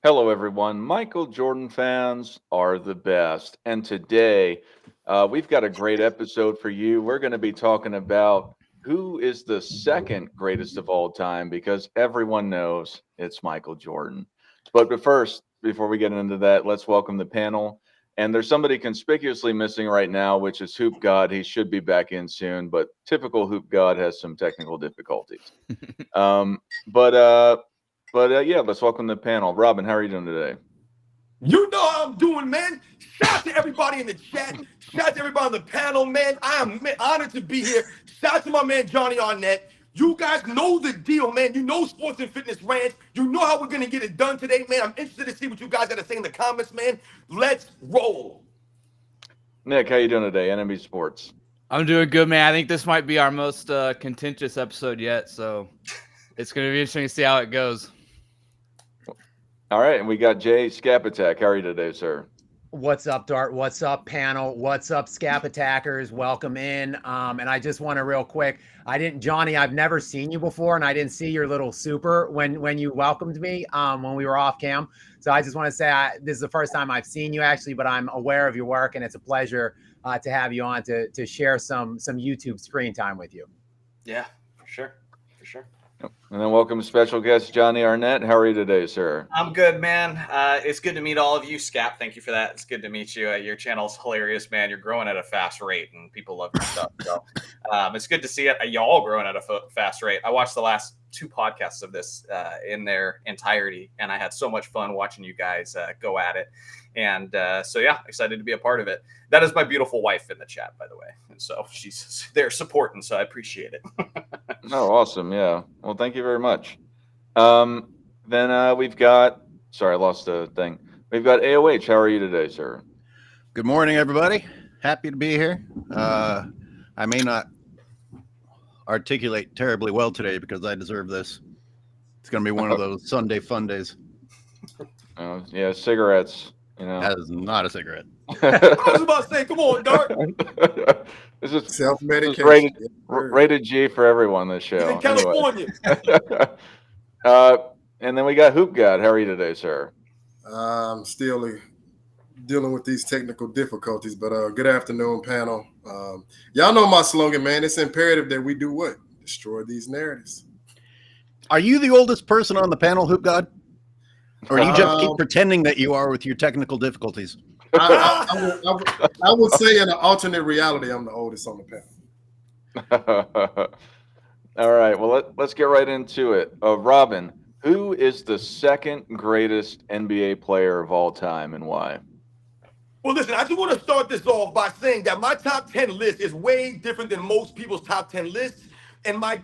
Hello, everyone. Michael Jordan fans are the best. And today, we've got a great episode for you. We're going to be talking about who is the second greatest of all time because everyone knows it's Michael Jordan. But first, before we get into that, let's welcome the panel. And there's somebody conspicuously missing right now, which is Hoop God. He should be back in soon, but typical Hoop God has some technical difficulties. Um, but uh, yeah, let's welcome the panel. Robin, how are you doing today? You know how I'm doing, man. Shout out to everybody in the chat. Shout out to everybody on the panel, man. I am honored to be here. Shout out to my man Johnny Arnett. You guys know the deal, man. You know Sports and Fitness Rants. You know how we're gonna get it done today, man. I'm interested to see what you guys got to say in the comments, man. Let's roll. Nick, how you doing today? NMB Sports. I'm doing good, man. I think this might be our most contentious episode yet, so it's going to be interesting to see how it goes. All right, and we got Jay Skapatak. How are you today, sir? What's up, Dart? What's up, panel? What's up, Scap Attackers? Welcome in. And I just want to real quick. Johnny, I've never seen you before, and I didn't see your little super when you welcomed me when we were off cam. So I just want to say this is the first time I've seen you actually, but I'm aware of your work, and it's a pleasure to have you on to share some YouTube screen time with you. Yeah, for sure. And then welcome special guest Johnny Arnett. How are you today, sir? I'm good, man. It's good to meet all of you. Scap, thank you for that. It's good to meet you. Your channel's hilarious, man. You're growing at a fast rate, and people love your stuff. So it's good to see it. Y'all growing at a fast rate. I watched the last 2 podcasts of this in their entirety, and I had so much fun watching you guys go at it. And so, yeah, excited to be a part of it. That is my beautiful wife in the chat, by the way. And so she's there supporting, so I appreciate it. Oh, awesome. Yeah. Well, thank you very much. Then we've got, sorry, I lost the thing. We've got AOH. How are you today, sir? Good morning, everybody. Happy to be here. I may not articulate terribly well today because I deserve this. It's going to be one of those Sunday fun days. Yeah, cigarettes. You know. That is not a cigarette. I was about to say, come on, Dart. This is Self-medication. Rated G for everyone. This show. He's in California. And then we got Hoop God. How are you today, sir? I'm still dealing with these technical difficulties, but good afternoon, panel. Y'all know my slogan, man. It's imperative that we do what? Destroy these narratives. Are you the oldest person on the panel, Hoop God? Or do you just keep pretending that you are with your technical difficulties? I would say in an alternate reality, I'm the oldest on the panel. All right. Well, let's get right into it. Robin, who is the second greatest NBA player of all time and why? Well, listen, I just want to start this off by saying that my top 10 list is way different than most people's top 10 lists. And my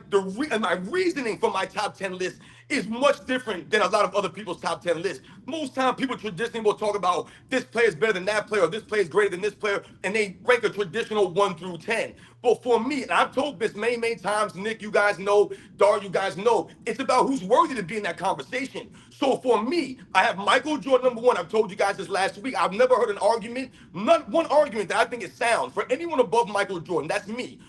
reasoning for my top 10 list is much different than a lot of other people's top 10 lists. Most time people traditionally will talk about this player is better than that player, or this player is greater than this player, and they rank a traditional 1 through 10. But for me, and I've told this many times, Nick, you guys know, Dar, you guys know, it's about who's worthy to be in that conversation. So for me, I have Michael Jordan number 1. I've told you guys this last week. I've never heard an argument, not one argument that I think is sound for anyone above Michael Jordan. That's me.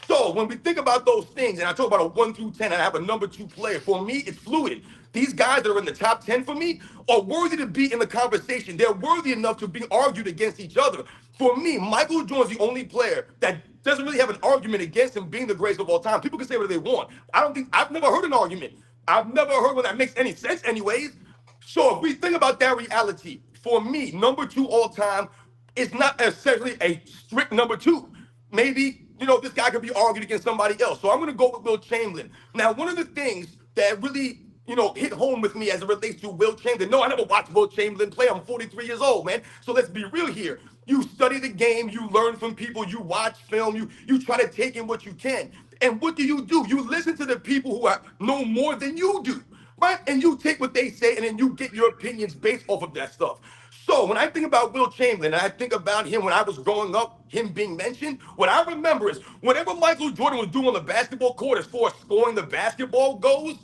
So when we think about those things, and I talk about a 1 through 10, and I have a number 2 player, for me, it's fluid. These guys that are in the top 10 for me are worthy to be in the conversation. They're worthy enough to be argued against each other. For me, Michael Jordan's the only player that doesn't really have an argument against him being the greatest of all time. People can say whatever they want. I've never heard an argument. I've never heard one that makes any sense anyways. So if we think about that reality, for me, number 2 all time is not necessarily a strict number 2. Maybe, this guy could be argued against somebody else. So I'm going to go with Will Chamberlain. Now, one of the things that really, hit home with me as it relates to Will Chamberlain. No, I never watched Will Chamberlain play. I'm 43 years old, man. So let's be real here. You study the game. You learn from people. You watch film. You try to take in what you can. And what do? You listen to the people who know more than you do, right? And you take what they say, and then you get your opinions based off of that stuff. So when I think about Will Chamberlain, and I think about him when I was growing up, him being mentioned, what I remember is whenever Michael Jordan was doing on the basketball court as far as scoring the basketball goes,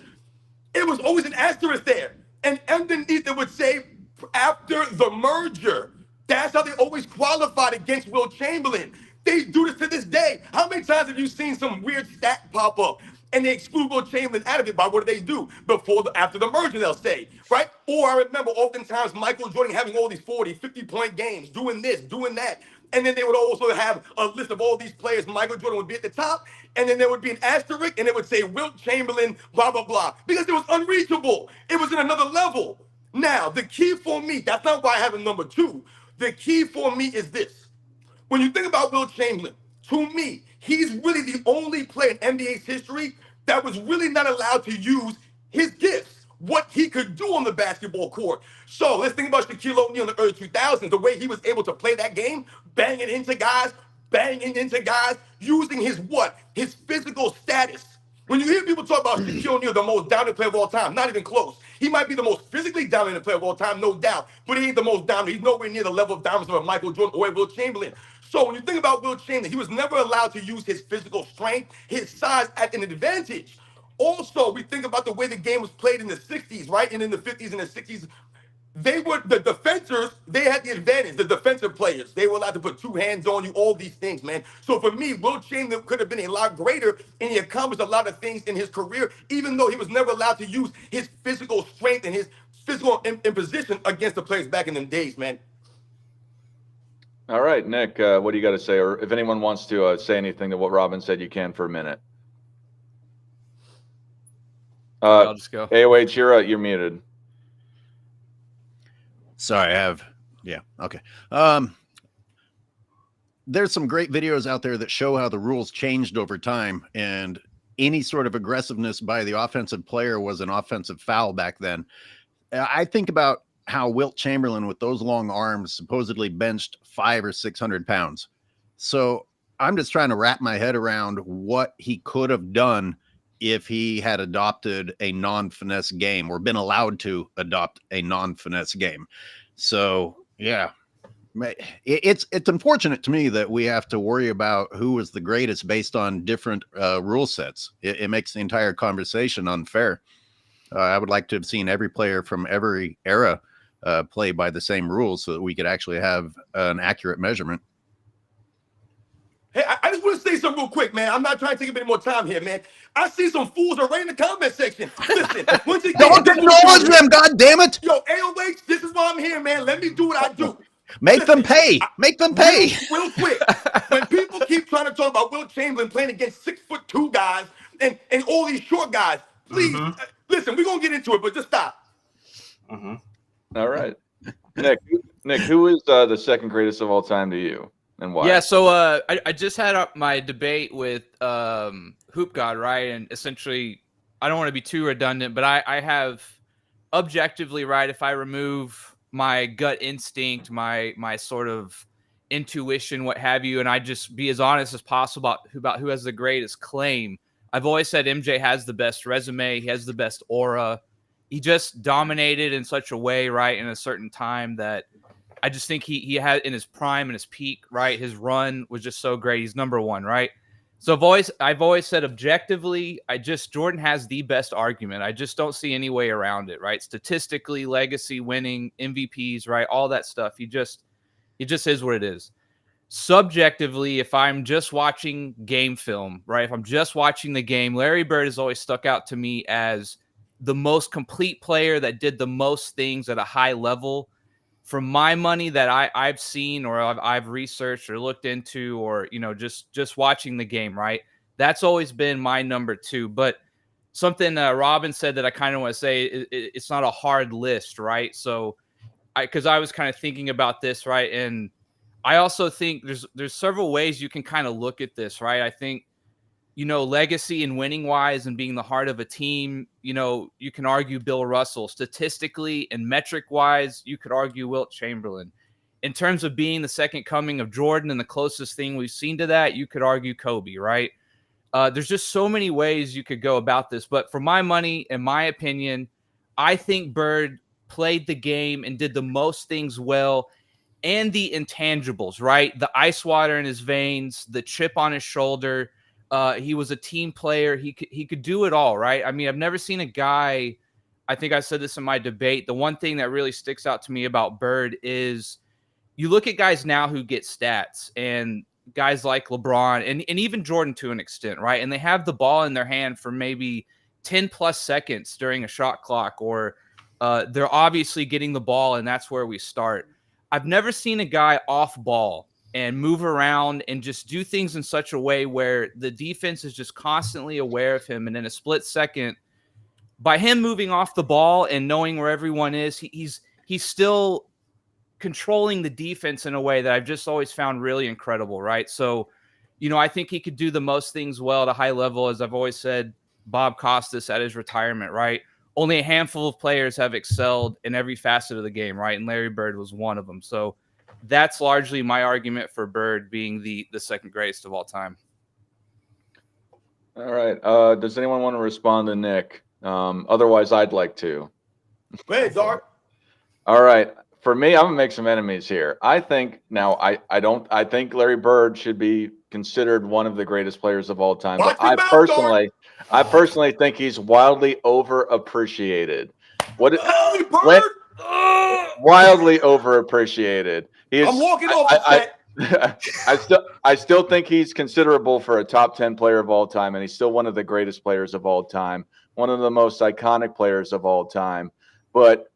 it was always an asterisk there. And underneath it would say, after the merger. That's how they always qualified against Will Chamberlain. They do this to this day. How many times have you seen some weird stat pop up? and they exclude Will Chamberlain out of it by what do? After the merger, they'll say, right? Or I remember oftentimes Michael Jordan having all these 40, 50-point games, doing this, doing that. And then they would also have a list of all these players. Michael Jordan would be at the top, and then there would be an asterisk, and it would say Wilt Chamberlain, blah, blah, blah, because it was unreachable. It was in another level. Now, the key for me, that's not why I have a number 2. The key for me is this. When you think about Wilt Chamberlain, to me, he's really the only player in NBA's history that was really not allowed to use his gifts, what he could do on the basketball court. So let's think about Shaquille O'Neal in the early 2000s, the way he was able to play that game, banging into guys, using his what? His physical status. When you hear people talk about Shaquille O'Neal, the most dominant player of all time, not even close. He might be the most physically dominant player of all time, no doubt, but he ain't the most dominant. He's nowhere near the level of dominance of a Michael Jordan or a Wilt Chamberlain. So when you think about Wilt Chamberlain, he was never allowed to use his physical strength, his size at an advantage. Also, we think about the way the game was played in the 60s, right? And in the 50s and the 60s, they were the defenders, they had the advantage, the defensive players. They were allowed to put 2 hands on you, all these things, man. So for me, Wilt Chamberlain could have been a lot greater, and he accomplished a lot of things in his career, even though he was never allowed to use his physical strength and his physical imposition against the players back in them days, man. All right, Nick, what do you got to say? Or if anyone wants to say anything to what Robin said, you can for a minute. I'll just go. AOH, you're muted. Sorry, okay. There's some great videos out there that show how the rules changed over time, and any sort of aggressiveness by the offensive player was an offensive foul back then. I think about how Wilt Chamberlain, with those long arms, supposedly benched 500 or 600 pounds. So I'm just trying to wrap my head around what he could have done if he had adopted a non-finesse game or been allowed to adopt a non-finesse game. So, yeah, it's unfortunate to me that we have to worry about who is the greatest based on different rule sets. It makes the entire conversation unfair. I would like to have seen every player from every era play by the same rules so that we could actually have an accurate measurement. Hey, I just want to say something real quick, man. I'm not trying to take up any more time here, man. I see some fools already in the comment section. Listen, once again, Don't acknowledge them, God damn it! Yo, AOH, this is why I'm here, man. Let me do what I do. Make them pay. Make them pay. Real quick, when people keep trying to talk about Wilt Chamberlain playing against 6'2" guys and all these short guys, please, listen, we're going to get into it, but just stop. All right. Nick, who is the second greatest of all time to you? And why? Yeah, so I just had my debate with Hoop God, right? And essentially, I don't want to be too redundant, but I have objectively, right, if I remove my gut instinct, my sort of intuition, what have you, and I just be as honest as possible about who has the greatest claim, I've always said MJ has the best resume, he has the best aura. He just dominated in such a way, right, in a certain time that I just think he had in his prime and his peak, right? His run was just so great. He's number one, right? So I've always said objectively, Jordan has the best argument. I just don't see any way around it, right? Statistically, legacy, winning, MVPs, right? All that stuff. He just is what it is. Subjectively, if I'm just watching game film, right? If I'm just watching the game, Larry Bird has always stuck out to me as the most complete player that did the most things at a high level. For my money that I've seen or I've researched or looked into, or just watching the game, right? That's always been my number 2. But something Robin said that I kind of want to say, it's not a hard list, right? So, because I was kind of thinking about this, right? And I also think there's several ways you can kind of look at this, right? I think legacy and winning wise and being the heart of a team, you can argue Bill Russell. Statistically and metric wise, you could argue Wilt Chamberlain. In terms of being the second coming of Jordan and the closest thing we've seen to that, you could argue Kobe, right? There's just so many ways you could go about this. But for my money, in my opinion, I think Bird played the game and did the most things well, and the intangibles, right? The ice water in his veins, the chip on his shoulder. He was a team player. He could do it all, right? I mean, I've never seen a guy, I think I said this in my debate, the one thing that really sticks out to me about Bird is you look at guys now who get stats, and guys like LeBron and even Jordan to an extent, right? And they have the ball in their hand for maybe 10 plus seconds during a shot clock, or they're obviously getting the ball, and that's where we start. I've never seen a guy off ball and move around and just do things in such a way where the defense is just constantly aware of him. And in a split second, by him moving off the ball and knowing where everyone is, he's still controlling the defense in a way that I've just always found really incredible, right? So, I think he could do the most things well at a high level. As I've always said, Bob Costas at his retirement, right? Only a handful of players have excelled in every facet of the game, right? And Larry Bird was one of them. So that's largely my argument for Bird being the second greatest of all time. All right. Does anyone want to respond to Nick? Otherwise, I'd like to. Go ahead, Dart. All right. For me, I'm gonna make some enemies here. I think I think Larry Bird should be considered one of the greatest players of all time. But I personally think he's wildly overappreciated. Wildly overappreciated. I'm walking off the set. I still think he's considerable for a top 10 player of all time, and he's still one of the greatest players of all time, one of the most iconic players of all time. But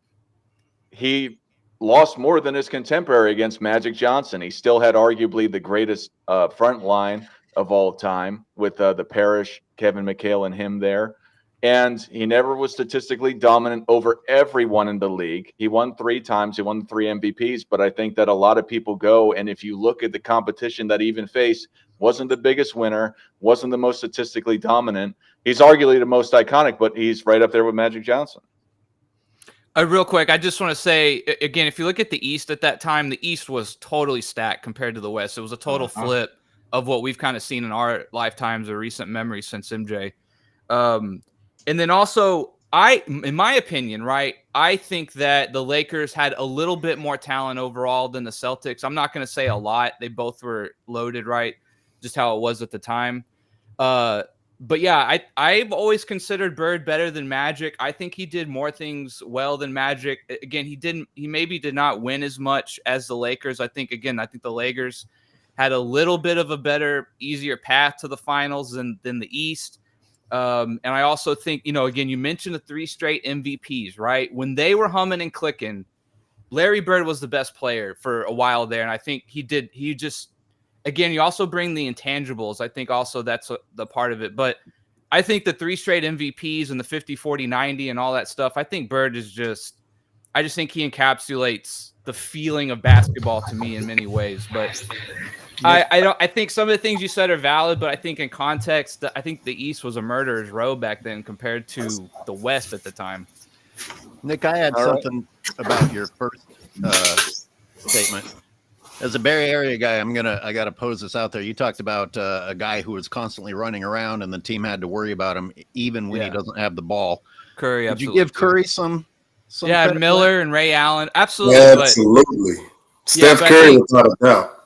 he lost more than his contemporary against Magic Johnson. He still had arguably the greatest front line of all time with the Parrish, Kevin McHale, and him there. And he never was statistically dominant over everyone in the league. He won 3 times. He won 3 MVPs. But I think that a lot of people go, and if you look at the competition that he even faced, wasn't the biggest winner, wasn't the most statistically dominant. He's arguably the most iconic, but he's right up there with Magic Johnson. Real quick, I just want to say, again, if you look at the East at that time, the East was totally stacked compared to the West. It was a total flip of what we've kind of seen in our lifetimes or recent memories since MJ. And then also, in my opinion, right, I think that the Lakers had a little bit more talent overall than the Celtics. I'm not going to say a lot. They both were loaded, right, just how it was at the time. But yeah, I've always considered Bird better than Magic. I think he did more things well than Magic. Again, he maybe did not win as much as the Lakers. I think the Lakers had a little bit of a better, easier path to the finals than the East. And I also think, again, you mentioned the 3 straight MVPs, right? When they were humming and clicking, Larry Bird was the best player for a while there. And I think again, you also bring the intangibles. I think also that's the part of it. But I think the 3 straight MVPs and the 50, 40, 90 and all that stuff, I think Bird is I just think he encapsulates the feeling of basketball to me in many ways. But I think some of the things you said are valid, but I think in context, I think the East was a murderer's row back then compared to the West at the time. Nick, I had something about your first statement. As a Bay Area guy, I gotta pose this out there. You talked about a guy who was constantly running around, and the team had to worry about him even when he doesn't have the ball. Curry, did you give Curry some and Miller and Ray Allen, absolutely. Absolutely. Steph Curry, without a doubt.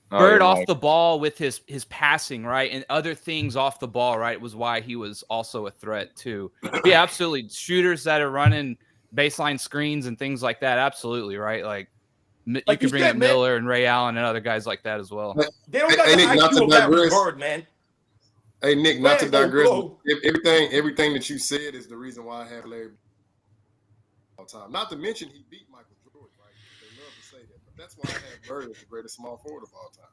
Bird off the ball with his passing, right, and other things off the ball, right, was why he was also a threat too. Yeah, absolutely. Shooters that are running baseline screens and things like that, absolutely, right. Like you can bring up Miller and Ray Allen and other guys like that as well. They don't got the IQ of Larry Bird, man. Hey Nick, not to digress. Everything that you said is the reason why I have Larry all time. Not to mention he beat Michael Jordan, right? They love to say that, but that's why I have Bird as the greatest small forward of all time.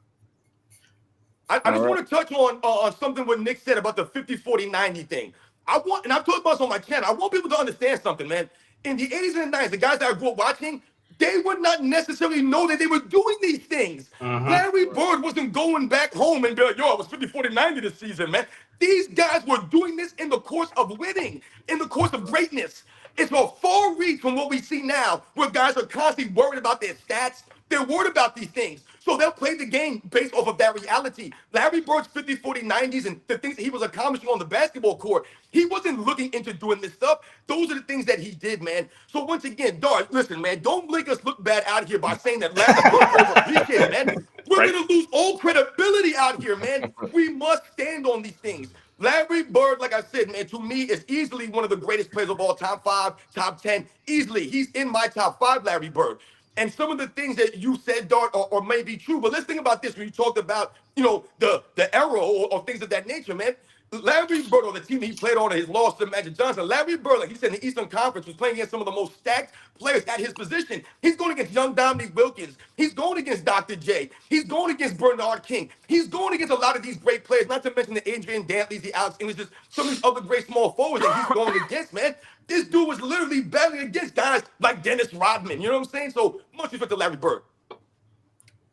I just want to touch on something what Nick said about the 50, 40, 90 thing. And I've talked about this on my channel. I want people to understand something, man. In the 80s and 90s, the guys that I grew up watching, they would not necessarily know that they were doing these things. Larry Bird wasn't going back home and be like, I was 50, 40, 90 this season, man. These guys were doing this in the course of winning, in the course of greatness. It's a far reach from what we see now, where guys are constantly worried about their stats. They're worried about these things. So they'll play the game based off of that reality. Larry Bird's 50, 40, 90s and the things that he was accomplishing on the basketball court, he wasn't looking into doing this stuff. Those are the things that he did, man. So once again, Dart, listen, man, don't make us look bad out here by saying that Larry Bird overappreciated, man. We're going to lose all credibility out here, man. We must stand on these things. Larry Bird, like I said, man, to me is easily one of the greatest players of all time. 5, top 10, easily. He's in my top 5, Larry Bird. And some of the things that you said, Dart, or may be true. But let's think about this when you talked about, the era or things of that nature, man. Larry Bird, on the team he played on, his loss to Magic Johnson. Larry Bird, like he said in the Eastern Conference, was playing against some of the most stacked players at his position. He's going against young Dominique Wilkins. He's going against Dr. J. He's going against Bernard King. He's going against a lot of these great players, not to mention the Adrian Dantleys, the Alex English, some of these other great small forwards that he's going against, man. This dude was literally battling against guys like Dennis Rodman. You know what I'm saying? So much respect to Larry Bird.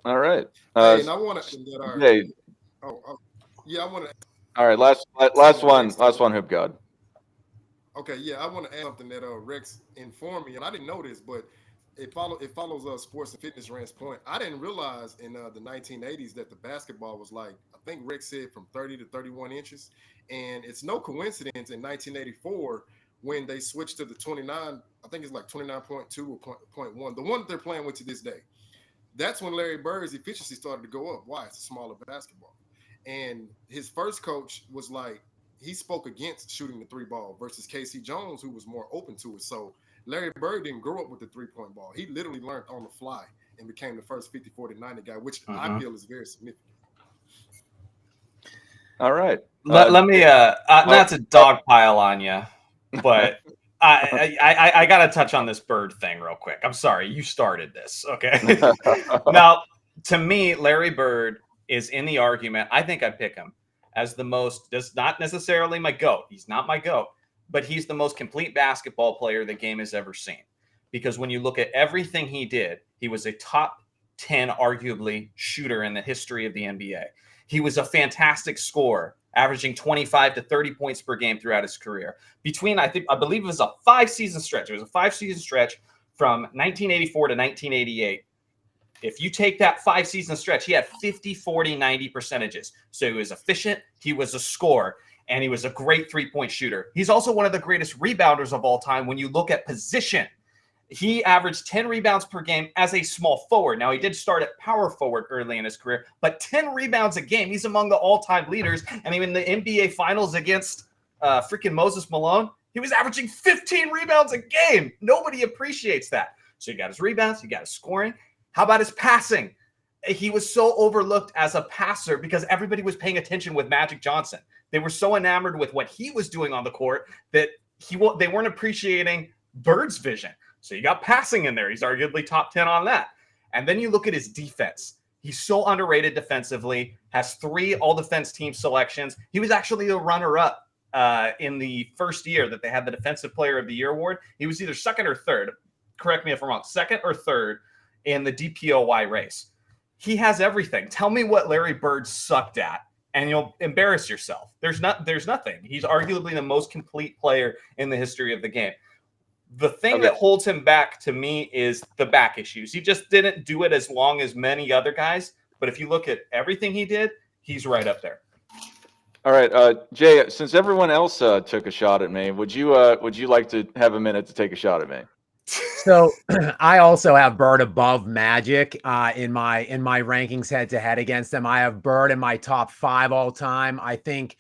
All right. Hey, and I want to. Hey. Yeah, I want to. All right. Last one, Hoop God. Okay, yeah, I want to add something that Rex informed me, and I didn't know this, but it follows Sports and Fitness Rant's point. I didn't realize in the 1980s that the basketball was like, I think Rex said from 30 to 31 inches, and it's no coincidence in 1984 when they switched to the 29, I think it's like 29.2 or 0.1, the one that they're playing with to this day. That's when Larry Bird's efficiency started to go up. Why? It's a smaller basketball. And his first coach was like, he spoke against shooting the three ball versus Casey Jones, who was more open to it. So Larry Bird didn't grow up with the 3-point ball. He literally learned on the fly and became the first 50, 40, 90 guy, which I feel is very significant. All right. Let me not to dogpile on you, but I got to touch on this Bird thing real quick. I'm sorry, you started this, okay? Now, to me, Larry Bird is in the argument. I think I pick him as the most, does not necessarily my GOAT. He's not my GOAT, but he's the most complete basketball player the game has ever seen. Because when you look at everything he did, he was a top 10, arguably, shooter in the history of the NBA. He was a fantastic scorer, averaging 25 to 30 points per game throughout his career. Between, I believe it was a 5-season stretch. It was a 5-season stretch from 1984 to 1988. If you take that 5-season stretch, he had 50, 40, 90 percentages. So he was efficient, he was a scorer, and he was a great three-point shooter. He's also one of the greatest rebounders of all time when you look at position. He averaged 10 rebounds per game as a small forward. Now, he did start at power forward early in his career, but 10 rebounds a game. He's among the all-time leaders. And even in the NBA Finals against freaking Moses Malone, he was averaging 15 rebounds a game. Nobody appreciates that. So you got his rebounds, you got his scoring. How about his passing? He was so overlooked as a passer because everybody was paying attention with Magic Johnson. They were so enamored with what he was doing on the court that they weren't appreciating Bird's vision. So you got passing in there. He's arguably top 10 on that. And then you look at his defense. He's so underrated defensively, has 3 all-defense team selections. He was actually a runner-up in the first year that they had the Defensive Player of the Year award. He was either second or third. Correct me if I'm wrong. Second or third in the DPOY race. He has everything. Tell me what Larry Bird sucked at, and you'll embarrass yourself. There's nothing. He's arguably the most complete player in the history of the game. The thing that holds him back to me is the back issues. He just didn't do it as long as many other guys. But if you look at everything he did, he's right up there. All right, Jay, since everyone else took a shot at me, would you like to have a minute to take a shot at me? So I also have Bird above Magic in my rankings head to head against them. I have Bird in my top 5 all time. I think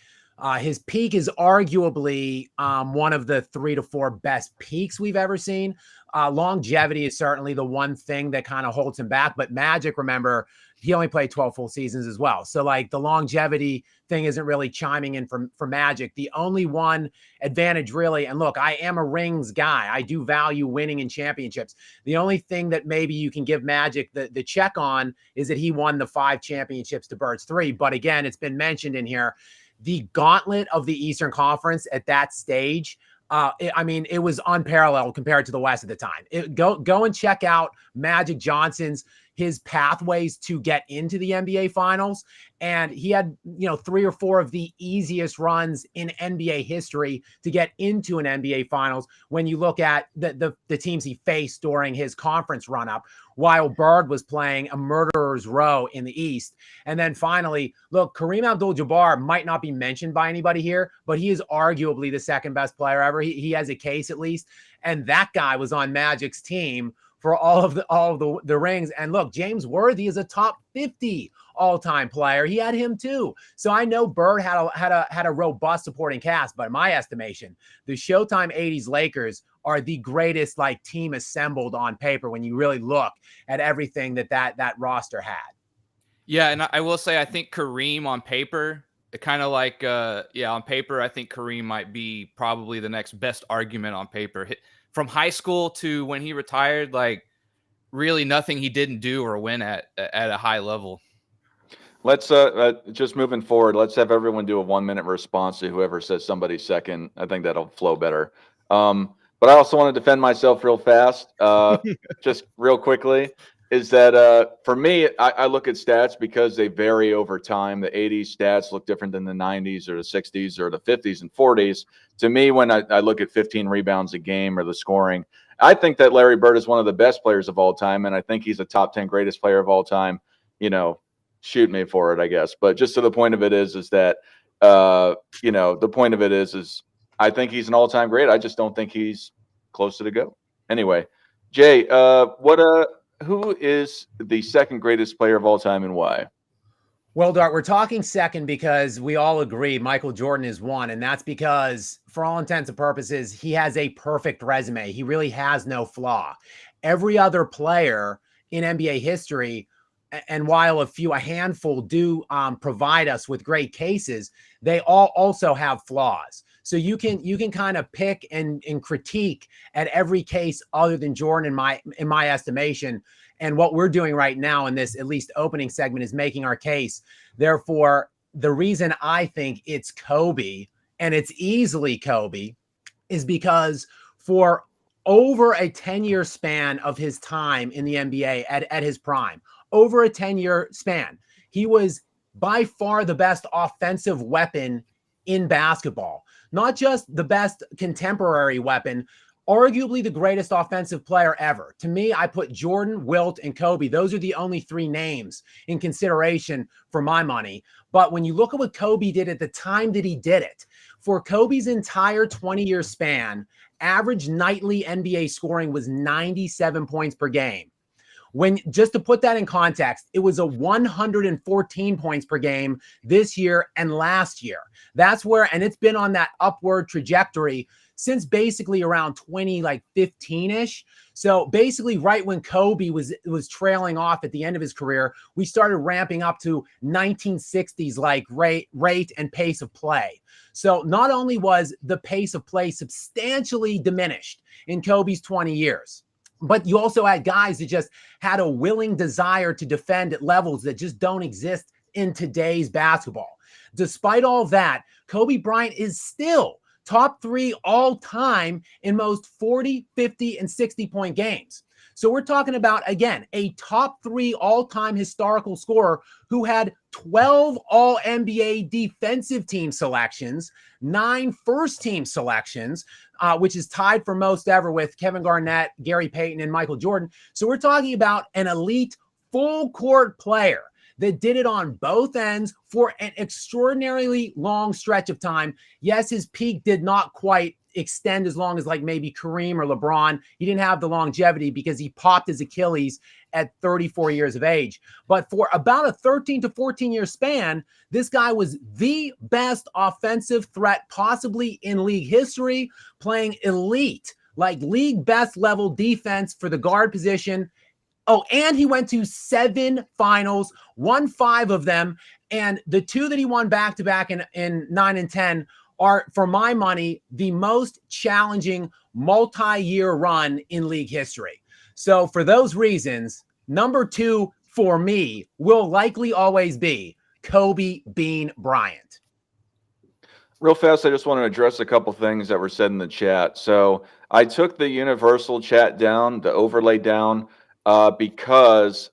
his peak is arguably one of the 3 to 4 best peaks we've ever seen. Longevity is certainly the one thing that kind of holds him back. But Magic, remember, he only played 12 full seasons as well. So like the longevity thing isn't really chiming in for Magic. The only one advantage really, and look, I am a rings guy. I do value winning in championships. The only thing that maybe you can give Magic the check on is that he won the 5 championships to Bird's 3. But again, it's been mentioned in here, the gauntlet of the Eastern Conference at that stage, it was unparalleled compared to the West at the time. Go and check out Magic Johnson's, his pathways to get into the NBA Finals. And he had, 3 or 4 of the easiest runs in NBA history to get into an NBA Finals when you look at the teams he faced during his conference run-up, while Bird was playing a murderer's row in the East. And then finally, look, Kareem Abdul-Jabbar might not be mentioned by anybody here, but he is arguably the second best player ever. He has a case at least. And that guy was on Magic's team for all of the rings. And look, James Worthy is a top 50 all-time player, he had him too. So I know Bird had a robust supporting cast, but in my estimation, the Showtime 80s Lakers are the greatest like team assembled on paper when you really look at everything that roster had. Yeah, and I will say I think Kareem on paper, kind of like on paper, I think Kareem might be probably the next best argument on paper. From high school to when he retired, like really nothing he didn't do or win at a high level. Let's just moving forward, let's have everyone do a 1-minute response to whoever says somebody second. I think that'll flow better. But I also want to defend myself real fast, just real quickly, is that for me, I look at stats because they vary over time. The 80s stats look different than the 90s or the 60s or the 50s and 40s. To me, when I look at 15 rebounds a game or the scoring, I think that Larry Bird is one of the best players of all time, and I think he's a top 10 greatest player of all time. You know, shoot me for it, I guess. But just to the point of it is that, the point of it is I think he's an all-time great. I just don't think he's close to the GOAT. Anyway, Jay, who is the second greatest player of all time and why? Well, Dart, we're talking second because we all agree Michael Jordan is one, and that's because for all intents and purposes, he has a perfect resume. He really has no flaw. Every other player in NBA history, and while a handful do provide us with great cases, they all also have flaws. So you can kind of pick and critique at every case other than Jordan in my estimation. And what we're doing right now in this at least opening segment is making our case. Therefore, the reason I think it's Kobe, and it's easily Kobe, is because for over a 10-year span of his time in the NBA at his prime, over a 10-year span, he was by far the best offensive weapon in basketball. Not just the best contemporary weapon, arguably the greatest offensive player ever. To me, I put Jordan, Wilt, and Kobe. Those are the only three names in consideration for my money. But when you look at what Kobe did at the time that he did it, for Kobe's entire 20-year span, average nightly NBA scoring was 97 points per game. When, just to put that in context, it was a 114 points per game this year and last year. That's where, and it's been on that upward trajectory since basically around 2015-ish. So basically right when Kobe was trailing off at the end of his career, we started ramping up to 1960s like rate and pace of play. So not only was the pace of play substantially diminished in Kobe's 20 years, but you also had guys that just had a willing desire to defend at levels that just don't exist in today's basketball. Despite all that, Kobe Bryant is still top 3 all time in most 40, 50, and 60-point games. So we're talking about, again, a top 3 all-time historical scorer who had 12 All-NBA defensive team selections, 9 first-team selections, which is tied for most ever with Kevin Garnett, Gary Payton, and Michael Jordan. So we're talking about an elite full-court player that did it on both ends for an extraordinarily long stretch of time. Yes, his peak did not quite extend as long as like maybe Kareem or LeBron. He didn't have the longevity because he popped his Achilles at 34 years of age. But for about a 13 to 14 year span, this guy was the best offensive threat possibly in league history, playing elite, like league best level defense for the guard position. Oh, and he went to 7 finals, won 5 of them. And the 2 that he won back-to-back in 9 and 10 are, for my money, the most challenging multi-year run in league history. So for those reasons, number 2 for me will likely always be Kobe Bean Bryant. Real fast, I just want to address a couple things that were said in the chat. So I took the universal chat down, the overlay down, because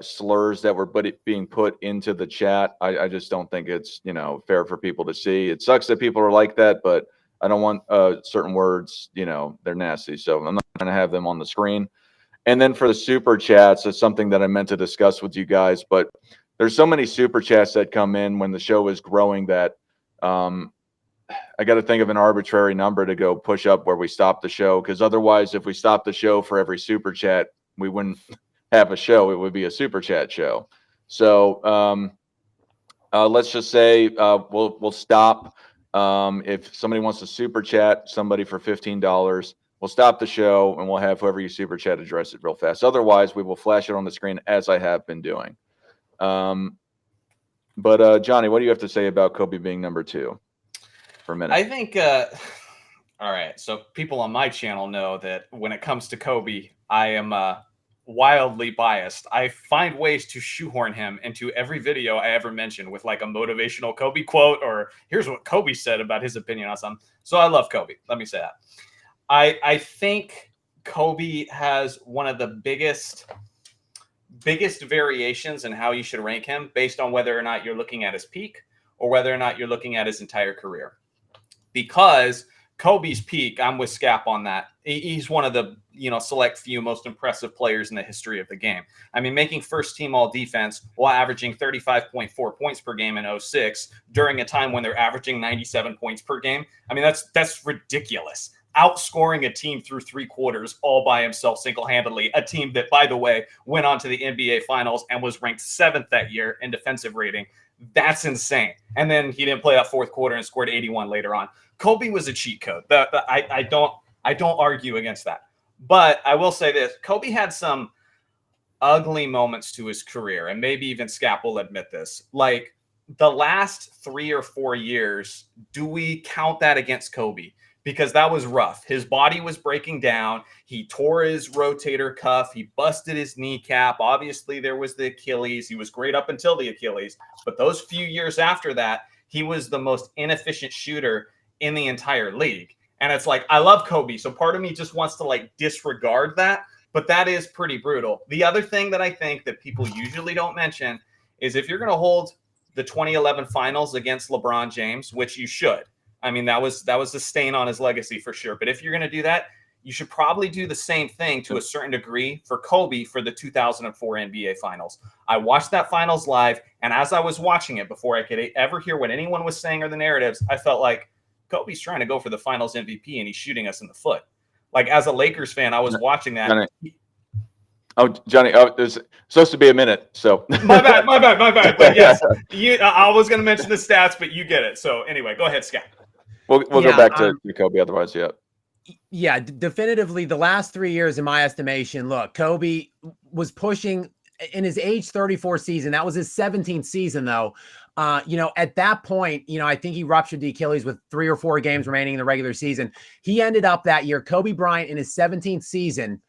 slurs that were being put into the chat. I just don't think it's fair for people to see. It sucks that people are like that, but I don't want certain words, they're nasty. So I'm not going to have them on the screen. And then for the super chats, it's something that I meant to discuss with you guys, but there's so many super chats that come in when the show is growing that I got to think of an arbitrary number to go push up where we stop the show. Because otherwise, if we stop the show for every super chat, we wouldn't have a show. It would be a super chat show. So let's just say we'll stop. If somebody wants to super chat somebody for $15, we'll stop the show and we'll have whoever you super chat address it real fast. Otherwise, we will flash it on the screen as I have been doing. But Johnny, what do you have to say about Kobe being number 2 for a minute? I think, all right. So people on my channel know that when it comes to Kobe, I am wildly biased. I find ways to shoehorn him into every video I ever mention with like a motivational Kobe quote, or here's what Kobe said about his opinion on something. So I love Kobe. Let me say that. I think Kobe has one of the biggest variations in how you should rank him based on whether or not you're looking at his peak or whether or not you're looking at his entire career. Because Kobe's peak, I'm with Scap on that. He's one of the, select few most impressive players in the history of the game. I mean, making first team all defense while averaging 35.4 points per game in 2006 during a time when they're averaging 97 points per game. I mean, that's ridiculous. Outscoring a team through 3 quarters all by himself single-handedly, a team that, by the way, went on to the NBA Finals and was ranked 7th that year in defensive rating. That's insane. And then he didn't play that 4th quarter and scored 81 later on. Kobe was a cheat code. I don't argue against that. But I will say this. Kobe had some ugly moments to his career, and maybe even Scap will admit this. Like the last 3 or 4 years, do we count that against Kobe? Because that was rough. His body was breaking down. He tore his rotator cuff. He busted his kneecap. Obviously, there was the Achilles. He was great up until the Achilles. But those few years after that, he was the most inefficient shooter in the entire league. And it's like, I love Kobe. So part of me just wants to like disregard that. But that is pretty brutal. The other thing that I think that people usually don't mention is if you're going to hold the 2011 finals against LeBron James, which you should. I mean, that was a stain on his legacy for sure. But if you're going to do that, you should probably do the same thing to a certain degree for Kobe for the 2004 NBA Finals. I watched that finals live, and as I was watching it, before I could ever hear what anyone was saying or the narratives, I felt like Kobe's trying to go for the finals MVP, and he's shooting us in the foot. Like, as a Lakers fan, I was watching that. Johnny, there's supposed to be a minute, so. My bad. But yes, I was going to mention the stats, but you get it. So anyway, go ahead, Scott. We'll go back to Kobe otherwise, yeah. Yeah, definitively the last 3 years, in my estimation, look, Kobe was pushing in his age 34 season. That was his 17th season, though. At that point, I think he ruptured the Achilles with 3 or 4 games remaining in the regular season. He ended up that year, Kobe Bryant in his 17th season,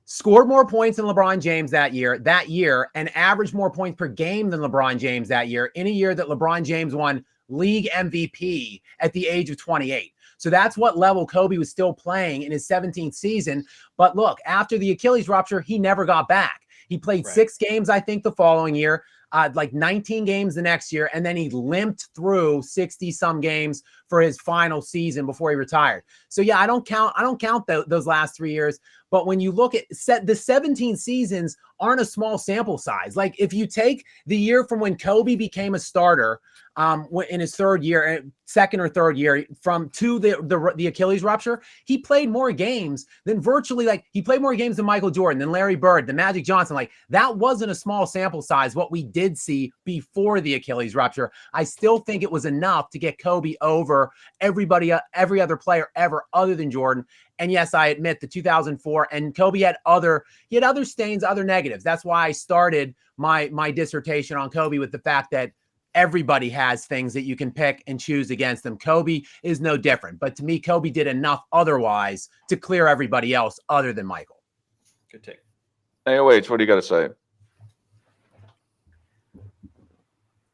scored more points than LeBron James that year, and averaged more points per game than LeBron James that year, in a year that LeBron James won league MVP at the age of 28. So that's what level Kobe was still playing in his 17th season. But look, after the Achilles rupture, he never got back. He played 6 games, I think, the following year, like 19 games the next year, and then he limped through 60-some games for his final season before he retired. So yeah, I don't count those last 3 years. But when you look at the 17 seasons aren't a small sample size. Like if you take the year from when Kobe became a starter in his second or third year to the Achilles rupture, he played more games than he played more games than Michael Jordan, than Larry Bird, than Magic Johnson. Like that wasn't a small sample size, what we did see before the Achilles rupture. I still think it was enough to get Kobe over every other player ever other than Jordan. And yes, I admit the 2004 and Kobe had other stains, other negatives. That's why I started my dissertation on Kobe with the fact that everybody has things that you can pick and choose against them. Kobe is no different. But to me, Kobe did enough otherwise to clear everybody else other than Michael. Good take. Hey, wait, what do you got to say?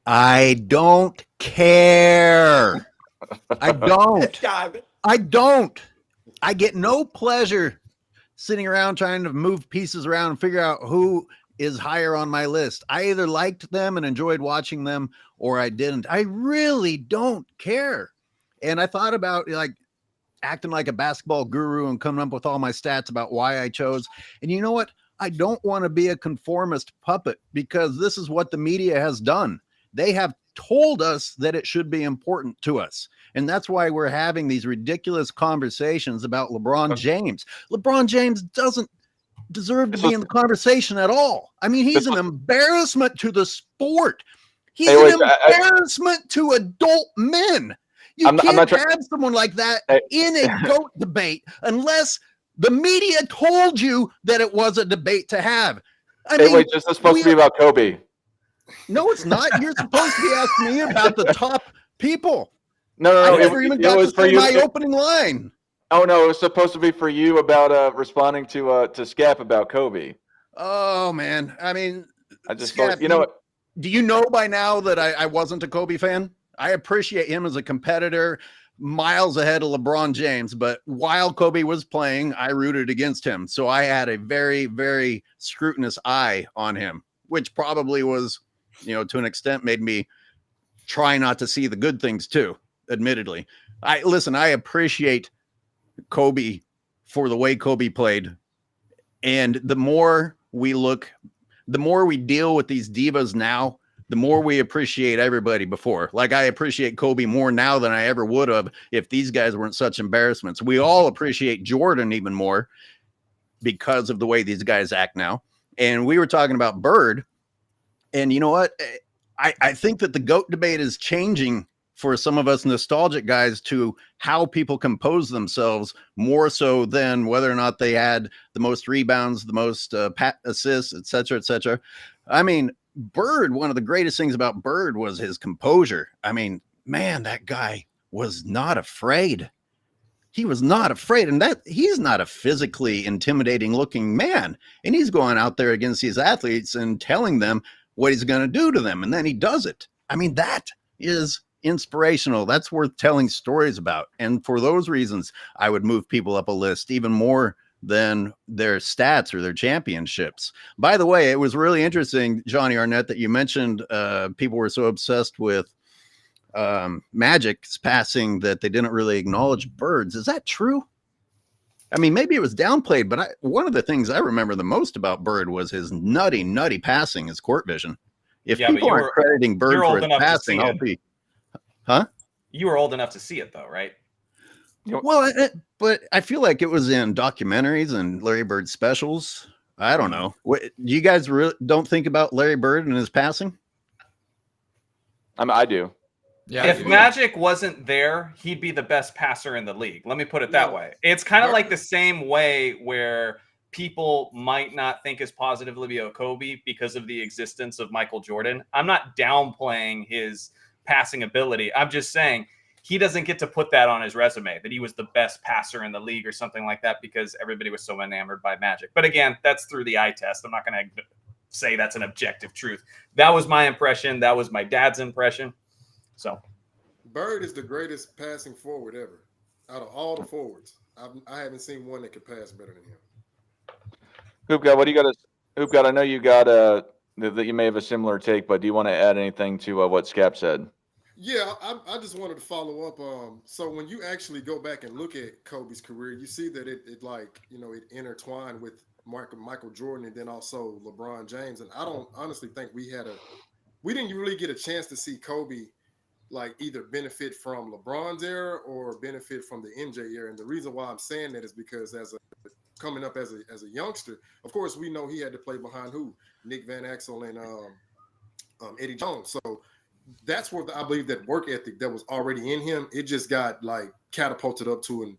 I don't care. I don't. I get no pleasure sitting around trying to move pieces around and figure out who is higher on my list. I either liked them and enjoyed watching them or I didn't. I really don't care. And I thought about like acting like a basketball guru and coming up with all my stats about why I chose. And you know what? I don't want to be a conformist puppet because this is what the media has done. They have told us that it should be important to us. And that's why we're having these ridiculous conversations about LeBron James. LeBron James doesn't deserve to be in the conversation at all. I mean, he's an embarrassment to the sport. He's Hey, wait, an embarrassment to adult men. You I'm can't not have someone like that in a GOAT debate unless the media told you that it was a debate to have. I mean, wait, this is supposed to be about Kobe. No, it's not. You're supposed to be asking me about the top people. No, I never even got to say my opening line. Oh no, it was supposed to be for you about responding to Scap about Kobe. Oh man, I mean, I just Scap, thought, you know what? Do you know by now that I wasn't a Kobe fan? I appreciate him as a competitor, miles ahead of LeBron James. But while Kobe was playing, I rooted against him, so I had a very, very scrutinous eye on him, which probably was, to an extent, made me try not to see the good things too. Admittedly, I appreciate Kobe for the way Kobe played. And the more we deal with these divas now, the more we appreciate everybody before. Like, I appreciate Kobe more now than I ever would have if these guys weren't such embarrassments. We all appreciate Jordan even more because of the way these guys act now. And we were talking about Bird. And you know what? I think that the GOAT debate is changing for some of us nostalgic guys to how people compose themselves more so than whether or not they had the most rebounds, the most assists, et cetera, et cetera. I mean, Bird, one of the greatest things about Bird was his composure. I mean, man, that guy was not afraid. He was not afraid. And that he's not a physically intimidating looking man. And he's going out there against these athletes and telling them what he's going to do to them. And then he does it. I mean, that is inspirational. That's worth telling stories about. And for those reasons, I would move people up a list even more than their stats or their championships. By the way, it was really interesting, Johnny Arnett, that you mentioned people were so obsessed with Magic's passing that they didn't really acknowledge Bird's. Is that true? I mean, maybe it was downplayed, but one of the things I remember the most about Bird was his nutty passing, his court vision. If people aren't crediting Bird for his passing, I'll be... Huh? You were old enough to see it, though, right? Well, but I feel like it was in documentaries and Larry Bird specials. I don't know. What, do you guys really don't think about Larry Bird and his passing? I do. Yeah. If Magic wasn't there, he'd be the best passer in the league. Let me put it that way. It's kind of like the same way where people might not think as positively of Kobe because of the existence of Michael Jordan. I'm not downplaying his passing ability. I'm just saying he doesn't get to put that on his resume that he was the best passer in the league or something like that because everybody was so enamored by Magic. But again, that's through the eye test. I'm not going to say that's an objective truth. That was my impression. That was my dad's impression. So Bird is the greatest passing forward ever out of all the forwards. I haven't seen one that could pass better than him. Hoop God, what do you got? Hoop God, I know you got that you may have a similar take, but do you want to add anything to what Scap said? Yeah, I just wanted to follow up. So when you actually go back and look at Kobe's career, you see that it intertwined with Michael Jordan and then also LeBron James. And I don't honestly think we didn't really get a chance to see Kobe like either benefit from LeBron's era or benefit from the MJ era. And the reason why I'm saying that is because coming up as a youngster, of course, we know he had to play behind who? Nick Van Exel and Eddie Jones. So that's where I believe that work ethic that was already in him, it just got like catapulted up to an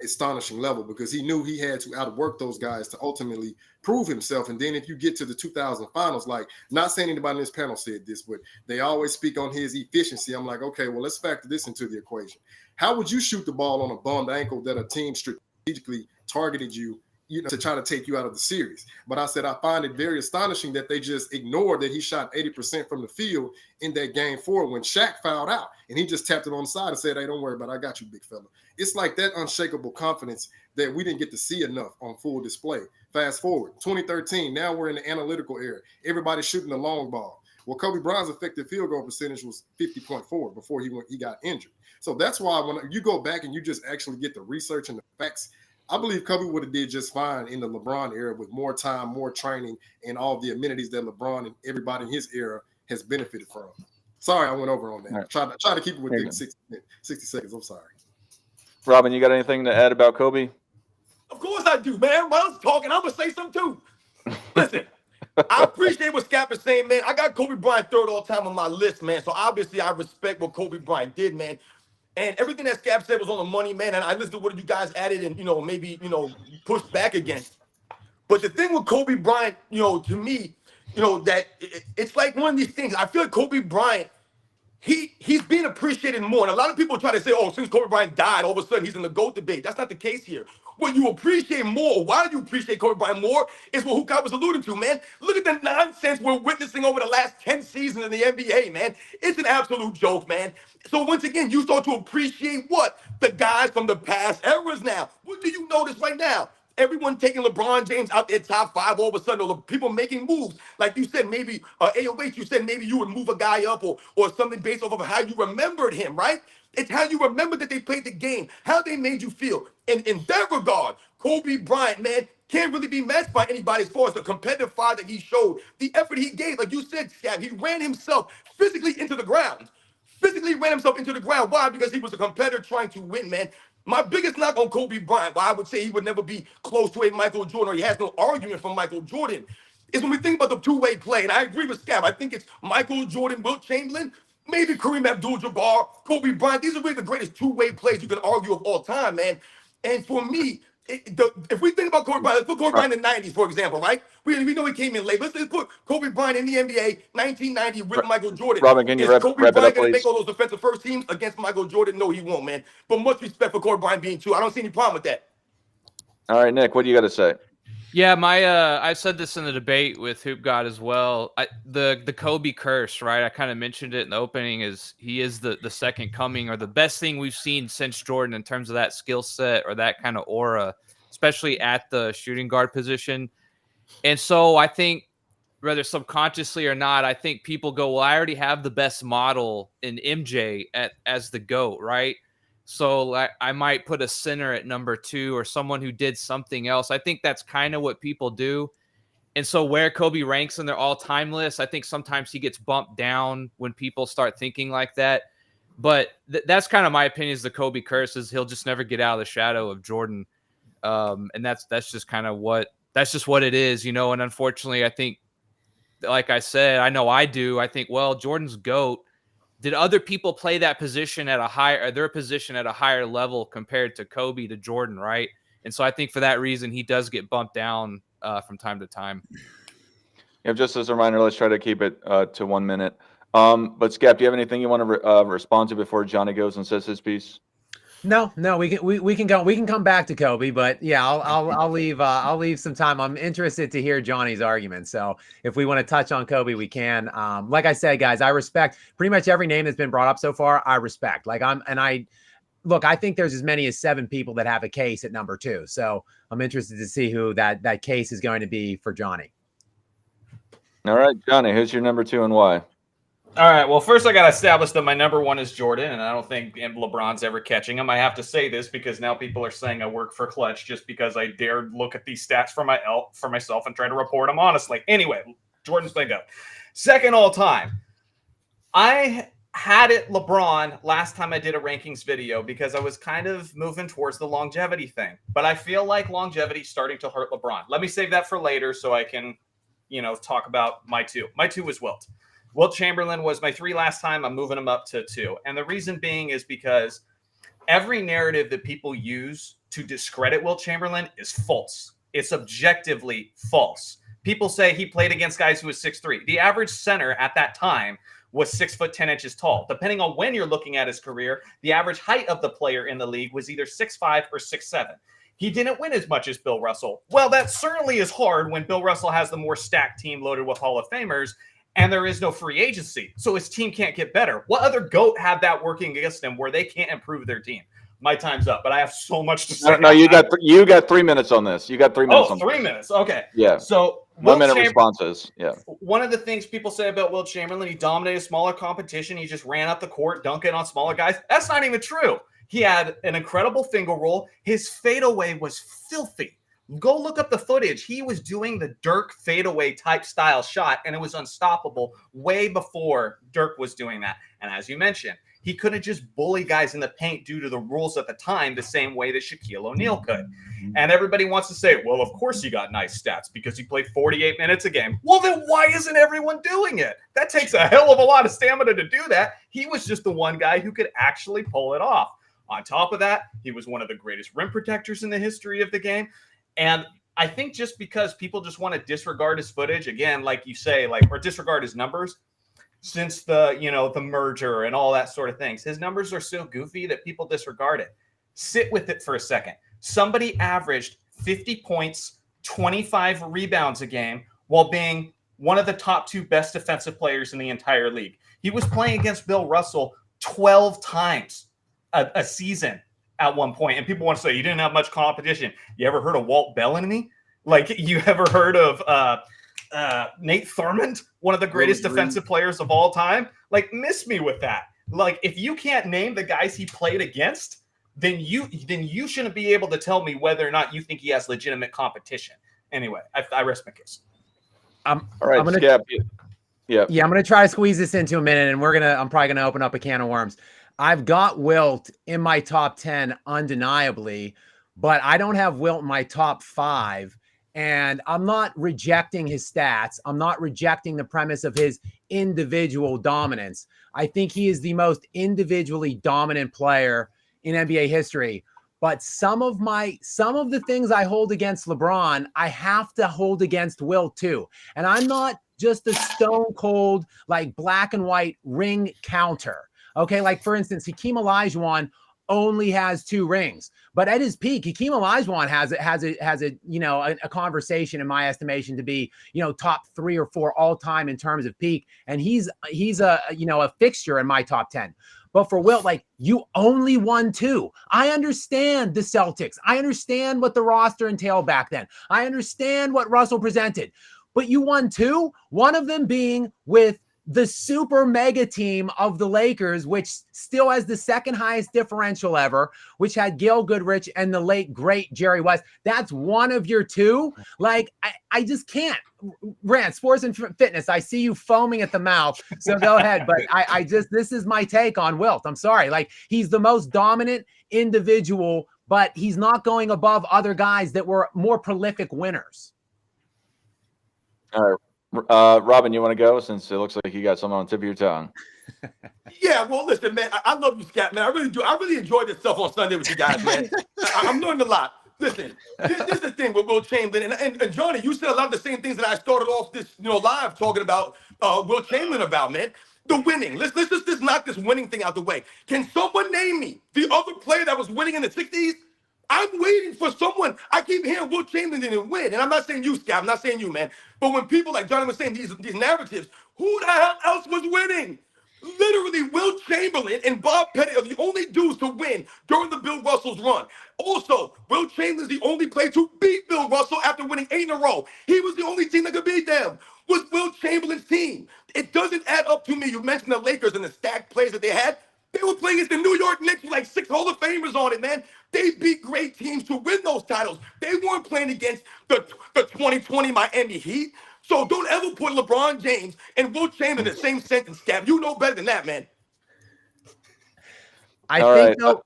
astonishing level because he knew he had to outwork those guys to ultimately prove himself. And then if you get to the 2000 finals, like not saying anybody in this panel said this, but they always speak on his efficiency. I'm like, okay, well, let's factor this into the equation. How would you shoot the ball on a bummed ankle that a team strategically targeted you to try to take you out of the series? But I said, I find it very astonishing that they just ignored that he shot 80% from the field in that game 4 when Shaq fouled out and he just tapped it on the side and said, hey, don't worry about it. I got you, big fella. It's like that unshakable confidence that we didn't get to see enough on full display. Fast forward, 2013, now we're in the analytical era. Everybody's shooting the long ball. Well, Kobe Bryant's effective field goal percentage was 50.4 before he got injured. So that's why when you go back and you just actually get the research and the facts, I believe Kobe would have did just fine in the LeBron era with more time, more training, and all the amenities that LeBron and everybody in his era has benefited from. Sorry, I went over on that. Right. Try to keep it within 60 seconds. I'm sorry. Robin, you got anything to add about Kobe? Of course I do, man. While I was talking, I'm gonna say something too. Listen, I appreciate what Scap is saying, man. I got Kobe Bryant third all time on my list, man. So obviously I respect what Kobe Bryant did, man. And everything that Scap said was on the money, man. And I listened to what you guys added and, maybe, pushed back against. But the thing with Kobe Bryant, to me, that it's like one of these things. I feel like Kobe Bryant, he's being appreciated more. And a lot of people try to say, oh, since Kobe Bryant died, all of a sudden he's in the GOAT debate. That's not the case here. What you appreciate more, why do you appreciate Kobe Bryant more, is what Hukai was alluding to, man. Look at the nonsense we're witnessing over the last 10 seasons in the NBA, man. It's an absolute joke, man. So once again, you start to appreciate what? The guys from the past eras now. What do you notice right now? Everyone taking LeBron James out their top 5 all of a sudden, or people making moves. Like you said, maybe AOH, you said maybe you would move a guy up or something based off of how you remembered him, right? It's how you remember that they played the game, how they made you feel. And in that regard, Kobe Bryant, man, can't really be matched by anybody as far as the competitive fire that he showed, the effort he gave. Like you said, Scab, he ran himself physically into the ground. Physically ran himself into the ground. Why? Because he was a competitor trying to win, man. My biggest knock on Kobe Bryant, why I would say he would never be close to a Michael Jordan, or he has no argument from Michael Jordan, is when we think about the two-way play. And I agree with Scab. I think it's Michael Jordan, Wilt Chamberlain, maybe Kareem Abdul-Jabbar, Kobe Bryant. These are really the greatest two-way plays you can argue of all time, man. And for me, if we think about Kobe Bryant, let's put Kobe Bryant in the 90s, for example, right? We know he came in late. Let's put Kobe Bryant in the NBA, 1990 with Michael Jordan. Robin, can you wrap Kobe it up, Bryant going to please? make all those defensive first teams against Michael Jordan? No, he won't, man. But much respect for Kobe Bryant being 2. I don't see any problem with that. All right, Nick, what do you got to say? Yeah, I said this in the debate with Hoop God as well. The Kobe curse, right? I kind of mentioned it in the opening. Is he is the second coming, or the best thing we've seen since Jordan in terms of that skill set or that kind of aura, especially at the shooting guard position. And so I think, whether subconsciously or not, I think people go, well, I already have the best model in MJ as the GOAT, right? So I might put a center at number 2 or someone who did something else. I think that's kind of what people do. And so where Kobe ranks in their all-time list, I think sometimes he gets bumped down when people start thinking like that. But that's kind of my opinion, is the Kobe curse is he'll just never get out of the shadow of Jordan. And that's just kind of what it is, And unfortunately, I think, like I said, I know I do. I think, well, Jordan's GOAT. Did other people play that position at their position at a higher level compared to Kobe, to Jordan, right? And so I think for that reason, he does get bumped down from time to time. Yeah, just as a reminder, let's try to keep it to 1 minute. But Scap, do you have anything you want to respond to before Johnny goes and says his piece? No, we can come back to Kobe, but yeah, I'll leave some time. I'm interested to hear Johnny's argument. So if we want to touch on Kobe, we can. Like I said, guys, I respect pretty much every name that's been brought up so far. I respect. I think there's as many as 7 people that have a case at number 2. So I'm interested to see who that case is going to be for Johnny. All right, Johnny, who's your number 2 and why? All right. Well, first I got to establish that my number 1 is Jordan, and I don't think LeBron's ever catching him. I have to say this because now people are saying I work for Clutch just because I dared look at these stats for myself and try to report them honestly. Anyway, Jordan's my go. Second all time. I had it LeBron last time I did a rankings video because I was kind of moving towards the longevity thing. But I feel like longevity is starting to hurt LeBron. Let me save that for later so I can, talk about my 2. My 2 was Wilt. Wilt Chamberlain was my 3 last time. I'm moving him up to 2. And the reason being is because every narrative that people use to discredit Wilt Chamberlain is false. It's objectively false. People say he played against guys who was 6'3". The average center at that time was 6 foot 10 inches tall. Depending on when you're looking at his career, the average height of the player in the league was either 6'5" or 6'7". He didn't win as much as Bill Russell. Well, that certainly is hard when Bill Russell has the more stacked team loaded with Hall of Famers, and there is no free agency, so his team can't get better. What other GOAT have that working against them where they can't improve their team? My time's up, but I have so much to say. No, you got 3 minutes on this. You got 3 minutes. Oh, 3 minutes. Okay. Yeah. So 1 minute responses. Yeah. One of the things people say about Wilt Chamberlain, he dominated smaller competition. He just ran up the court, dunking on smaller guys. That's not even true. He had an incredible finger roll. His fadeaway was filthy. Go look up the footage. He was doing the Dirk fadeaway type style shot, and it was unstoppable way before Dirk was doing that. And as you mentioned, He couldn't just bully guys in the paint due to the rules at the time the same way that Shaquille O'Neal could. And everybody wants to say, well, of course he got nice stats because he played 48 minutes a game. Well, then why isn't everyone doing it? That takes a hell of a lot of stamina to do that. He was just the one guy who could actually pull it off. On top of that, he was one of the greatest rim protectors in the history of the game. And I think just because people just want to disregard his footage, again, like you say, or disregard his numbers, since the merger and all that sort of things, his numbers are so goofy that people disregard it. Sit with it for a second. Somebody averaged 50 points, 25 rebounds a game while being one of the top 2 best defensive players in the entire league. He was playing against Bill Russell 12 times a season at one point. And people want to say, you didn't have much competition. You ever heard of Walt Bellamy? You ever heard of Nate Thurmond, one of the greatest defensive players of all time? Miss me with that. If you can't name the guys he played against, then you shouldn't be able to tell me whether or not you think he has legitimate competition. Anyway, I rest my case. All right, I'm gonna, Scap. Yeah, I'm gonna try to squeeze this into a minute, and I'm probably gonna open up a can of worms. I've got Wilt in my top 10 undeniably, but I don't have Wilt in my top 5. And I'm not rejecting his stats. I'm not rejecting the premise of his individual dominance. I think he is the most individually dominant player in NBA history. But some of the things I hold against LeBron, I have to hold against Wilt too. And I'm not just a stone cold, black and white ring counter. Okay, for instance, Hakeem Olajuwon only has 2 rings, but at his peak, Hakeem Olajuwon has a conversation in my estimation to be top 3 or 4 all time in terms of peak, and he's a fixture in my top 10. But for Wilt, you only won 2. I understand the Celtics. I understand what the roster entailed back then. I understand what Russell presented, but you won 2. One of them being with the super mega team of the Lakers, which still has the 2nd highest differential ever, which had Gail Goodrich and the late great Jerry West. That's one of your 2. I just can't. Rand, sports and fitness, I see you foaming at the mouth, so go ahead. But this is my take on Wilt. I'm sorry. He's the most dominant individual, but he's not going above other guys that were more prolific winners. All right. Robin, you want to go since it looks like you got something on the tip of your tongue? Yeah, well, listen, man, I love you, Scap, man. I really do. I really enjoyed this stuff on Sunday with you guys, man. I'm learning a lot. Listen, this is the thing with Wilt Chamberlain, and Johnny, you said a lot of the same things that I started off this live talking about Wilt Chamberlain about, man. The winning. Let's just knock this winning thing out the way. Can someone name me the other player that was winning in the 60s? I'm waiting for someone. I keep hearing Wilt Chamberlain didn't win. And I'm not saying you, Scap. I'm not saying you, man. But when people like Johnny was saying these narratives, who the hell else was winning? Literally, Wilt Chamberlain and Bob Pettit are the only dudes to win during the Bill Russell's run. Also, Wilt Chamberlain's the only player to beat Bill Russell after winning 8 in a row. He was the only team that could beat them. Was Wilt Chamberlain's team. It doesn't add up to me. You mentioned the Lakers and the stacked players that they had. They were playing against the New York Knicks with 6 Hall of Famers on it, man. They beat great teams to win those titles. They weren't playing against the 2020 Miami Heat. So don't ever put LeBron James and Wilt Chamberlain in the same sentence, Scap. You know better than that, man. I think, though,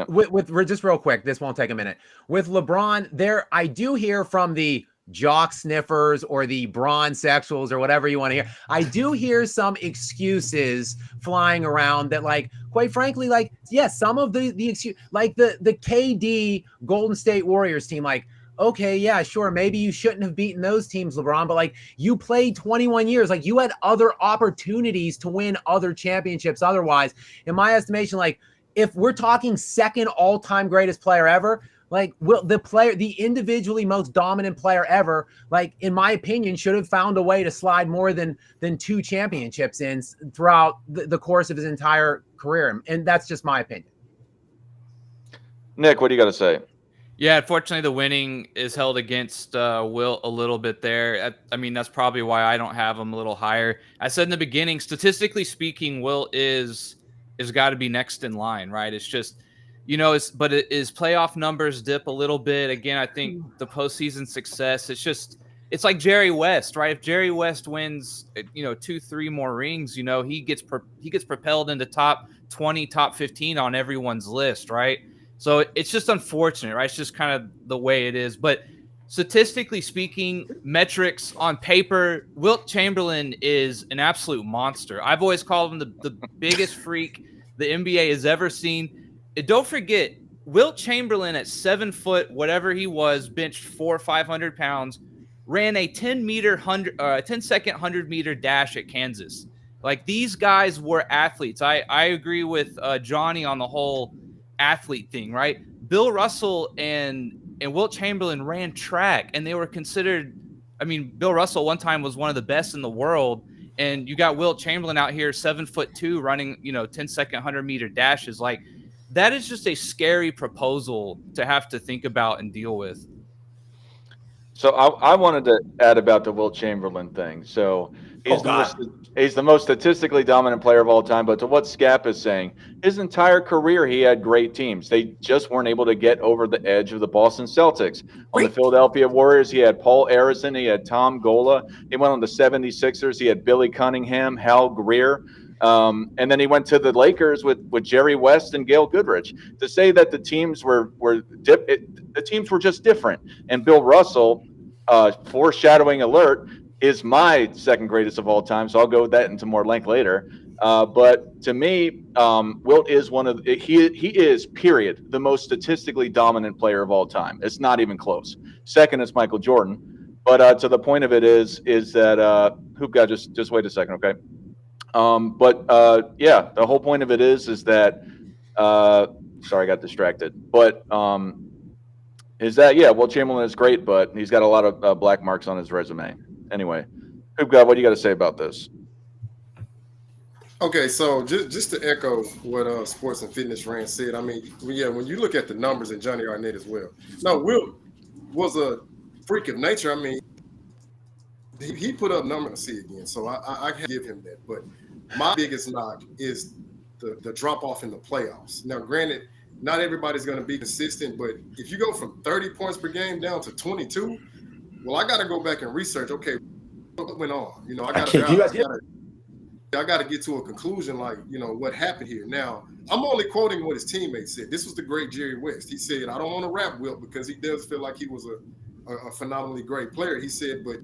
with just real quick, this won't take a minute. With LeBron, I do hear from the jock sniffers or the Bron sexuals or whatever you want to hear. I do hear some excuses flying around that, quite frankly, yes, some of the excuse, the KD Golden State Warriors team, okay, yeah, sure, maybe you shouldn't have beaten those teams, LeBron, but you played 21 years, you had other opportunities to win other championships. Otherwise, in my estimation, if we're talking 2nd all-time greatest player ever, the individually most dominant player ever, in my opinion, should have found a way to slide more than 2 championships in throughout the course of his entire career. And that's just my opinion. Nick, what do you got to say? Yeah, unfortunately, the winning is held against Wilt a little bit there. I mean, that's probably why I don't have him a little higher. I said in the beginning, statistically speaking, Wilt is got to be next in line, right? It's just, but his playoff numbers dip a little bit. Again, I think the postseason success, it's like Jerry West, right? If Jerry West wins, 2-3 more rings, he gets propelled into top 20 top 15 on everyone's list, right? So it's just unfortunate, right? It's just kind of the way it is. But statistically speaking, metrics on paper, Wilt Chamberlain is an absolute monster. I've always called him the biggest freak the NBA has ever seen. And don't forget, Wilt Chamberlain at 7 foot, whatever he was, benched 400 or 500 pounds, ran a 10 second 100-meter dash at Kansas. Like, these guys were athletes. I agree with Johnny on the whole athlete thing, right? Bill Russell and Wilt Chamberlain ran track, and they were considered, I mean, Bill Russell one time was one of the best in the world, and you got Wilt Chamberlain out here 7'2" running, 10 second 100-meter dashes. Like, that is just a scary proposal to have to think about and deal with. So I wanted to add about the Wilt Chamberlain thing. So he's the most statistically dominant player of all time. But to what Scap is saying, his entire career he had great teams. They just weren't able to get over the edge of the Boston Celtics. On the Philadelphia Warriors, he had Paul Arizin, he had Tom Gola. He went on the 76ers, he had Billy Cunningham, Hal Greer. And then he went to the Lakers with Jerry West and Gail Goodrich. To say that the teams the teams were just different. And Bill Russell, foreshadowing alert, is my second greatest of all time. So I'll go with that into more length later. But to me, Wilt is he is, period, the most statistically dominant player of all time. It's not even close. Second is Michael Jordan. But to the point of it is that Hoop God, just wait a second, okay? Yeah, the whole point of it is that sorry, I got distracted. But is that, yeah, Wilt Chamberlain is great, but he's got a lot of black marks on his resume. Anyway, Hoop God, what do you got to say about this? Okay, so just to echo what Sports and Fitness Rand said, I mean, yeah, when you look at the numbers, and Johnny Arnett as well. No, Wilt was a freak of nature. I mean, he put up numbers. See again, so I can give him that. But my biggest knock is the drop off in the playoffs. Now, granted, not everybody's going to be consistent, but if you go from 30 points per game down to 22, well, I got to go back and research. Okay, what went on? I got to get to a conclusion, like, what happened here. Now, I'm only quoting what his teammates said. This was the great Jerry West. He said, I don't want to rap Wilt because he does feel like he was a phenomenally great player. He said, but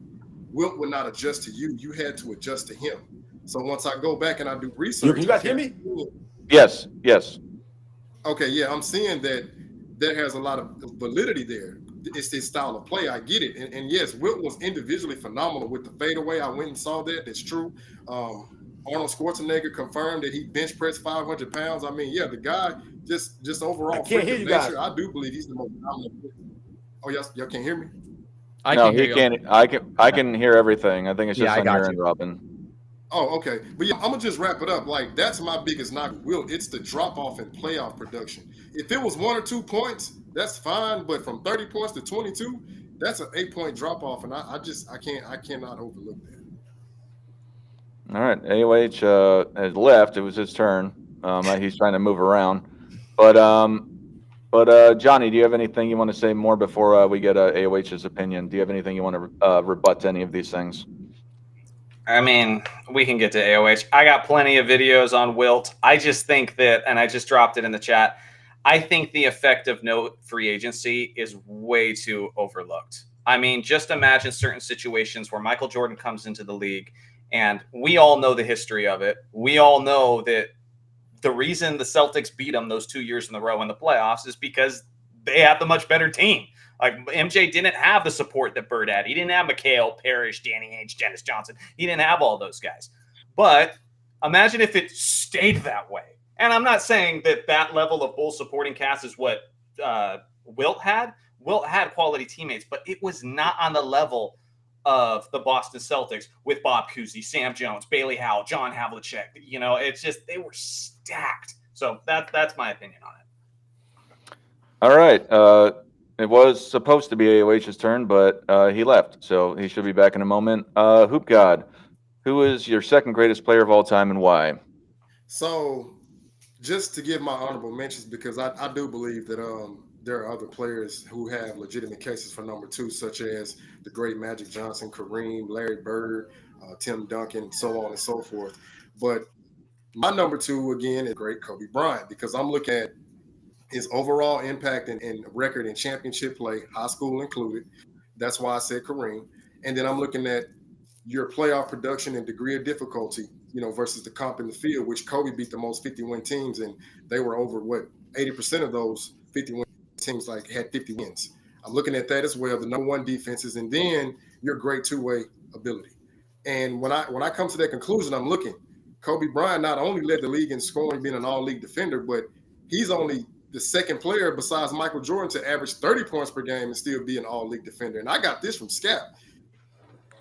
Wilt would not adjust to you. You had to adjust to him. So once I go back and I do research. You guys hear me? Yes. Okay, yeah, I'm seeing that there has a lot of validity there. It's this style of play. I get it. And yes, Wilt was individually phenomenal with the fadeaway. I went and saw that. That's true. Arnold Schwarzenegger confirmed that he bench pressed 500 pounds. I mean, yeah, the guy just overall. I can't hear you guys. I do believe he's the most dominant player. Oh, yes, y'all can't hear me? I can hear everything. I think it's just on your end, Robin. Oh, okay. But yeah, I'm gonna just wrap it up. Like, that's my biggest knock, Wilt. It's the drop off in playoff production. If it was 1 or 2 points, that's fine. But from 30 points to 22, that's an 8-point drop off, and I cannot overlook that. All right, AOH has left. It was his turn. He's trying to move around, but Johnny, do you have anything you want to say more before we get AOH's opinion? Do you have anything you want to rebut to any of these things? I mean, we can get to AOH. I got plenty of videos on Wilt. I just think that, and I just dropped it in the chat, I think the effect of no free agency is way too overlooked. I mean, just imagine certain situations where Michael Jordan comes into the league, and we all know the history of it. We all know that the reason the Celtics beat them those 2 years in a row in the playoffs is because they had the much better team. Like, MJ didn't have the support that Bird had. He didn't have McHale, Parrish, Danny Ainge, Dennis Johnson. He didn't have all those guys. But imagine if it stayed that way. And I'm not saying that level of Bulls supporting cast is what Wilt had. Wilt had quality teammates, but it was not on the level of the Boston Celtics with Bob Cousy, Sam Jones, Bailey Howell, John Havlicek. It's just, they were stacked. So that's my opinion on it. All right. It was supposed to be AOH's turn, but he left, so he should be back in a moment. Hoop God, who is your second greatest player of all time and why? So, just to give my honorable mentions, because I do believe that there are other players who have legitimate cases for number 2, such as the great Magic Johnson, Kareem, Larry Bird, Tim Duncan, so on and so forth. But My number 2 again is great Kobe Bryant, because I'm looking at his overall impact and record in championship play, high school included. That's why I said Kareem. And then I'm looking at your playoff production and degree of difficulty, versus the comp in the field, which Kobe beat the most 50-win teams, and they were over 80% of those 50-win teams had 50 wins. I'm looking at that as well, the number 1 defenses, and then your great two-way ability. And when I come to that conclusion, I'm looking, Kobe Bryant not only led the league in scoring, being an all-league defender, but he's only the second player besides Michael Jordan to average 30 points per game and still be an all-league defender. And I got this from Scap.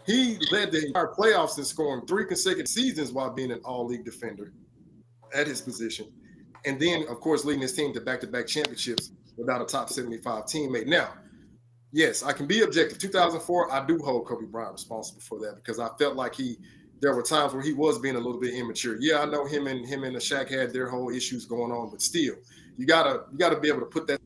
He led the entire playoffs in scoring 3 consecutive seasons while being an all-league defender at his position. And then, of course, leading his team to back-to-back championships without a top 75 teammate. Now, yes, I can be objective. 2004, I do hold Kobe Bryant responsible for that, because I felt like there were times where he was being a little bit immature. Yeah, I know him and Shaq had their whole issues going on, but still, you gotta be able to put that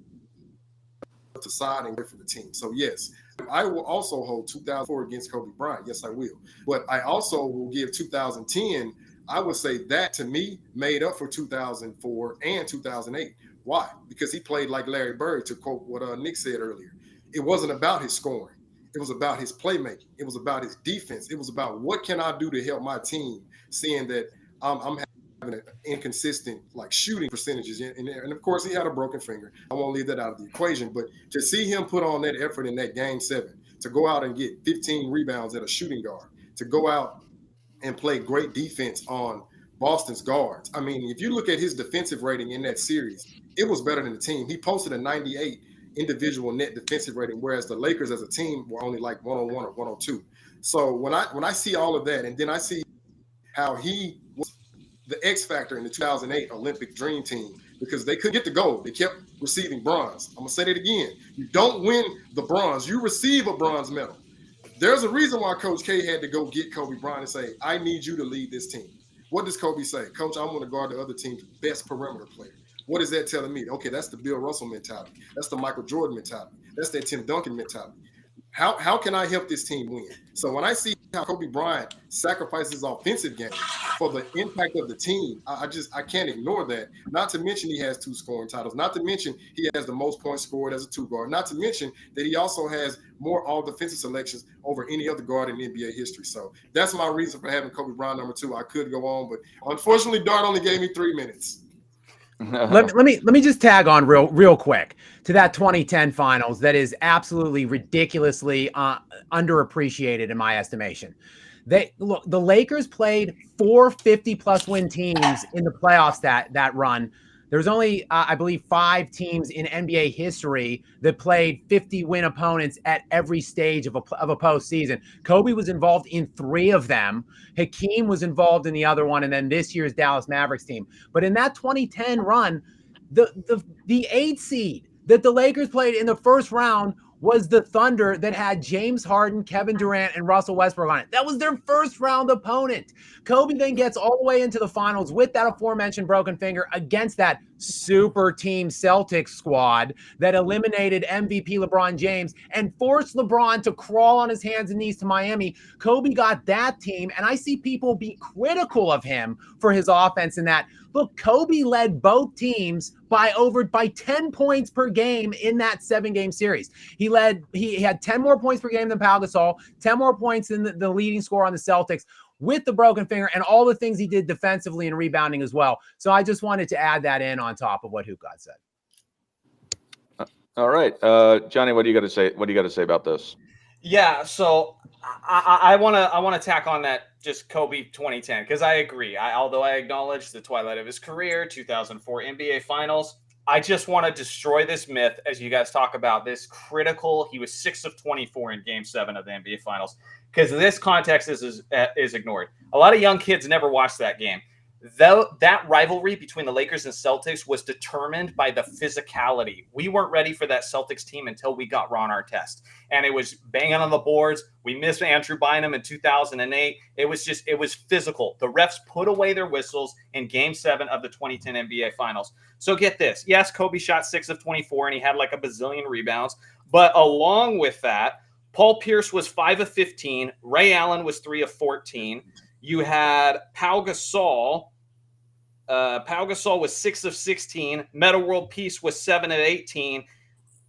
to side and wait for the team. So yes, I will also hold 2004 against Kobe Bryant. Yes, I will. But I also will give 2010. I would say that, to me, made up for 2004 and 2008. Why? Because he played like Larry Bird, to quote what Nick said earlier. It wasn't about his scoring. It was about his playmaking. It was about his defense. It was about what can I do to help my team, seeing that I'm having an inconsistent shooting percentages. And of course, he had a broken finger. I won't leave that out of the equation. But to see him put on that effort in that Game 7, to go out and get 15 rebounds at a shooting guard, to go out and play great defense on Boston's guards. I mean, if you look at his defensive rating in that series, it was better than the team. He posted a 98 individual net defensive rating, whereas the Lakers as a team were only 101 or 102. So when I see all of that, and then I see how he was the X factor in the 2008 Olympic Dream Team, because they couldn't get the gold. They kept receiving bronze. I'm going to say that again. You don't win the bronze. You receive a bronze medal. There's a reason why Coach K had to go get Kobe Bryant and say, I need you to lead this team. What does Kobe say? Coach, I'm going to guard the other team's best perimeter player. What is that telling me? Okay, that's the Bill Russell mentality. That's the Michael Jordan mentality. That's that Tim Duncan mentality. How can I help this team win? So when I see how Kobe Bryant sacrifices his offensive game for the impact of the team, I can't ignore that. Not to mention he has 2 scoring titles. Not to mention he has the most points scored as a 2 guard. Not to mention that he also has more all defensive selections over any other guard in NBA history. So that's my reason for having Kobe Bryant number 2. I could go on, but unfortunately, Dart only gave me 3 minutes. Let me just tag on real quick to that 2010 finals that is absolutely ridiculously underappreciated in my estimation. The Lakers played 4 50+ win teams in the playoffs that run. There's only, I believe, 5 teams in NBA history that played 50-win opponents at every stage of a postseason. Kobe was involved in 3 of them. Hakeem was involved in the other one, and then this year's Dallas Mavericks team. But in that 2010 run, the 8 seed that the Lakers played in the first round was the Thunder that had James Harden, Kevin Durant, and Russell Westbrook on it. That was their first round opponent. Kobe then gets all the way into the finals with that aforementioned broken finger against that super team Celtics squad that eliminated MVP LeBron James and forced LeBron to crawl on his hands and knees to Miami. Kobe got that team, and I see people be critical of him for his offense in that. Look, Kobe led both teams by 10 points per game in that 7-game series. He had 10 more points per game than Pau Gasol, 10 more points than the leading scorer on the Celtics with the broken finger and all the things he did defensively and rebounding as well. So I just wanted to add that in on top of what Hoop God said. All right. Johnny, what do you got to say? What do you got to say about this? Yeah, so I want to tack on that just Kobe 2010 because I agree. Although I acknowledge the twilight of his career, 2004 NBA Finals, I just want to destroy this myth as you guys talk about this critical. He was 6 of 24 in Game 7 of the NBA Finals because this context is ignored. A lot of young kids never watched that game. Though that rivalry between the Lakers and Celtics was determined by the physicality. We weren't ready for that Celtics team until we got Ron Artest. And it was banging on the boards. We missed Andrew Bynum in 2008. It was physical. The refs put away their whistles in Game 7 of the 2010 NBA Finals. So get this. Yes, Kobe shot 6 of 24 and he had like a bazillion rebounds. But along with that, Paul Pierce was 5 of 15. Ray Allen was 3 of 14. You had Pau Gasol Pau Gasol was 6 of 16. Meta World Peace was 7 of 18.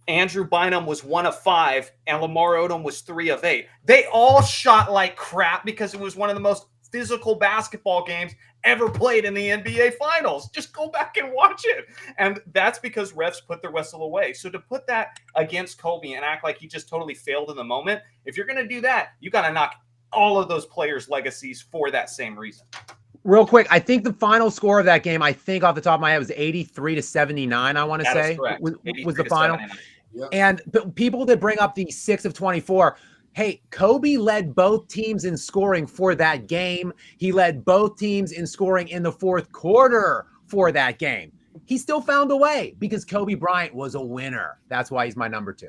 Andrew Bynum was 1 of 5, and Lamar Odom was 3 of 8. They all shot like crap because it was one of the most physical basketball games ever played in the NBA Finals. Just go back and watch it. And that's because refs put the whistle away. So to put that against Kobe and act like he just totally failed in the moment, if you're going to do that, you got to knock all of those players' legacies for that same reason. Real quick, I think the final score of that game, I think off the top of my head, was 83-79, I want to say, was the final. Yep. And people that bring up the 6 of 24, hey, Kobe led both teams in scoring for that game. He led both teams in scoring in the fourth quarter for that game. He still found a way because Kobe Bryant was a winner. That's why he's my number 2.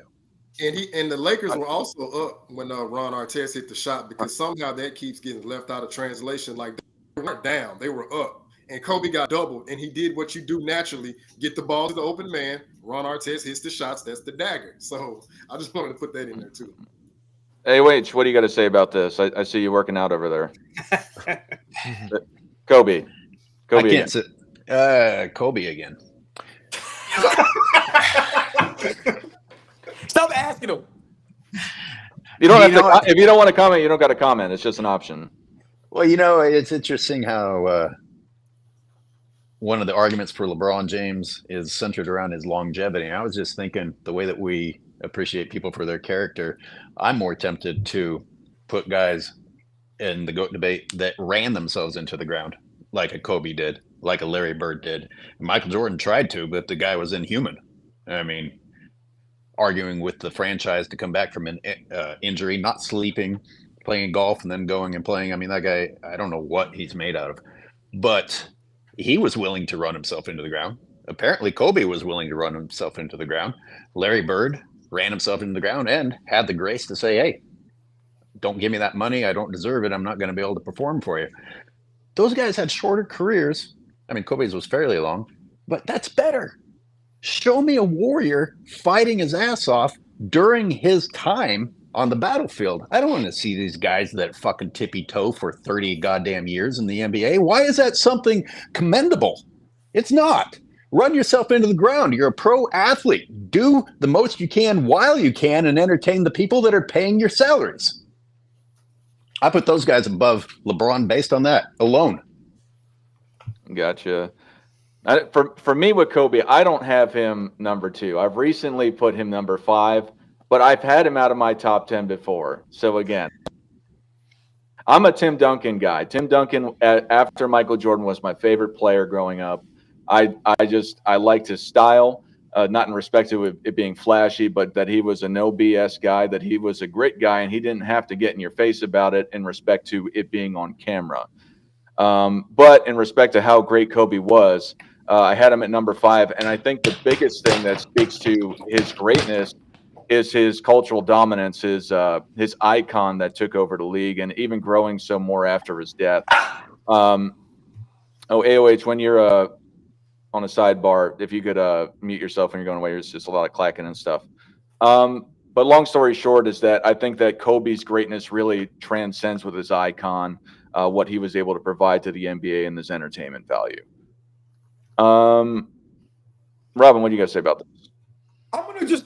And the Lakers were also up when Ron Artest hit the shot, because somehow that keeps getting left out of translation. Like, they weren't down, they were up. And Kobe got doubled, and he did what you do naturally: get the ball to the open man. Ron Artest hits the shots. That's the dagger. So I just wanted to put that in there too. Hey, wait, what do you got to say about this? I see you working out over there. Kobe. I can't sit. Kobe again. Stop asking him. You don't have to. If you don't want to comment, you don't got to comment. It's just an option. Well, it's interesting how one of the arguments for LeBron James is centered around his longevity. And I was just thinking, the way that we appreciate people for their character, I'm more tempted to put guys in the GOAT debate that ran themselves into the ground, like a Kobe did, like a Larry Bird did. Michael Jordan tried to, but the guy was inhuman. I mean, arguing with the franchise to come back from an injury, not sleeping, playing golf, and then going and playing. I mean, that guy, I don't know what he's made out of, but he was willing to run himself into the ground. Apparently, Kobe was willing to run himself into the ground. Larry Bird ran himself into the ground and had the grace to say, hey, don't give me that money. I don't deserve it. I'm not going to be able to perform for you. Those guys had shorter careers. I mean, Kobe's was fairly long, but that's better. Show me a warrior fighting his ass off during his time on the battlefield. I don't want to see these guys that fucking tippy toe for 30 goddamn years in the NBA. Why is that something commendable? It's not. Run yourself into the ground. You're a pro athlete. Do the most you can while you can and entertain the people that are paying your salaries. I put those guys above LeBron based on that alone. Gotcha. For me with Kobe, I don't have him number 2. I've recently put him number 5, but I've had him out of my top 10 before. So again, I'm a Tim Duncan guy. Tim Duncan, after Michael Jordan, was my favorite player growing up. I liked his style, not in respect to it being flashy, but that he was a no BS guy, that he was a great guy, and he didn't have to get in your face about it in respect to it being on camera. But in respect to how great Kobe was, I had him at number 5, and I think the biggest thing that speaks to his greatness is his cultural dominance, his icon that took over the league, and even growing so more after his death. AOH, when you're on a sidebar, if you could mute yourself when you're going away, there's just a lot of clacking and stuff. But long story short is that I think that Kobe's greatness really transcends with his icon, what he was able to provide to the NBA and his entertainment value. Robin, what do you guys say about this?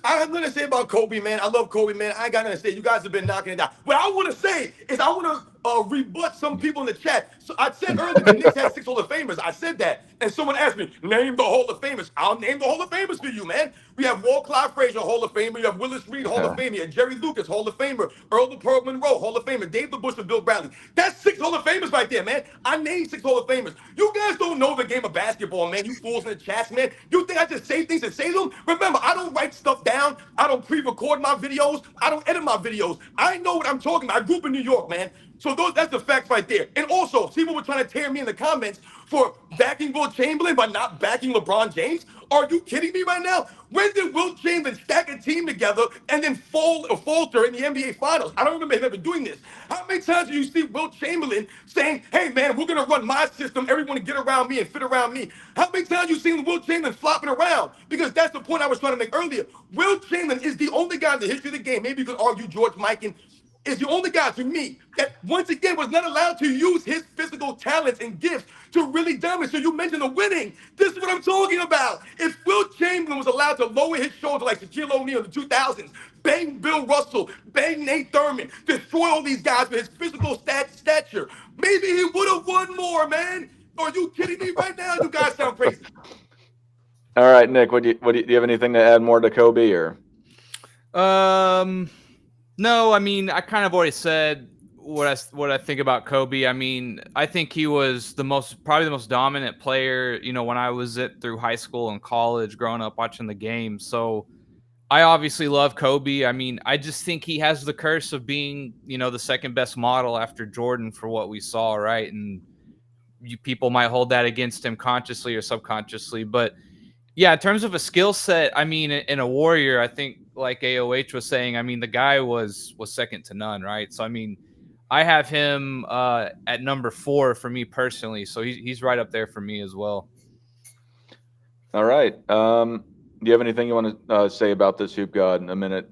I'm gonna say about Kobe, man. I love Kobe, man. I ain't got nothing to say. You guys have been knocking it down. What I want to say is I want to rebut some people in the chat. So I said earlier the Knicks had 6 Hall of Famers. I said that, and someone asked me, name the Hall of Famers. I'll name the Hall of Famers for you, man. We have Walt Clyde Frazier, Hall of Famer. You have Willis Reed, Hall of Famer. You have Jerry Lucas, Hall of Famer. Earl the Pearl Monroe, Hall of Famer. Dave the Bush and Bill Bradley. That's 6 Hall of Famers right there, man. I named 6 Hall of Famers. You guys don't know the game of basketball, man. You fools in the chats, man. You think I just say things and say them? Remember, I don't write stuff down. I don't pre-record my videos. I don't edit my videos. I know what I'm talking about. I grew up in New York, man. So that's the facts right there. And also, people were trying to tear me in the comments for backing Wilt Chamberlain but not backing LeBron James. Are you kidding me right now? When did Wilt Chamberlain stack a team together and then falter in the NBA Finals? I don't remember him ever doing this. How many times do you see Wilt Chamberlain saying, hey, man, we're going to run my system. Everyone to get around me and fit around me. How many times you seen Wilt Chamberlain flopping around? Because that's the point I was trying to make earlier. Wilt Chamberlain is the only guy in the history of the game. Maybe you could argue George Mikan, is the only guy to me that once again was not allowed to use his physical talents and gifts to really dominate. So you mentioned the winning. This is what I'm talking about. If Wilt Chamberlain was allowed to lower his shoulder like Shaquille O'Neal in the 2000s, bang Bill Russell, bang Nate Thurman, destroy all these guys with his physical stature, maybe he would have won more, man. Are you kidding me right now? You guys sound crazy. All right, Nick, do you have anything to add more to Kobe or? No, I mean, I kind of already said what I think about Kobe. I mean, I think he was probably the most dominant player, you know, when I was through high school and college, growing up watching the game. So I obviously love Kobe. I mean, I just think he has the curse of being, you know, the second best model after Jordan for what we saw, right? And people might hold that against him consciously or subconsciously, but yeah, in terms of a skill set, I mean, in a Warrior, I think like AOH was saying, I mean, the guy was second to none, right? So, I mean, I have him at number 4 for me personally. So he's right up there for me as well. All right. Do you have anything you want to say about this Hoop God in a minute?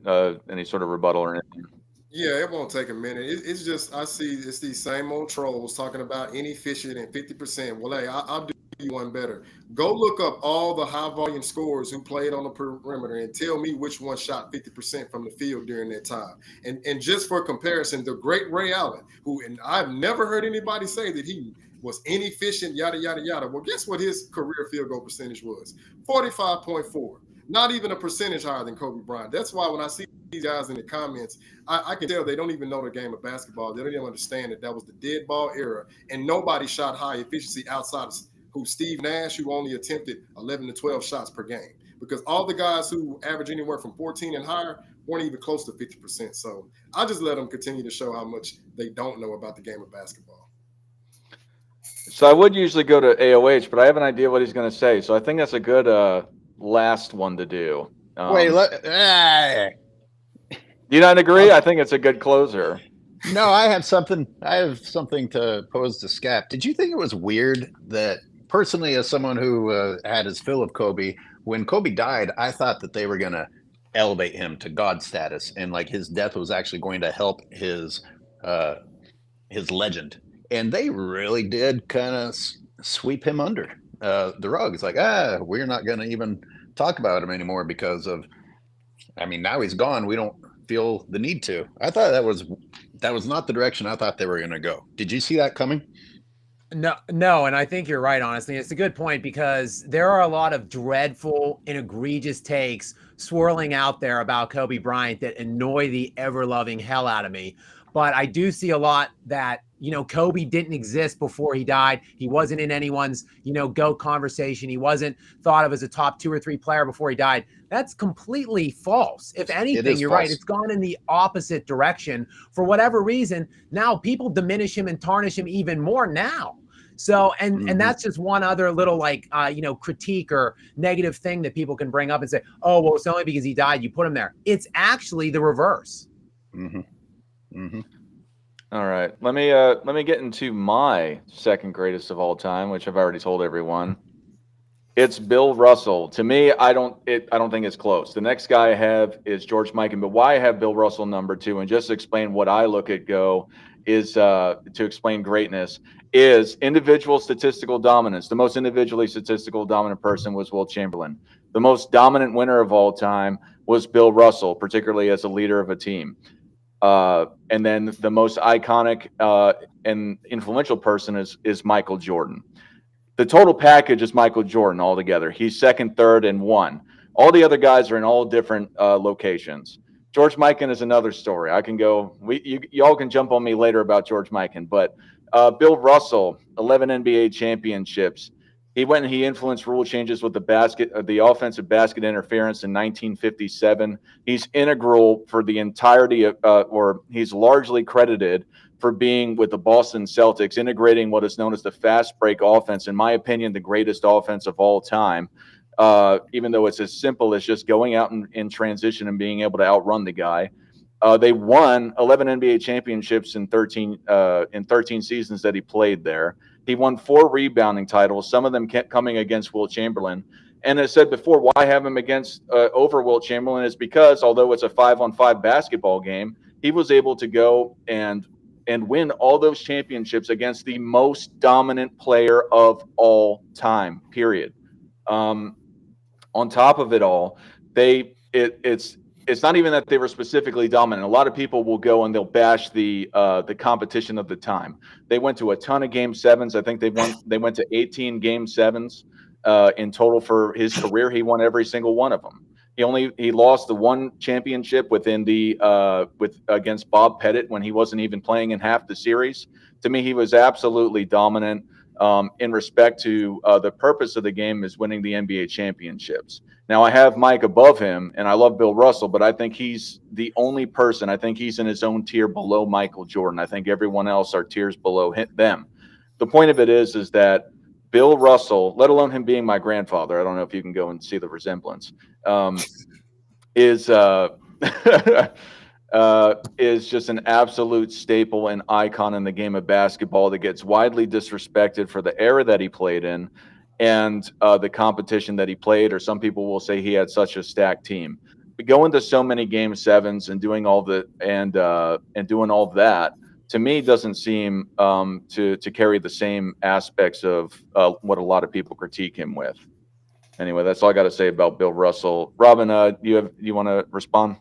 Any sort of rebuttal or anything? Yeah, it won't take a minute. It's just I see it's these same old trolls talking about inefficient and 50%. Well, hey, I'll do you one better. Go look up all the high volume scorers who played on the perimeter and tell me which one shot 50% from the field during that time. And just for comparison, the great Ray Allen, who and I've never heard anybody say that he was inefficient, yada yada yada. Well, guess what his career field goal percentage was? 45.4. Not even a percentage higher than Kobe Bryant. That's why when I see these guys in the comments, I can tell they don't even know the game of basketball. They don't even understand that was the dead ball era, and nobody shot high efficiency outside of Steve Nash, who only attempted 11 to 12 shots per game. Because all the guys who average anywhere from 14 and higher weren't even close to 50%. So I just let them continue to show how much they don't know about the game of basketball. So I would usually go to AOH, but I have an idea what he's going to say. So I think that's a good last one to do. Wait, do you not agree? I think it's a good closer. No, I have something to pose to Scap. Did you think it was weird that personally, as someone who had his fill of Kobe, when Kobe died, I thought that they were going to elevate him to God status, and like his death was actually going to help his legend. And they really did kind of sweep him under the rug. It's like, we're not going to even talk about him anymore because of, I mean, now he's gone. We don't feel the need to. I thought that was not the direction I thought they were going to go. Did you see that coming? No, and I think you're right, honestly. It's a good point because there are a lot of dreadful and egregious takes swirling out there about Kobe Bryant that annoy the ever-loving hell out of me. But I do see a lot that, you know, Kobe didn't exist before he died. He wasn't in anyone's, you know, GOAT conversation. He wasn't thought of as a top 2 or 3 player before he died. That's completely false. If anything, you're right. It's gone in the opposite direction for whatever reason. Now people diminish him and tarnish him even more now. So, and that's just one other little like, you know, critique or negative thing that people can bring up and say, oh, well, it's only because he died, you put him there. It's actually the reverse. All right. Let me get into my second greatest of all time, which I've already told everyone. It's Bill Russell. To me, I don't think it's close. The next guy I have is George Mikan, but why I have Bill Russell number 2, and just to explain what I look at is to explain greatness is individual statistical dominance. The most individually statistical dominant person was Wilt Chamberlain. The most dominant winner of all time was Bill Russell, particularly as a leader of a team. And then the most iconic and influential person is Michael Jordan. The total package is Michael Jordan altogether. He's second, third, and 1. All the other guys are in all different locations. George Mikan is another story. I can go. Y'all can jump on me later about George Mikan, but Bill Russell, 11 NBA championships. He went and he influenced rule changes with the offensive basket interference in 1957. He's integral for the entirety of, or he's largely credited for being with the Boston Celtics, integrating what is known as the fast break offense. In my opinion, the greatest offense of all time. Even though it's as simple as just going out in transition and being able to outrun the guy. They won 11 NBA championships in 13 seasons that he played there. He won 4 rebounding titles, some of them kept coming against Wilt Chamberlain. And as I said before, why have him against over Wilt Chamberlain is because although it's a 5-on-5 basketball game, he was able to go and win all those championships against the most dominant player of all time, period. On top of it all, it's not even that they were specifically dominant. A lot of people will go and they'll bash the competition of the time. They went to a ton of game sevens. I think they went to 18 game sevens in total for his career. He won every single one of them. He lost the one championship within against Bob Pettit when he wasn't even playing in half the series. To me, he was absolutely dominant. In respect to the purpose of the game is winning the NBA championships. Now, I have Mike above him, and I love Bill Russell, but I think he's the only person. I think he's in his own tier below Michael Jordan. I think everyone else are tiers below them. The point of it is that Bill Russell, let alone him being my grandfather, I don't know if you can go and see the resemblance, is just an absolute staple and icon in the game of basketball that gets widely disrespected for the era that he played in and the competition that he played, or some people will say he had such a stacked team. But going to so many game sevens and doing all doing all of that, to me, doesn't seem to carry the same aspects of what a lot of people critique him with. Anyway, that's all I got to say about Bill Russell. Robin, you want to respond?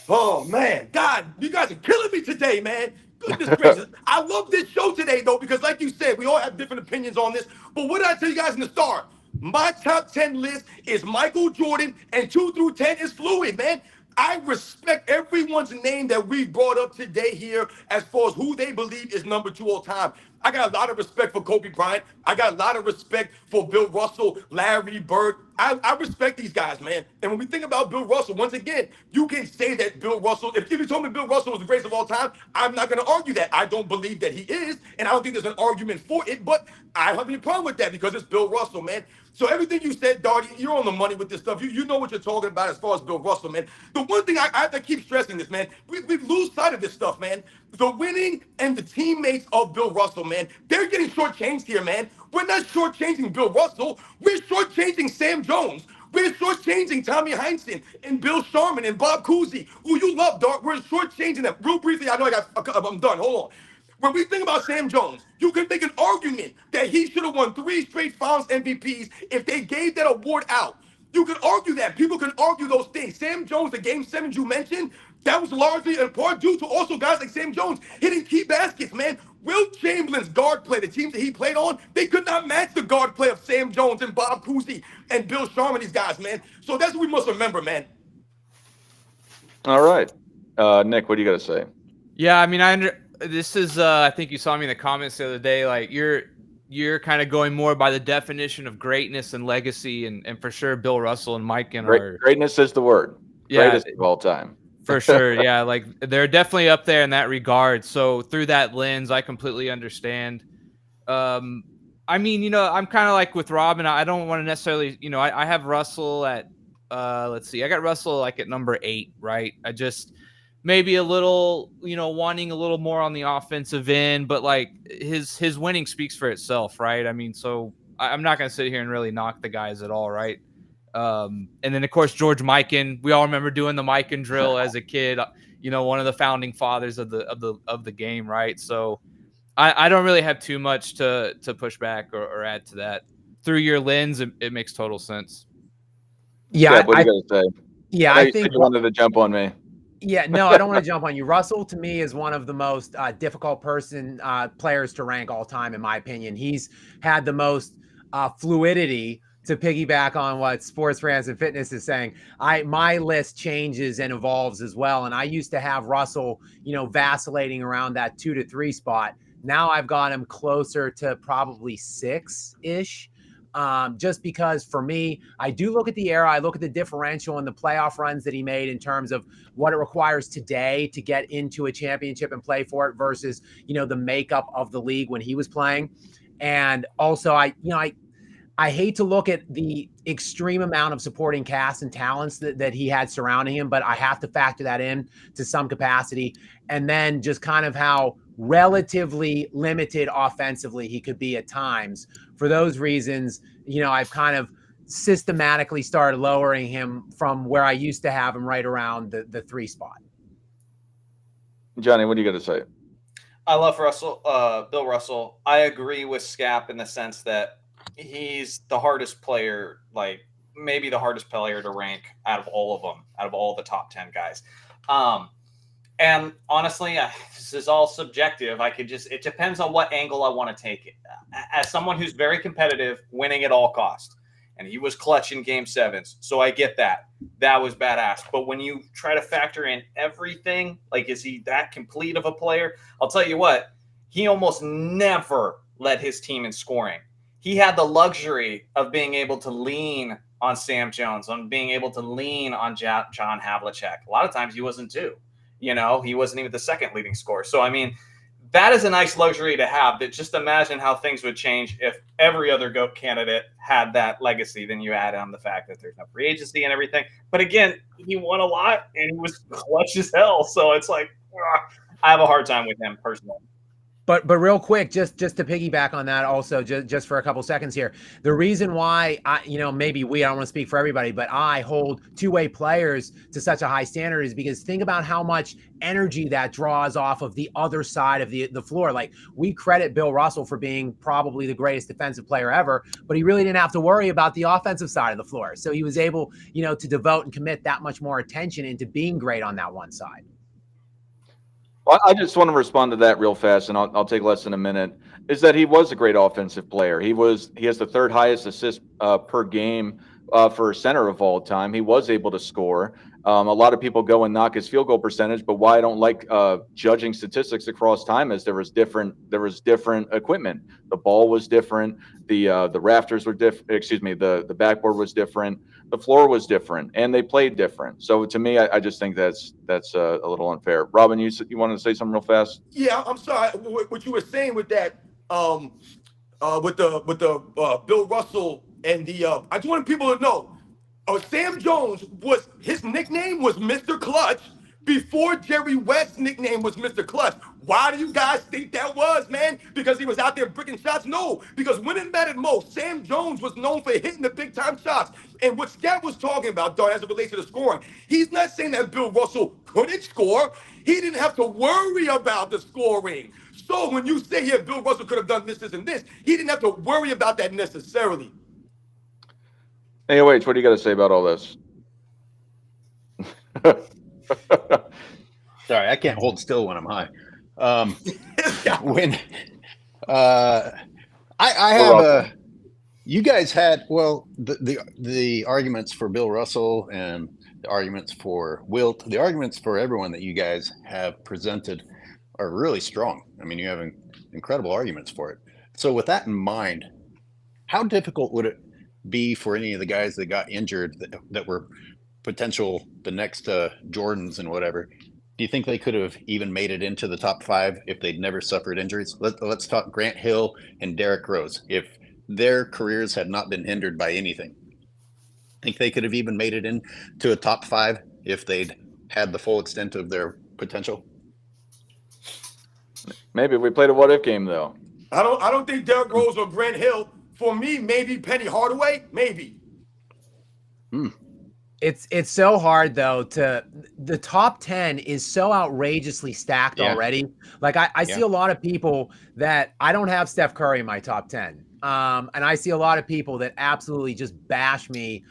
Oh man, God, you guys are killing me today, man. Goodness gracious. I love this show today, though, because like you said, we all have different opinions on this. But what did I tell you guys in the start? My top 10 list is Michael Jordan, and 2 through 10 is fluid, man. I respect everyone's name that we brought up today here as far as who they believe is number 2 all time. I got a lot of respect for Kobe Bryant. I got a lot of respect for Bill Russell, Larry Bird. I respect these guys, man. And when we think about Bill Russell, once again, you can say that Bill Russell, if you told me Bill Russell was the greatest of all time, I'm not going to argue that. I don't believe that he is, and I don't think there's an argument for it, but I don't have any problem with that because it's Bill Russell, man. So everything you said, Darty, you're on the money with this stuff. You know what you're talking about as far as Bill Russell, man. The one thing I have to keep stressing this, man, we lose sight of this stuff, man. The winning and the teammates of Bill Russell, man, they're getting shortchanged here, man. We're not shortchanging Bill Russell. We're shortchanging Sam Jones. We're shortchanging Tommy Heinsohn and Bill Sharman and Bob Cousy, who you love, Dart. We're shortchanging them. Real briefly, I know I'm done. Hold on. When we think about Sam Jones, you can make an argument that he should have won 3 straight Finals MVPs if they gave that award out. You can argue that. People can argue those things. Sam Jones, the game 7 you mentioned, that was largely in part due to also guys like Sam Jones hitting key baskets, man. Will Chamberlain's guard play, the teams that he played on, they could not match the guard play of Sam Jones and Bob Cousy and Bill Sharman, these guys, man. So that's what we must remember, man. All right. Nick, what do you got to say? Yeah, I mean, this is I think you saw me in the comments the other day, like you're kind of going more by the definition of greatness and legacy, and for sure Bill Russell and Mike and greatness is the word. Yeah, greatest of all time. For sure. Yeah, like they're definitely up there in that regard. So through that lens, I completely understand. I mean, I'm kind of like with Robin. I don't want to necessarily, I have Russell at let's see, I got Russell like at number 8, right? I just maybe a little, wanting a little more on the offensive end, but like his winning speaks for itself, right? I mean, so I'm not going to sit here and really knock the guys at all, right? And then of course George Mikan. We all remember doing the Mikan drill as a kid. One of the founding fathers of the game, right? So I don't really have too much to push back or add to that. Through your lens, it makes total sense. Yeah, what do you got to say? Yeah, I think you wanted to jump on me. Yeah, no, I don't want to jump on you. Russell, to me, is one of the most difficult players to rank all time, in my opinion. He's had the most fluidity. To piggyback on what Sports Fans and Fitness is saying, my list changes and evolves as well. And I used to have Russell, vacillating around that 2 to 3 spot. Now I've got him closer to probably 6-ish. Just because for me, I do look at the era, I look at the differential and the playoff runs that he made in terms of what it requires today to get into a championship and play for it versus, the makeup of the league when he was playing. And also I hate to look at the extreme amount of supporting cast and talents that he had surrounding him, but I have to factor that in to some capacity. And then just kind of how relatively limited offensively he could be at times. For those reasons, I've kind of systematically started lowering him from where I used to have him right around the 3 spot. Johnny, what do you got to say? I love Bill Russell. I agree with Scap in the sense that he's the hardest player, like maybe the hardest player to rank out of all of them, out of all the top 10 guys. And honestly, this is all subjective. It depends on what angle I want to take it. As someone who's very competitive, winning at all costs, and he was clutch in game 7s. So I get that. That was badass. But when you try to factor in everything, like, is he that complete of a player? I'll tell you what, he almost never led his team in scoring. He had the luxury of being able to lean on Sam Jones, on being able to lean on John Havlicek. A lot of times he wasn't too. You know, he wasn't even the second leading scorer. So, I mean, that is a nice luxury to have. That just imagine how things would change if every other GOAT candidate had that legacy. Then you add on the fact that there's no free agency and everything. But again, he won a lot and he was clutch as hell. So it's like, I have a hard time with him personally. But real quick, just to piggyback on that also, just for a couple seconds here, the reason why I don't want to speak for everybody, but I hold two-way players to such a high standard is because think about how much energy that draws off of the other side of the floor. Like, we credit Bill Russell for being probably the greatest defensive player ever, but he really didn't have to worry about the offensive side of the floor. So he was able, to devote and commit that much more attention into being great on that one side. Well, I just want to respond to that real fast, and I'll take less than a minute. Is that he was a great offensive player. He has the third highest assist per game for a center of all time. He was able to score. A lot of people go and knock his field goal percentage, but why I don't like judging statistics across time is there was different equipment. The ball was different. The rafters were different. Excuse me. The backboard was different. The floor was different, and they played different. So to me, I just think that's a little unfair. Robin, you wanted to say something real fast? Yeah, I'm sorry. What you were saying with that, with the Bill Russell and the, I just want people to know, Sam Jones his nickname was Mr. Clutch before Jerry West's nickname was Mr. Clutch. Why do you guys think that was, man? Because he was out there bricking shots? No, because when it mattered most, Sam Jones was known for hitting the big-time shots. And what Scott was talking about, Don, as it relates to the scoring, he's not saying that Bill Russell couldn't score. He didn't have to worry about the scoring. So when you say, yeah, Bill Russell could have done this, and this, he didn't have to worry about that necessarily. Hey, wait, what do you got to say about all this? Sorry, I can't hold still when I'm high. When I have you guys had the arguments for Bill Russell and the arguments for Wilt, the arguments for everyone that you guys have presented are really strong. I mean, you have incredible arguments for it. So with that in mind, how difficult would it be for any of the guys that got injured that were potential the next Jordans and whatever? Do you think they could have even made it into the top 5 if they'd never suffered injuries? Let's talk Grant Hill and Derrick Rose. If their careers had not been hindered by anything, think they could have even made it into a top 5 if they'd had the full extent of their potential? Maybe we played a what if game though. I don't think Derrick Rose or Grant Hill. For me, maybe Penny Hardaway, maybe. It's so hard though. The top 10 is so outrageously stacked already. Like I see a lot of people that I don't have Steph Curry in my top 10. And I see a lot of people that absolutely just bash me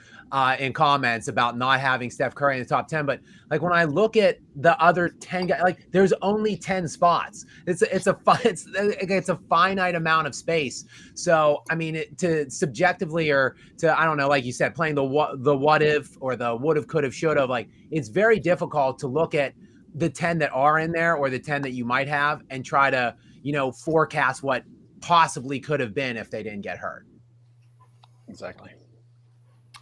in comments about not having Steph Curry in the top 10. But like when I look at the other 10 guys, like there's only 10 spots. It's a finite amount of space. So I mean, to subjectively or to, I don't know, like you said, playing the what if or the would have, could have, should have, like it's very difficult to look at the 10 that are in there or the 10 that you might have and try to, forecast what possibly could have been if they didn't get hurt. Exactly.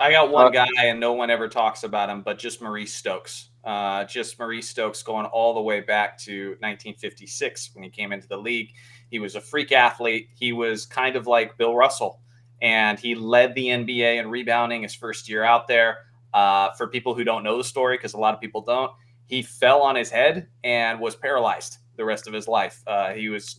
I got one guy, and no one ever talks about him, but just Maurice Stokes. Maurice Stokes going all the way back to 1956 when he came into the league. He was a freak athlete. He was kind of like Bill Russell, and he led the NBA in rebounding his first year out there. For people who don't know the story, because a lot of people don't, he fell on his head and was paralyzed the rest of his life.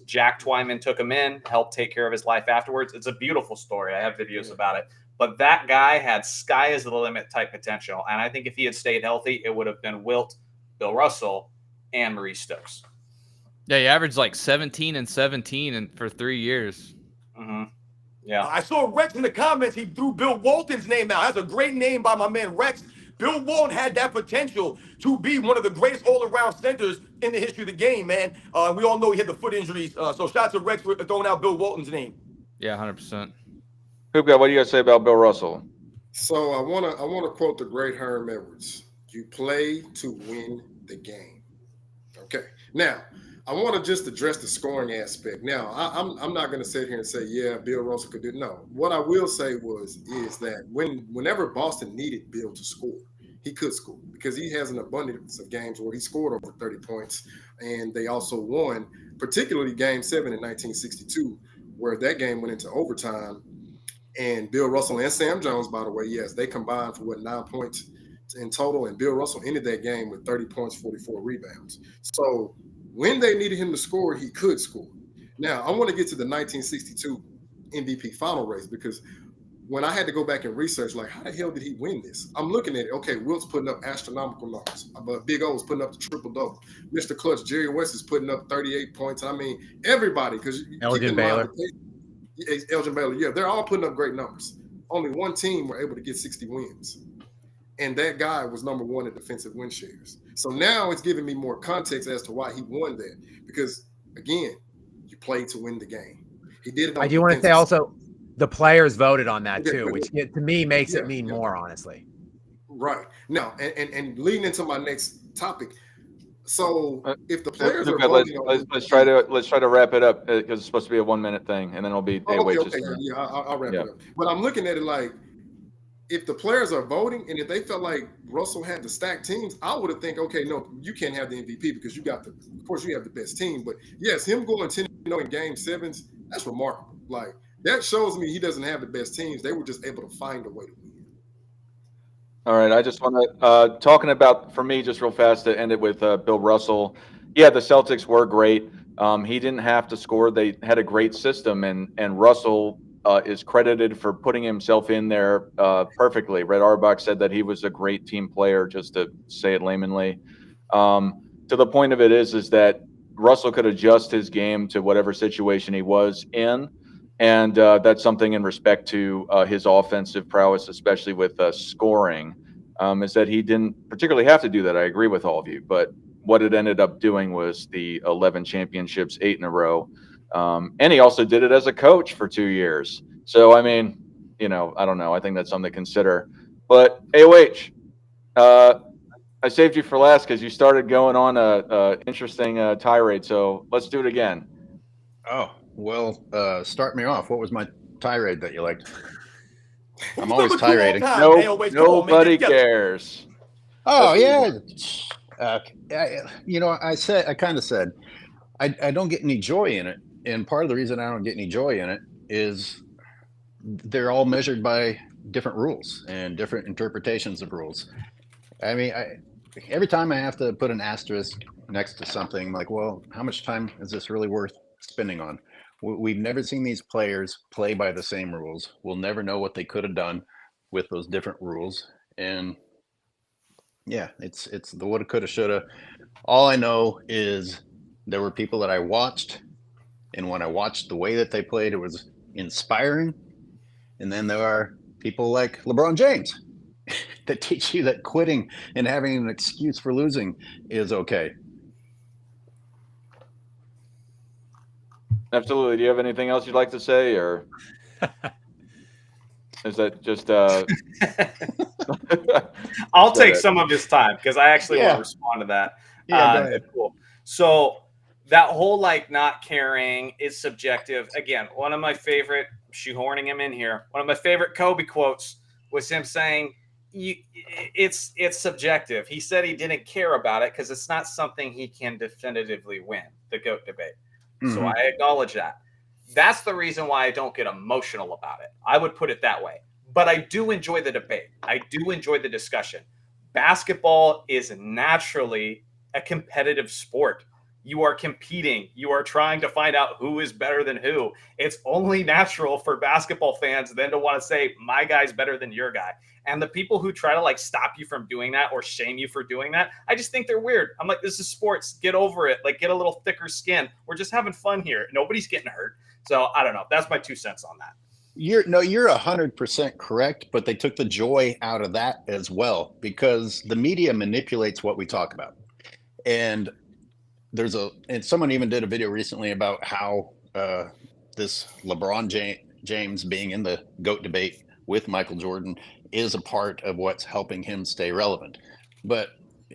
Jack Twyman took him in, helped take care of his life afterwards. It's a beautiful story. I have videos about it. But that guy had sky is the limit type potential. And I think if he had stayed healthy, it would have been Wilt, Bill Russell, and Maurice Stokes. Yeah, he averaged like 17 and 17 and for 3 years. Mm-hmm. Yeah. I saw Rex in the comments. He threw Bill Walton's name out. That's a great name by my man Rex. Bill Walton had that potential to be one of the greatest all-around centers in the history of the game, man. We all know he had the foot injuries. So shout out to Rex for throwing out Bill Walton's name. Yeah, 100%. Hoop God, what do you guys say about Bill Russell? So I wanna quote the great Herm Edwards. You play to win the game. Okay. Now, I want to just address the scoring aspect. Now, I'm not going to sit here and say, yeah, Bill Russell could do. No, what I will say is that whenever Boston needed Bill to score, he could score because he has an abundance of games where he scored over 30 points, and they also won, particularly Game 7 in 1962, where that game went into overtime. And Bill Russell and Sam Jones, by the way, yes, they combined for 9 points in total, and Bill Russell ended that game with 30 points, 44 rebounds. So when they needed him to score, he could score. Now, I want to get to the 1962 MVP final race because when I had to go back and research, like, how the hell did he win this? I'm looking at it. Okay, Wilt's putting up astronomical numbers, but Big O's putting up the triple-double. Mr. Clutch, Jerry West is putting up 38 points. I mean, everybody, because Elgin Baylor. Elgin Baylor, yeah, they're all putting up great numbers. Only one team were able to get 60 wins. And that guy was number one in defensive win shares. So now it's giving me more context as to why he won that. Because, again, you play to win the game. He did it. I do want to say also the players voted on that Okay, too, good. which to me makes it mean more, honestly. Right. Now, and leading into my next topic. So if the players Hoop are God, voting let's try to wrap it up because it's supposed to be a 1 minute thing, and then it'll be okay, yeah, I'll wrap it up. But I'm looking at it like, if the players are voting and if they felt like Russell had the stacked teams, I would have think, okay, no, you can't have the MVP because you have the best team. But yes, him going 10-0 in game sevens, that's remarkable. Like, that shows me he doesn't have the best teams. They were just able to find a way to win. All right, I just want to talking about, for me, just real fast to end it with Bill Russell. Yeah, the Celtics were great. He didn't have to score. They had a great system, and Russell is credited for putting himself in there perfectly. Red Auerbach said that he was a great team player, just to say it laymanly. To the point of it is that Russell could adjust his game to whatever situation he was in. And that's something in respect to his offensive prowess, especially with scoring, is that he didn't particularly have to do that. I agree with all of you. But what it ended up doing was the 11 championships, 8 in a row. And he also did it as a coach for 2 years. So, I mean, I don't know. I think that's something to consider. But AOH, I saved you for last because you started going on a interesting tirade. So let's do it again. Oh, well, start me off. What was my tirade that you liked? I'm always tirading. Nobody cares. Oh, yeah. I kind of said, I don't get any joy in it. And part of the reason I don't get any joy in it is they're all measured by different rules and different interpretations of rules. I mean, every time I have to put an asterisk next to something, like, well, how much time is this really worth spending on? We've never seen these players play by the same rules. We'll never know what they could have done with those different rules. And yeah, it's the woulda, coulda, shoulda. All I know is there were people that I watched, and when I watched the way that they played, it was inspiring. And then there are people like LeBron James that teach you that quitting and having an excuse for losing is okay. Absolutely. Do you have anything else you'd like to say, or is that just I'll take some of his time because I actually want to respond to that. Yeah, go ahead. Cool. So that whole not caring is subjective. Again, one of my favorite, shoehorning him in here, one of my favorite Kobe quotes was him saying, it's subjective. He said he didn't care about it because it's not something he can definitively win, the GOAT debate. Mm-hmm. So I acknowledge that. That's the reason why I don't get emotional about it. I would put it that way. But I do enjoy the debate. I do enjoy the discussion. Basketball is naturally a competitive sport. You are competing. You are trying to find out who is better than who. It's only natural for basketball fans then to want to say, my guy's better than your guy. And the people who try to like stop you from doing that or shame you for doing that, I just think they're weird. I'm like, this is sports. Get over it. Like, get a little thicker skin. We're just having fun here. Nobody's getting hurt. So I don't know. That's my 2 cents on that. You're 100% correct, but they took the joy out of that as well, because the media manipulates what we talk about. And someone even did a video recently about how this LeBron James being in the GOAT debate with Michael Jordan is a part of what's helping him stay relevant.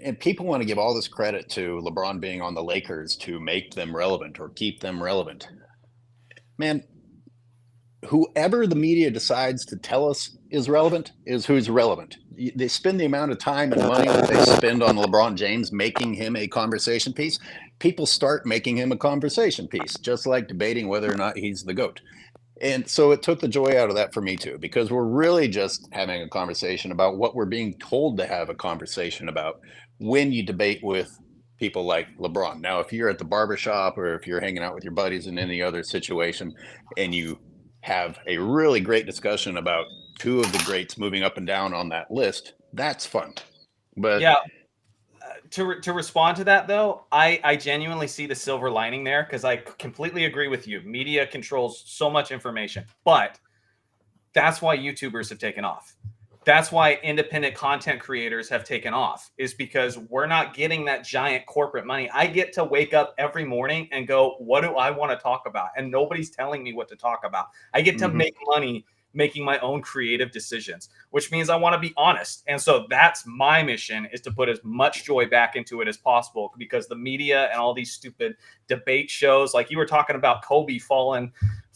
And people want to give all this credit to LeBron being on the Lakers to make them relevant or keep them relevant. Man, whoever the media decides to tell us is relevant is who's relevant. They spend the amount of time and money that they spend on LeBron James making him a conversation piece. People start making him a conversation piece, just like debating whether or not he's the GOAT. And so it took the joy out of that for me too, because we're really just having a conversation about what we're being told to have a conversation about when you debate with people like LeBron. Now, if you're at the barbershop or if you're hanging out with your buddies in any other situation and you have a really great discussion about two of the greats moving up and down on that list, that's fun. But yeah, to respond to that though, I genuinely see the silver lining there, because I completely agree with you. Media controls so much information, but that's why YouTubers have taken off. That's why independent content creators have taken off, is because we're not getting that giant corporate money. I get to wake up every morning and go, what do I want to talk about? And nobody's telling me what to talk about. I get to make money making my own creative decisions, which means I want to be honest. And so that's my mission, is to put as much joy back into it as possible, because the media and all these stupid debate shows, like you were talking about Kobe falling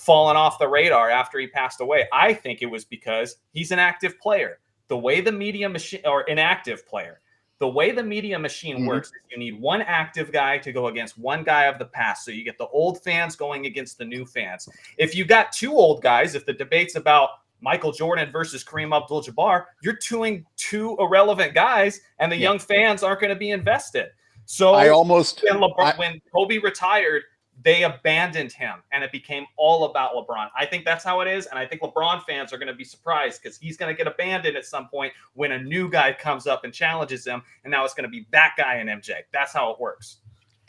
off the radar after he passed away. I think it was because he's an active player. The way the media machine, or inactive player, the way the media machine works is you need one active guy to go against one guy of the past. So you get the old fans going against the new fans. If you got two old guys, if the debate's about Michael Jordan versus Kareem Abdul-Jabbar, you're doing two irrelevant guys, and the young fans aren't going to be invested. So when Kobe retired, they abandoned him, and it became all about LeBron. I think that's how it is, and I think LeBron fans are going to be surprised, because he's going to get abandoned at some point when a new guy comes up and challenges him, and now it's going to be that guy and MJ. That's how it works.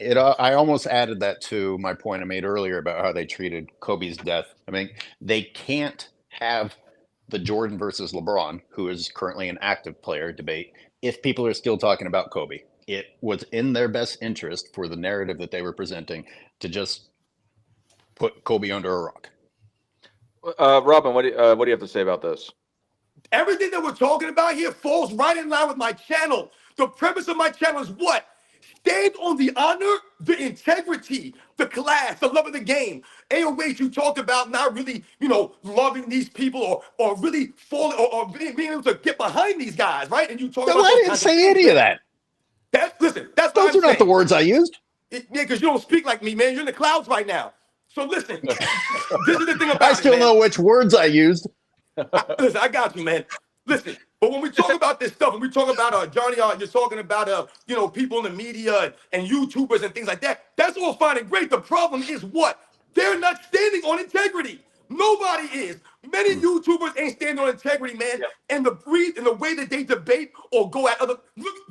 I almost added that to my point I made earlier about how they treated Kobe's death. I mean, they can't have the Jordan versus LeBron, who is currently an active player, debate if people are still talking about Kobe. It was in their best interest for the narrative that they were presenting to just put Kobe under a rock. Robin, what do you have to say about this? Everything that we're talking about here falls right in line with my channel. The premise of my channel is what? Stand on the honor, the integrity, the class, the love of the game. AOH, you talked about not really, loving these people or really falling or being able to get behind these guys, right? And you talk about. I didn't say any of that. That's those are not the words I used. Yeah, because you don't speak like me, man. You're in the clouds right now. So listen, this is the thing about I still know which words I used. Listen, I got you, man. Listen, but when we talk about this stuff, when we talk about Johnny, you're talking about people in the media and YouTubers and things like that. That's all fine and great. The problem is what? They're not standing on integrity. Nobody is. Many YouTubers ain't standing on integrity, man. Yep. And the way that they debate or go at other.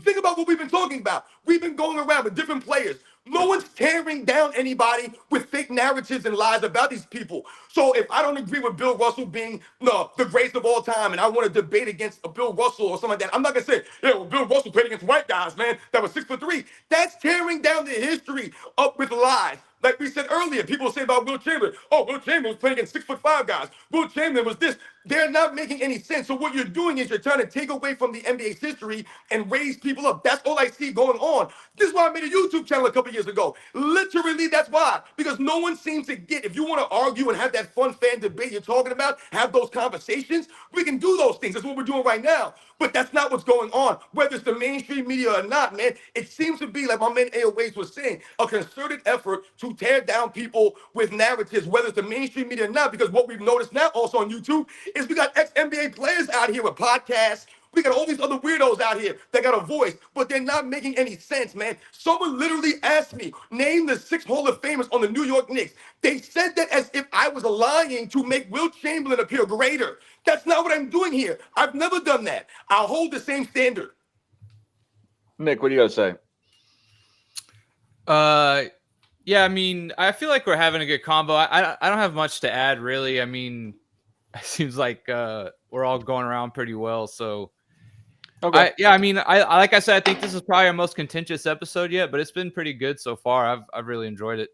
Think about what we've been talking about. We've been going around with different players. No one's tearing down anybody with fake narratives and lies about these people. So if I don't agree with Bill Russell being the greatest of all time, and I want to debate against a Bill Russell or something like that, I'm not gonna say, Bill Russell played against white guys, man, that was 6'3". That's tearing down the history up with lies. Like we said earlier, people say about Will Chamberlain, Will Chamberlain was playing against 6'5" guys. Will Chamberlain was this. They're not making any sense. So what you're doing is you're trying to take away from the NBA's history and raise people up. That's all I see going on. This is why I made a YouTube channel a couple years ago. Literally, that's why. Because no one seems to get, if you want to argue and have that fun fan debate you're talking about, have those conversations, we can do those things. That's what we're doing right now. But that's not what's going on. Whether it's the mainstream media or not, man, it seems to be, like my man AOH was saying, a concerted effort to tear down people with narratives, whether it's the mainstream media or not. Because what we've noticed now also on YouTube is we got ex-NBA players out here with podcasts, We got all these other weirdos out here that got a voice, but they're not making any sense, man. Someone literally asked me, name the 6 Hall of Famers on the New York Knicks. They said that as if I was lying to make Wilt Chamberlain appear greater. That's not what I'm doing here. I've never done that. I'll hold the same standard. Nick, what do you got to say? Yeah, I mean, I feel like we're having a good combo. I don't have much to add, really. I mean, it seems like we're all going around pretty well. So, Okay. I mean, I like I said, I think this is probably our most contentious episode yet, but it's been pretty good so far. I've really enjoyed it.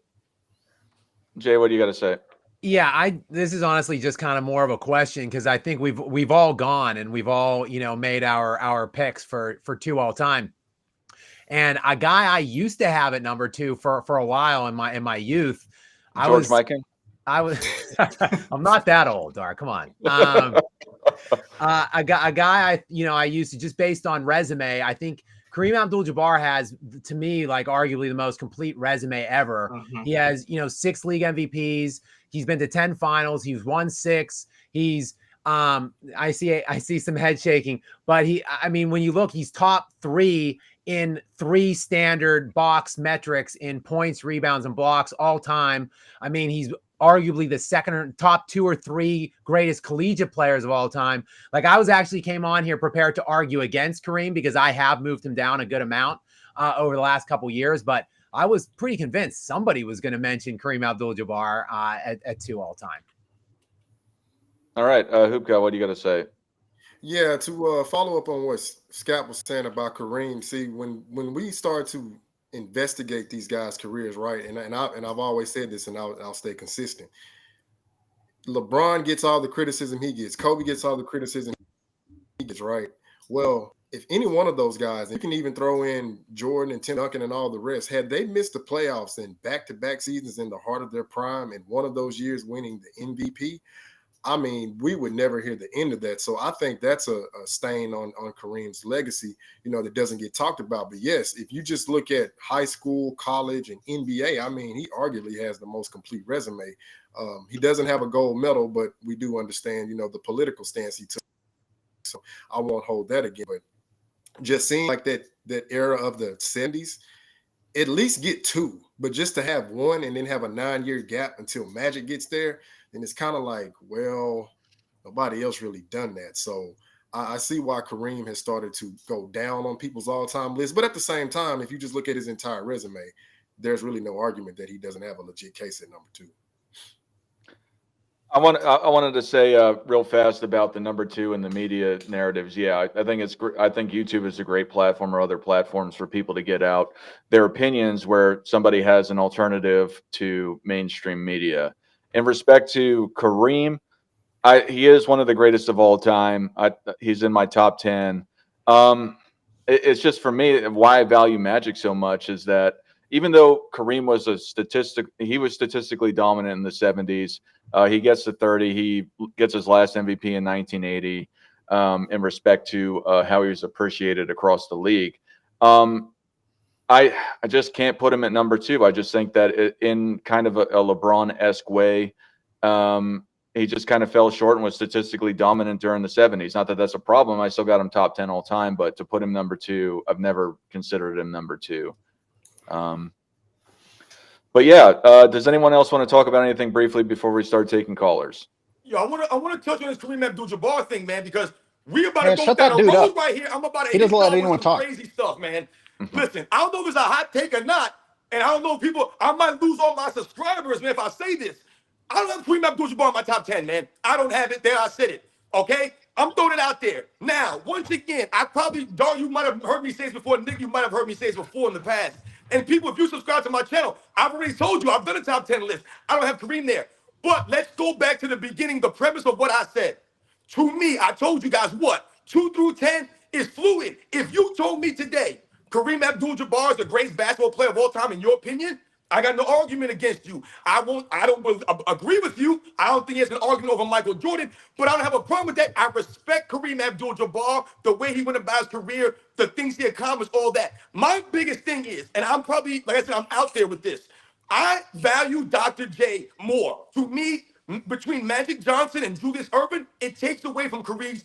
Jay, what do you got to say? Yeah, this is honestly just kind of more of a question because I think we've all gone and we've all, made our picks for 2 all time. And a guy I used to have at number 2 for a while in my youth, George Mikan? I'm not that old, Dark. Come on. A guy I used to, just based on resume, I think Kareem Abdul-Jabbar has, to me, like arguably the most complete resume ever. Mhm. He has, 6 league MVPs. He's been to 10 finals. He's won 6. He's I see some head shaking, but when you look, he's top 3 in 3 standard box metrics in points, rebounds, and blocks all time. I mean, he's arguably the second or top 2 or 3 greatest collegiate players of all time. Like, I came on here prepared to argue against Kareem because I have moved him down a good amount over the last couple years, but I was pretty convinced somebody was going to mention Kareem Abdul-Jabbar at 2 all time. All right, Hoopka, what do you got to say? Yeah, to follow up on what Scott was saying about Kareem. See, when we start to investigate these guys' careers, right? And I've always said this, and I'll stay consistent. LeBron gets all the criticism he gets. Kobe gets all the criticism he gets, right? Well, if any one of those guys, you can even throw in Jordan and Tim Duncan and all the rest, had they missed the playoffs in back-to-back seasons in the heart of their prime, and one of those years winning the MVP, I mean, we would never hear the end of that. So I think that's a stain on Kareem's legacy, that doesn't get talked about. But yes, if you just look at high school, college, and NBA, I mean, he arguably has the most complete resume. He doesn't have a gold medal, but we do understand, the political stance he took. So I won't hold that again. But just seeing like that era of the 70s, at least get 2. But just to have 1 and then have a 9-year gap until Magic gets there, and it's kind of like, well, nobody else really done that. So I see why Kareem has started to go down on people's all-time list. But at the same time, if you just look at his entire resume, there's really no argument that he doesn't have a legit case at number 2. I wanted to say real fast about the number 2 and the media narratives. Yeah, I think I think YouTube is a great platform, or other platforms, for people to get out their opinions where somebody has an alternative to mainstream media. In respect to Kareem, he is one of the greatest of all time. He's in my top 10. It's just, for me, why I value Magic so much is that even though Kareem was he was statistically dominant in the 70s. He gets to 30. He gets his last MVP in 1980. In respect to how he was appreciated across the league. I just can't put him at number 2. I just think that in kind of a LeBron-esque way, he just kind of fell short and was statistically dominant during the 70s. Not that that's a problem. I still got him top 10 all time, but to put him number 2, I've never considered him number 2. But yeah, does anyone else want to talk about anything briefly before we start taking callers? Yo, I want to touch on this Kareem Abdul-Jabbar thing, man, because we're about to go shut down that a dude road up. right here. I'm about to He doesn't let anyone with talk. crazy stuff, man. Listen, I don't know if it's a hot take or not, and I don't know if I might lose all my subscribers, man, if I say this. I don't have Kareem Abdul-Jabbar in my top 10, man. I don't have it there. I said it, okay? I'm throwing it out there. Now, once again, Dar, you might have heard me say this before. Nick, you might have heard me say this before in the past. And people, if you subscribe to my channel, I've already told you, I've done a top 10 list. I don't have Kareem there. But let's go back to the beginning, the premise of what I said. To me, I told you guys what? 2 through 10 is fluid. If you told me today Kareem Abdul-Jabbar is the greatest basketball player of all time, in your opinion, I got no argument against you. I don't agree with you. I don't think it's an argument over Michael Jordan, but I don't have a problem with that. I respect Kareem Abdul-Jabbar, the way he went about his career, the things he accomplished, all that. My biggest thing is, and I'm probably, like I said, I'm out there with this. I value Dr. J more. To me, between Magic Johnson and Julius Erving, it takes away from Kareem's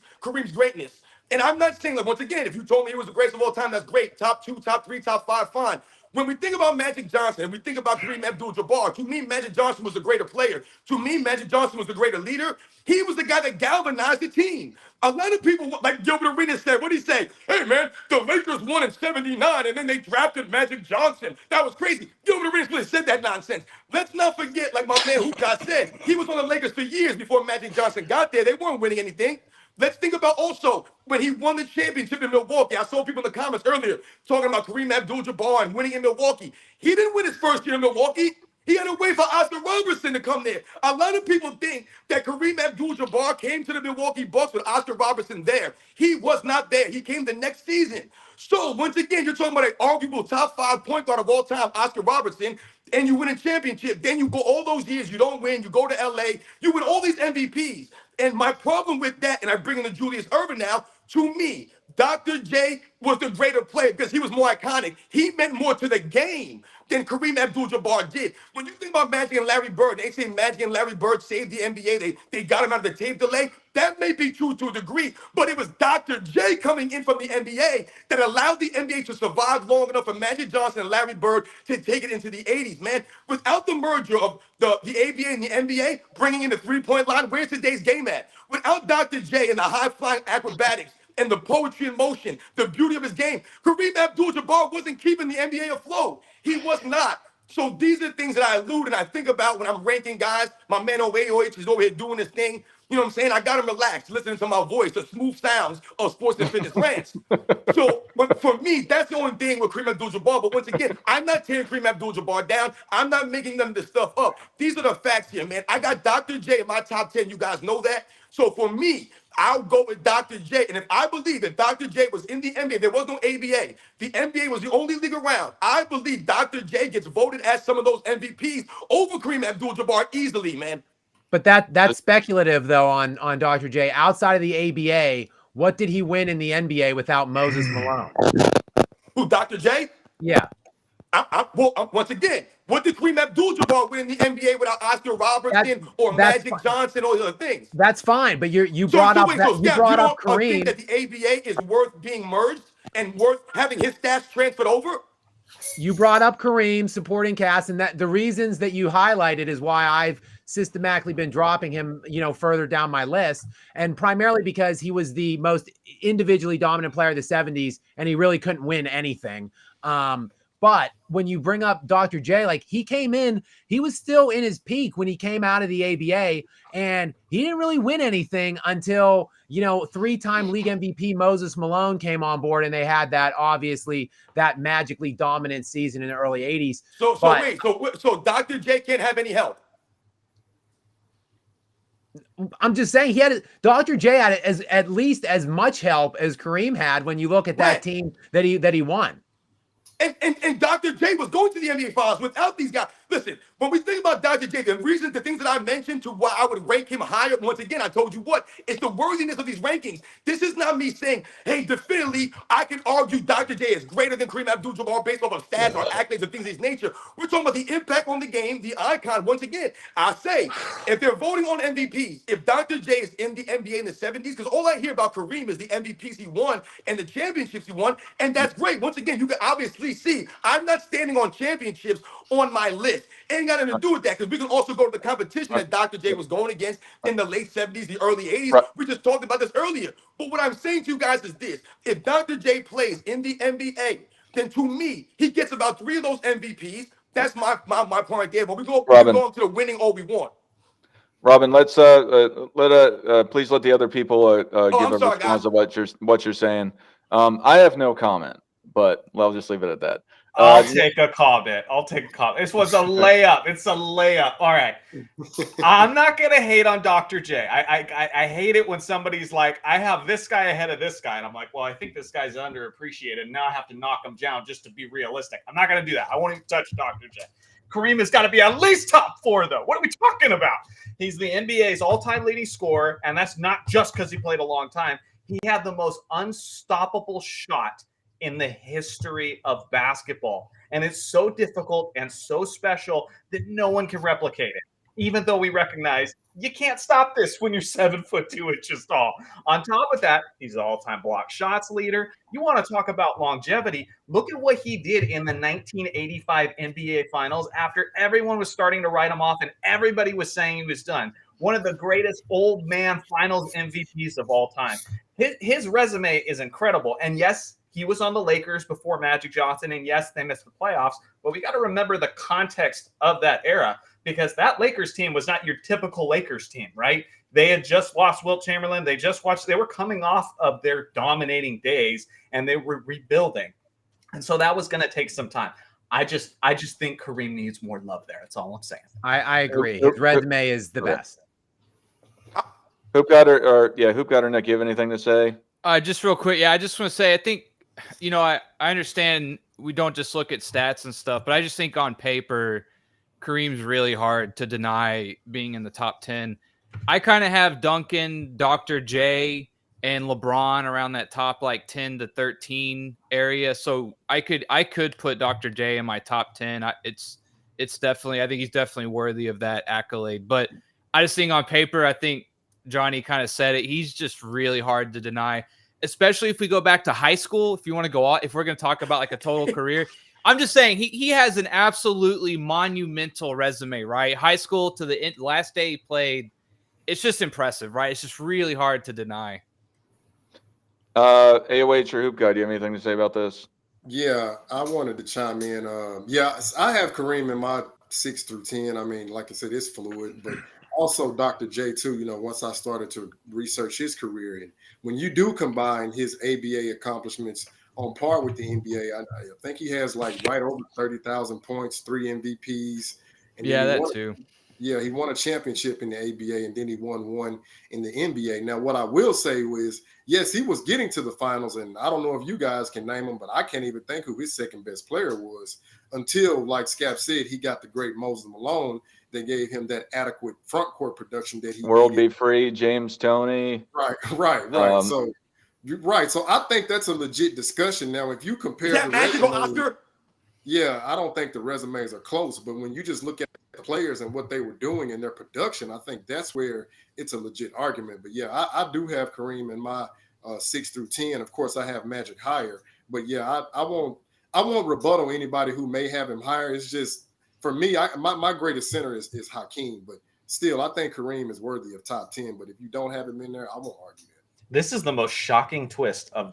greatness. And I'm not saying, like, once again, if you told me he was the greatest of all time, that's great. Top 2, top 3, top 5, fine. When we think about Magic Johnson and we think about Kareem Abdul-Jabbar, to me, Magic Johnson was the greater player. To me, Magic Johnson was the greater leader. He was the guy that galvanized the team. A lot of people, like Gilbert Arenas said, what did he say? Hey, man, the Lakers won in 79, and then they drafted Magic Johnson. That was crazy. Gilbert Arenas really said that nonsense. Let's not forget, like my man Hoopka said, he was on the Lakers for years before Magic Johnson got there. They weren't winning anything. Let's think about also when he won the championship in Milwaukee. I saw people in the comments earlier talking about Kareem Abdul-Jabbar and winning in Milwaukee. He didn't win his first year in Milwaukee. He had to wait for Oscar Robertson to come there. A lot of people think that Kareem Abdul-Jabbar came to the Milwaukee Bucks with Oscar Robertson there. He was not there. He came the next season. So once again, you're talking about an arguable top 5 point guard of all time, Oscar Robertson, and you win a championship. Then you go all those years, you don't win. You go to LA, you win all these MVPs. And my problem with that, and I bring in the Julius Erving now, to me, Dr. J was the greater player because he was more iconic. He meant more to the game than Kareem Abdul-Jabbar did. When you think about Magic and Larry Bird, they say Magic and Larry Bird saved the NBA. They got him out of the tape delay. That may be true to a degree, but it was Dr. J coming in from the NBA that allowed the NBA to survive long enough for Magic Johnson and Larry Bird to take it into the 80s, man. Without the merger of the ABA and the NBA bringing in the three-point line, where's today's game at? Without Dr. J and the high-flying acrobatics and the poetry in motion, the beauty of his game, Kareem Abdul-Jabbar wasn't keeping the NBA afloat. He was not. So these are things that I allude and I think about when I'm ranking guys. My man OAOH is over here doing this thing. You know what I'm saying? I got him relaxed, listening to my voice, the smooth sounds of Sports and Fitness Rants. So for me, that's the only thing with Kareem Abdul-Jabbar. But once again, I'm not tearing Kareem Abdul-Jabbar down. I'm not making none of this stuff up. These are the facts here, man. I got Dr. J in my top 10. You guys know that. So for me, I'll go with Dr. J. And if I believe that Dr. J was in the NBA, there was no ABA. The NBA was the only league around. I believe Dr. J gets voted as some of those MVPs over Kareem Abdul-Jabbar easily, man. But that's speculative though on Dr. J. Outside of the ABA, what did he win in the NBA without Moses Malone? Who, Dr. J? Yeah. Once again, what did Kareem Abdul-Jabbar win in the NBA without Oscar Robertson or Magic Johnson or other things? That's fine, but you brought up Kareem. Think that the ABA is worth being merged and worth having his stats transferred over? You brought up Kareem, supporting cast, and that the reasons that you highlighted is why I've systematically been dropping him, further down my list, and primarily because he was the most individually dominant player of the 70s, and he really couldn't win anything. But when you bring up Dr. J, like he came in, he was still in his peak when he came out of the ABA, and he didn't really win anything until, 3-time league MVP Moses Malone came on board, and they had that magically dominant season in the early 80s. So Dr. J can't have any help. I'm just saying Dr. J had at least as much help as Kareem had when you look at that team that he won. And Dr. J was going to the NBA Finals without these guys. Listen, when we think about Dr. J, the things that I mentioned to why I would rank him higher, once again, I told you what, it's the worthiness of these rankings. This is not me saying, hey, definitively, I can argue Dr. J is greater than Kareem Abdul-Jabbar based off of stats or accolades and things of this nature. We're talking about the impact on the game, the icon. Once again, I say, if they're voting on MVPs, if Dr. J is in the NBA in the 70s, because all I hear about Kareem is the MVPs he won and the championships he won, and that's great. Once again, you can obviously see I'm not standing on championships on my list. Ain't got nothing to do with that, because we can also go to the competition that Dr. J was going against in the late 70s, the early 80s. Right. We just talked about this earlier. But what I'm saying to you guys is this. If Dr. J plays in the NBA, then to me, he gets about 3 of those MVPs. That's my point there. But we go into the winning all we want. Robin, let's please let the other people give a response of what you're saying. I have no comment, but I'll just leave it at that. I'll take a comment. This was a layup. It's a layup. All right. I'm not going to hate on Dr. J. I hate it when somebody's like, I have this guy ahead of this guy. And I'm like, well, I think this guy's underappreciated. And now I have to knock him down just to be realistic. I'm not going to do that. I won't even touch Dr. J. Kareem has got to be at least top 4, though. What are we talking about? He's the NBA's all-time leading scorer. And that's not just because he played a long time. He had the most unstoppable shot in the history of basketball. And it's so difficult and so special that no one can replicate it. even though we recognize you can't stop this when you're 7 foot 2 inches tall. On top of that, he's an all-time block shots leader. You want to talk about longevity? Look at what he did in the 1985 NBA Finals after everyone was starting to write him off and everybody was saying he was done. One of the greatest old man Finals MVPs of all time. His resume is incredible. And yes, he was on the Lakers before Magic Johnson. And yes, they missed the playoffs. But we got to remember the context of that era, because that Lakers team was not your typical Lakers team, right? They had just lost Wilt Chamberlain. They were coming off of their dominating days and they were rebuilding. And so that was going to take some time. I just think Kareem needs more love there. That's all I'm saying. I agree. His resume is the best. Hoop God or Nick, you have anything to say? Just real quick. Yeah, I just want to say, I think, I understand we don't just look at stats and stuff, but I just think on paper, Kareem's really hard to deny being in the top 10. I kind of have Duncan, Dr. J, and LeBron around that top 10 to 13 area. So I could put Dr. J in my top 10. It's definitely, I think he's definitely worthy of that accolade. But I just think on paper, I think Johnny kind of said it. He's just really hard to deny, especially if we go back to high school. If you want to go out, if we're going to talk about a total career. I'm just saying he has an absolutely monumental resume, right? High school to the last day he played. It's just impressive, right? It's just really hard to deny. AOH or Hoop God, do you have anything to say about this? Yeah, I wanted to chime in. I have Kareem in my 6 through 10. I mean, like I said, it's fluid, but also Dr. J too. Once I started to research his career, and when you do combine his ABA accomplishments on par with the NBA, I think he has right over 30,000 points, 3 MVPs. And too. Yeah, he won a championship in the ABA, and then he won one in the NBA. Now, what I will say is, yes, he was getting to the finals, and I don't know if you guys can name him, but I can't even think who his second best player was until, like Scap said, he got the great Moses Malone that gave him that adequate front court production that he World needed. Be Free, James Toney. Right. So I think that's a legit discussion. Now, if you compare that magical Oscar? Yeah, I don't think the resumes are close, but when you just look at the players and what they were doing in their production, I think that's where it's a legit argument. But yeah, I do have Kareem in my 6 through 10. Of course, I have Magic higher, but yeah, I won't rebuttal anybody who may have him higher. It's just for me, my greatest center is Hakeem, but still, I think Kareem is worthy of top 10. But if you don't have him in there, I won't argue that. This is the most shocking twist of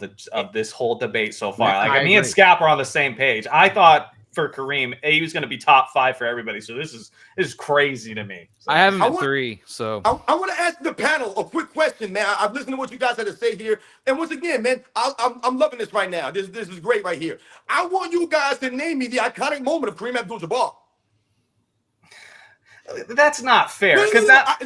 this whole debate so far. I me and agree. Scap are on the same page. I thought for Kareem, he was going to be top 5 for everybody. So this is crazy to me. So, I have him at 3. So I want to ask the panel a quick question, man. I've listened to what you guys had to say here, and once again, man, I'm loving this right now. This is great right here. I want you guys to name me the iconic moment of Kareem Abdul-Jabbar. That's not fair, because stop.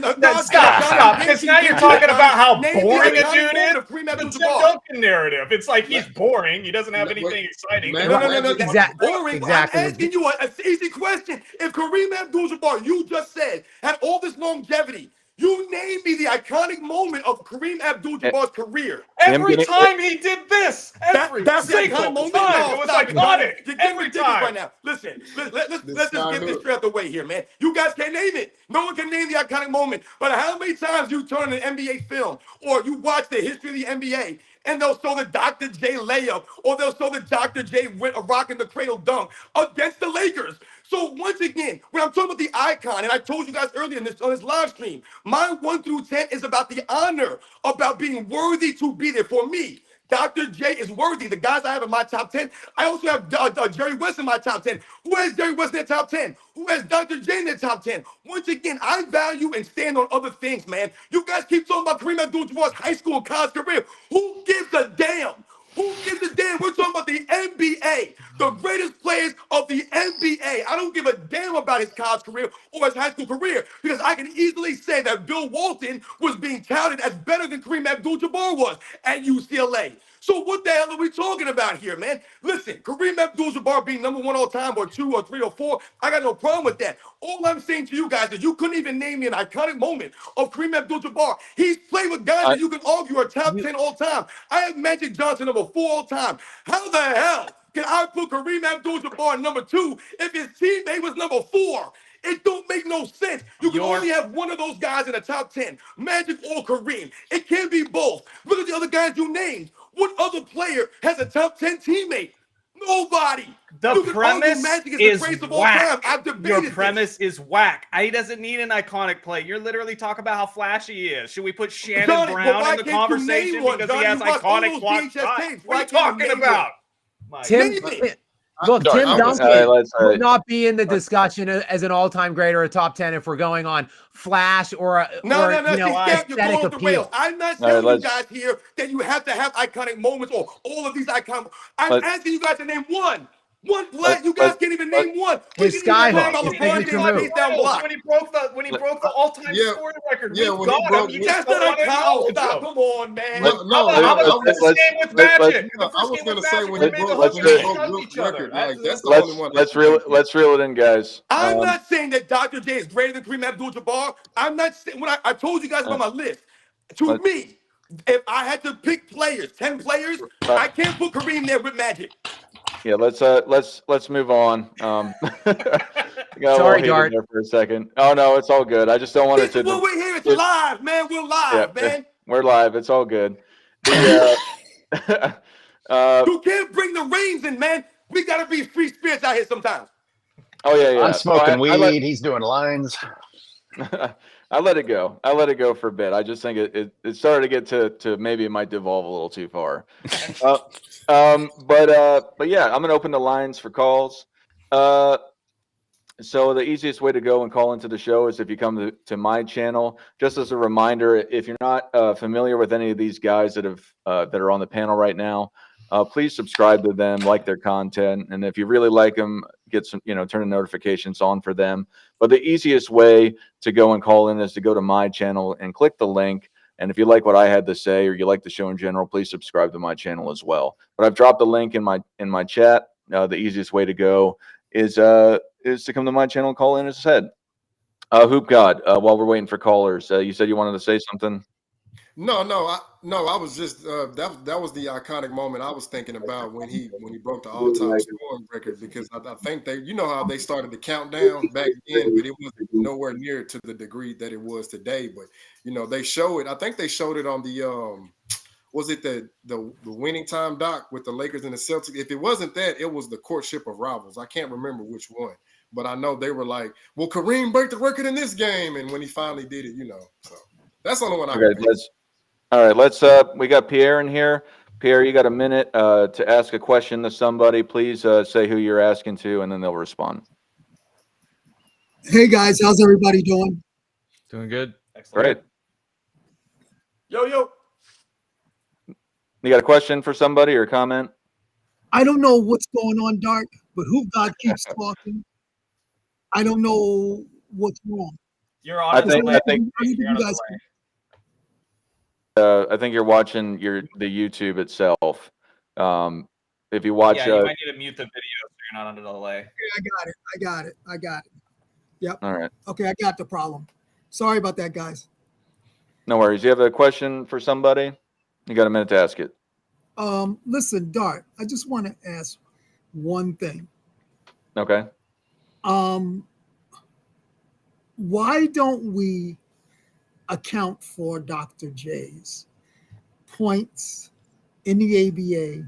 Because now you're Name talking about how the boring a iconic dude moment is. of Kareem The Tim Abdul-Jabbar. Duncan narrative. It's like he's boring. He doesn't have anything exciting. No. Exactly. Boring. Exactly. I'm asking you an easy question. If Kareem Abdul-Jabbar, you just said, had all this longevity, you name me the iconic moment of Kareem Abdul-Jabbar's career. Every time he did this, every That's the single iconic moment. time, No, it was stop iconic. You're getting Every ridiculous time. right now. Listen, let's just get this straight out the way here, man. You guys can't name it. No one can name the iconic moment. But how many times you turn an NBA film or you watch the history of the NBA and they'll show the Dr. J layup or they'll show the Dr. J rocking the cradle dunk against the Lakers. So once again, when I'm talking about the icon, and I told you guys earlier on this live stream, my 1 through 10 is about the honor, about being worthy to be there. For me, Dr. J is worthy. The guys I have in my top 10. I also have Jerry West in my top 10. Who has Jerry West in their top 10? Who has Dr. J in their top 10? Once again, I value and stand on other things, man. You guys keep talking about Kareem Abdul-Jabbar's high school and college career. Who gives a damn? Who gives a damn? We're talking about the NBA, the greatest players of the NBA. I don't give a damn about his college career or his high school career because I can easily say that Bill Walton was being touted as better than Kareem Abdul-Jabbar was at UCLA. So what the hell are we talking about here, man? Listen, Kareem Abdul-Jabbar being number 1 all time or 2 or 3 or 4, I got no problem with that. All I'm saying to you guys is you couldn't even name me an iconic moment of Kareem Abdul-Jabbar. He's played with guys that you can argue are top 10 all time. I have Magic Johnson number 4 all time. How the hell can I put Kareem Abdul-Jabbar number 2 if his teammate was number 4? It don't make no sense. You can Your- only have one of those guys in the top 10, Magic or Kareem. It can't be both. Look at the other guys you named. What other player has a top 10 teammate? Nobody. The You can argue premise Magic is is the greatest of all time. whack. I've debated Your this. premise is whack. He doesn't need an iconic play. You're literally talking about how flashy he is. Should we put Shannon Johnny, but Brown why in the can't you conversation name one, because he Johnny? has You watch all iconic those block VHS shots? tapes. What are Why you can't you talking name about? Mike. Tim, Name it. look, Sorry, Tim I was- Duncan All right, let's. would not be in the discussion as an all-time great or a top 10 if we're going on flash or No, or, no, no. you know, See, Scap, you're aesthetic going off the appeal. rails. I'm not All right, telling you let's- guys here that you have to have iconic moments or all of these iconic. I'm Let's- asking you guys to name one. One play. Let's- You guys let's- can't even let's- name one. We His can even skyhook, talk about his LeBron signature James move. face down block. When he broke the all-time Yeah. scoring record, Yeah, we when he got broke- him. You when- just That's don't not want to a count. acknowledge Stop. him. Come on, man. No, How about let's- the let's- same with let's- Magic? No, The I first was game gonna with say Magic, when they he made the broke hook let's and do- they shoved broke each other. record, That's like, that's the Let's only one. let's reel it in, guys. I'm not saying that Dr. J is greater than Kareem Abdul-Jabbar. I'm not saying when I told you guys about my list. To But- me, if I had to pick players, 10 players, I can't put Kareem there with Magic. Yeah, let's move on. Got a Sorry, little heated Dart. there for a second. Oh no, it's all good. I just don't want it This is to. what we're here. It's it- live, man. We're live, Yeah, man. We're live. It's all good. The, You can't bring the reins in, man. We gotta be free spirits out here sometimes. oh yeah, yeah. I'm smoking I weed. let- He's doing lines. I let it go. I let it go for a bit. I just think it started to get to maybe it might devolve a little too far. But yeah, I'm gonna open the lines for calls. So the easiest way to go and call into the show is if you come to my channel. Just as a reminder, if you're not familiar with any of these guys that are on the panel right now, please subscribe to them, like their content, and if you really like them, get some, turn the notifications on for them. But the easiest way to go and call in is to go to my channel and click the link. And if you like what I had to say or you like the show in general, please subscribe to my channel as well. But I've dropped the link in my chat. The easiest way to go is to come to my channel and call in, as I said. Hoop God, while we're waiting for callers, you said you wanted to say something. No, I was just that was the iconic moment I was thinking about when he broke the all-time scoring record, because I think how they started the countdown back then, but it wasn't nowhere near to the degree that it was today. But they show it. I think they showed it on the was it the Winning Time doc with the Lakers and the Celtics? If it wasn't that, it was the Courtship of Rivals. I can't remember which one, but I know they were like, "Will Kareem break the record in this game?" And when he finally did it, so that's the only one I can think. All right, let's we got Pierre in here. Pierre, you got a minute to ask a question to somebody. Please say who you're asking to, and then they'll respond. Hey guys, how's everybody doing? Doing good. Excellent. Great. Yo. You got a question for somebody or a comment? I don't know what's going on, Dark, but Hoop God keeps talking. I don't know what's wrong. You're on. I think You're on guys- I think you're watching the YouTube itself. If you watch, Yeah, you might need to mute the video so you're not under the delay. Okay, I got it. Yep. all right, Okay, I got the problem. Sorry about that, guys. no worries. You have a question for somebody? You got a minute to ask it. Listen, Dart, I just want to ask one thing. Okay. Why don't we account for Dr. J's points in the ABA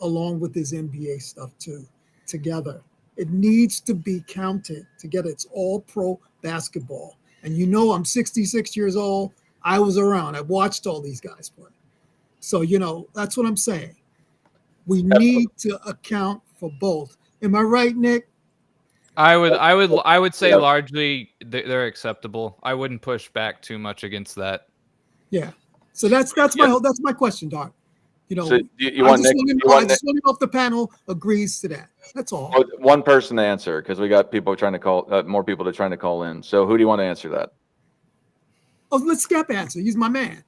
along with his NBA stuff too, together? It needs to be counted together. It's all pro basketball. And I'm 66 years old. I was around. I watched all these guys play. So, that's what I'm saying. We need to account for both. Am I right, Nick? I would say Yeah. largely they're acceptable. I wouldn't push back too much against that. Yeah. So that's my question, Doc. So you want Nick? I just want to know if the panel agrees to that. That's all. One person to answer, because we got people trying to call, more people trying to call in. So who do you want to answer that? Oh, let Scap answer. He's my man.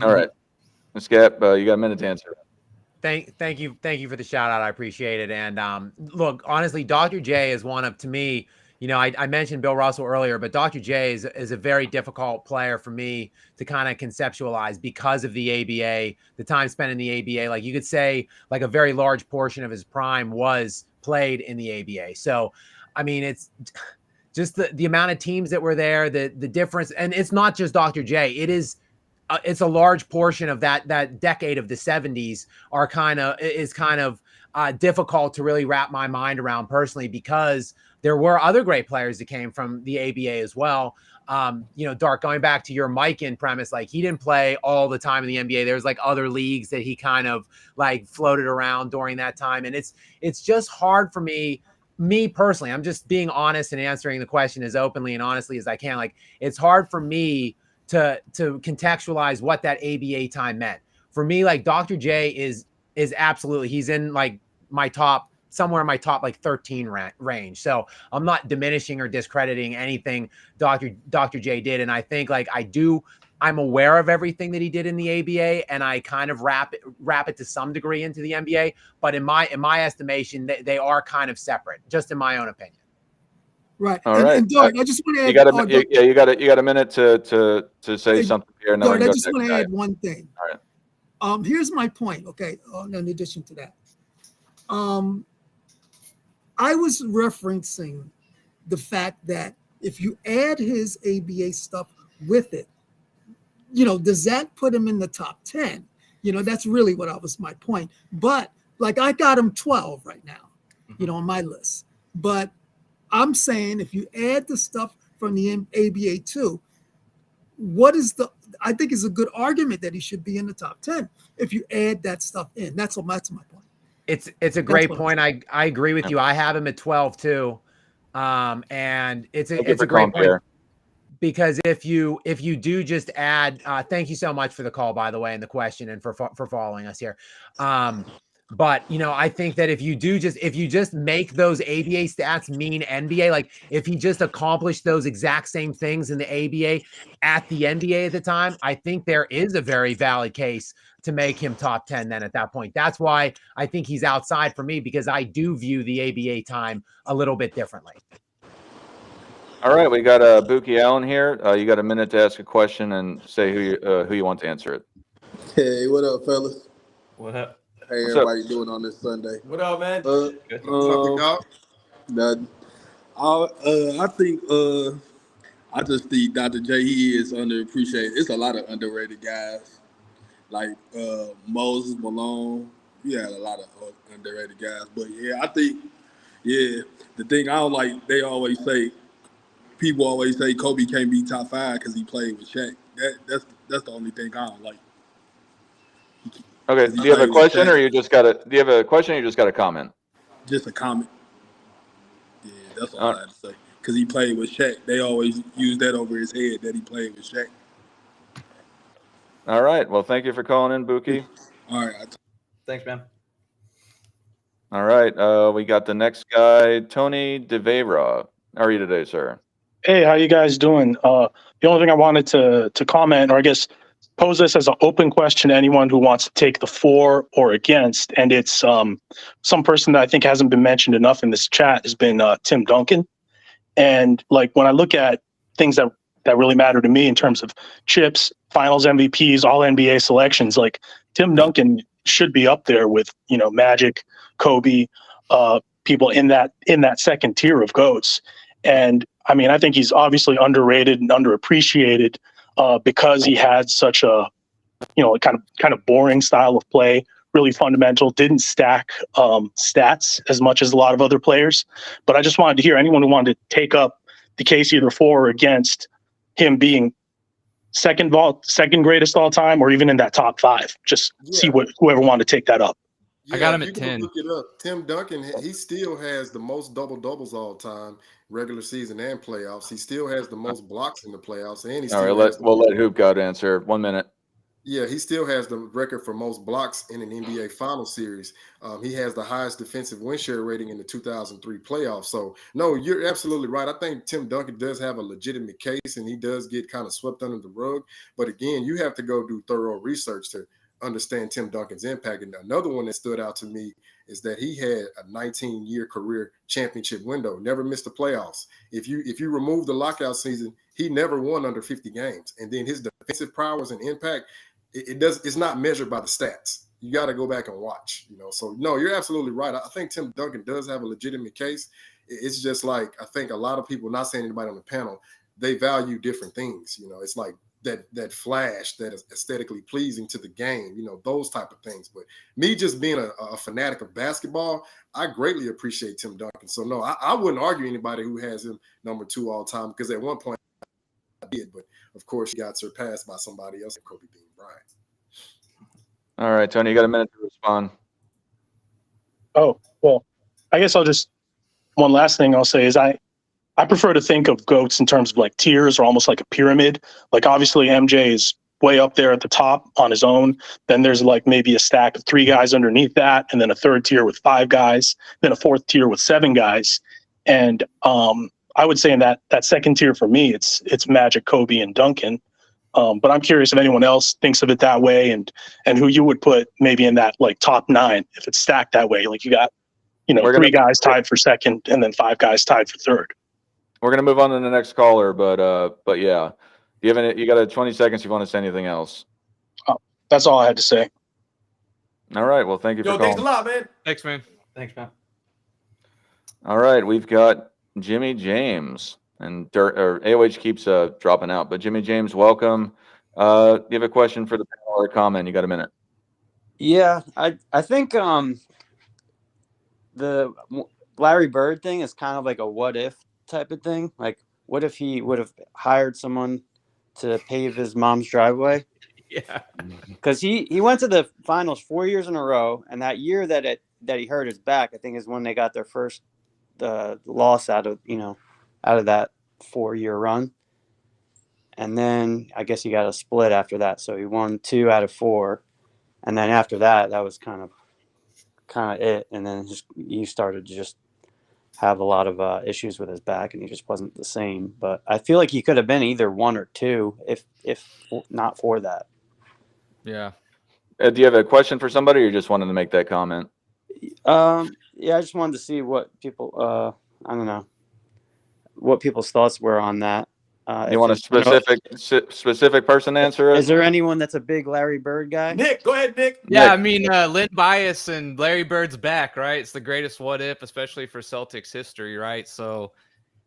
All right, Ms. Gap, you got a minute to answer. Thank you for the shout out. I appreciate it. And look, honestly, Dr. J is one of, to me, I mentioned Bill Russell earlier, but Dr. J is a very difficult player for me to kind of conceptualize because of the ABA, the time spent in the ABA. Like you could say, like a very large portion of his prime was played in the ABA. So, I mean, just the amount of teams that were there, the difference. And it's not just Dr. J. It is it's a large portion of that decade of the 70s is kind of difficult to really wrap my mind around personally, because there were other great players that came from the ABA as well. Dark, going back to your Mikan premise, like he didn't play all the time in the NBA. There's like other leagues that he kind of like floated around during that time. And it's just hard for me personally. I'm just being honest and answering the question as openly and honestly as I can. Like, it's hard for me to contextualize what that ABA time meant. For me, like Dr. J is absolutely, he's in like somewhere in my top like 13 range. So I'm not diminishing or discrediting anything Dr. J did. And I think like I'm aware of everything that he did in the ABA, and I kind of wrap it to some degree into the NBA. But in my estimation, they are kind of separate, just in my own opinion. Right. All right. And Dart, I just want to add. You got a minute to say something here. Dart, I just want to add one thing. All right. Here's my point. Okay. In addition to that, I was referencing the fact that if you add his ABA stuff with it, does that put him in the top 10? That's really what my point. But like, I got him 12 right now, on my list. But I'm saying if you add the stuff from the ABA too, I think is a good argument that he should be in the top 10 if you add that stuff in. That's my point. It's a great point. I agree with you. I have him at 12 too. And it's a great point. Because if you do just add, thank you so much for the call, by the way, and the question, and for following us here. But I think that if you just make those ABA stats mean NBA, like if he just accomplished those exact same things in the ABA at the NBA at the time, I think there is a very valid case to make him top 10 then at that point. That's why I think he's outside for me, because I do view the ABA time a little bit differently. All right, we got Buki Allen here. You got a minute to ask a question and say who you want to answer it. Hey, what up, fellas? What up? Hey, What's everybody doing on this Sunday? What up, man? Nothing. I just think Dr. J, he is underappreciated. It's a lot of underrated guys like Moses Malone. We had a lot of underrated guys, but I think the thing I don't like, people always say Kobe can't be top 5 because he played with Shaq. That's the only thing I don't like. Okay. Do you have a question, or you just got a? Do you have a question, or you just got a comment? Just a comment. Yeah, that's all I have to say. Because he played with Shaq, they always use that over his head that he played with Shaq. All right. Well, thank you for calling in, Buki. All right. Thanks, man. All right. We got the next guy, Tony DeVera. How are you today, sir? Hey, how you guys doing? The only thing I wanted to comment, or I guess pose this as an open question to anyone who wants to take the for or against, and it's some person that I think hasn't been mentioned enough in this chat has been Tim Duncan. And like when I look at things that really matter to me in terms of chips, finals MVPs, all NBA selections, like Tim Duncan should be up there with, Magic, Kobe, people in that second tier of GOATs. And I mean, I think he's obviously underrated and underappreciated because he had such a, kind of boring style of play, really fundamental, didn't stack stats as much as a lot of other players. But I just wanted to hear anyone who wanted to take up the case either for or against him being second greatest all time, or even in that top 5. Just see whoever wanted to take that up. I got him at 10. Look it up. Tim Duncan, he still has the most double-doubles all time, regular season and playoffs. He still has the most blocks in the playoffs. And he All right, we'll let Hoop God answer. 1 minute. Yeah, he still has the record for most blocks in an NBA final series. He has the highest defensive win share rating in the 2003 playoffs. So, no, you're absolutely right. I think Tim Duncan does have a legitimate case, and he does get kind of swept under the rug. But again, you have to go do thorough research to understand Tim Duncan's impact. And another one that stood out to me is that he had a 19-year career championship window, never missed the playoffs. If you remove the lockout season, he never won under 50 games. And then his defensive prowess and impact, it's not measured by the stats. You got to go back and watch, So no, you're absolutely right. I think Tim Duncan does have a legitimate case. it's just like, I think a lot of people, not saying anybody on the panel, they value different things. You know, it's like that flash that is aesthetically pleasing to the game, you know, those type of things. But me just being a fanatic of basketball, I greatly appreciate Tim Duncan. So no, I wouldn't argue anybody who has him number 2 all time, because at one point I did, but of course he got surpassed by somebody else, Kobe Bean Bryant. All right, Tony, you got a minute to respond. Oh, well, I guess I'll just, one last thing I'll say is I prefer to think of GOATs in terms of like tiers, or almost like a pyramid. Like obviously MJ is way up there at the top on his own. Then there's like maybe a stack of 3 guys underneath that, and then a third tier with 5 guys, then a fourth tier with 7 guys. And I would say in that second tier for me, it's Magic, Kobe, and Duncan. But I'm curious if anyone else thinks of it that way, and who you would put maybe in that like top 9 if it's stacked that way. Like you got, you know, 3 guys tied for second, and then 5 guys tied for third. We're gonna move on to the next caller, but yeah, you got 20 seconds. If you want to say anything else? That's all I had to say. All right. Well, thank you for calling. Thanks a lot, man. Thanks, man. Thanks, man. All right, we've got Jimmy James, and AOH keeps dropping out, but Jimmy James, welcome. You have a question for the panel or a comment? You got a minute? Yeah, I think the Larry Bird thing is kind of like a what if type of thing. Like, what if he would have hired someone to pave his mom's driveway? Yeah, because he went to the finals 4 years in a row, and that year that he hurt his back, I think, is when they got their first loss out of that 4-year run. And then I guess he got a split after that, so he won 2 out of 4, and then after that was kind of it. And then he started to just have a lot of issues with his back, and he just wasn't the same. But I feel like he could have been either 1 or 2 if not for that. Yeah. Do you have a question for somebody, or you just wanted to make that comment? Yeah, I just wanted to see what people I don't know what people's thoughts were on that. You want a specific person to answer it? Is there anyone that's a big Larry Bird guy? Nick, go ahead, Nick. Yeah, I mean, Lynn Bias and Larry Bird's back, right? It's the greatest what if, especially for Celtics history, right? So,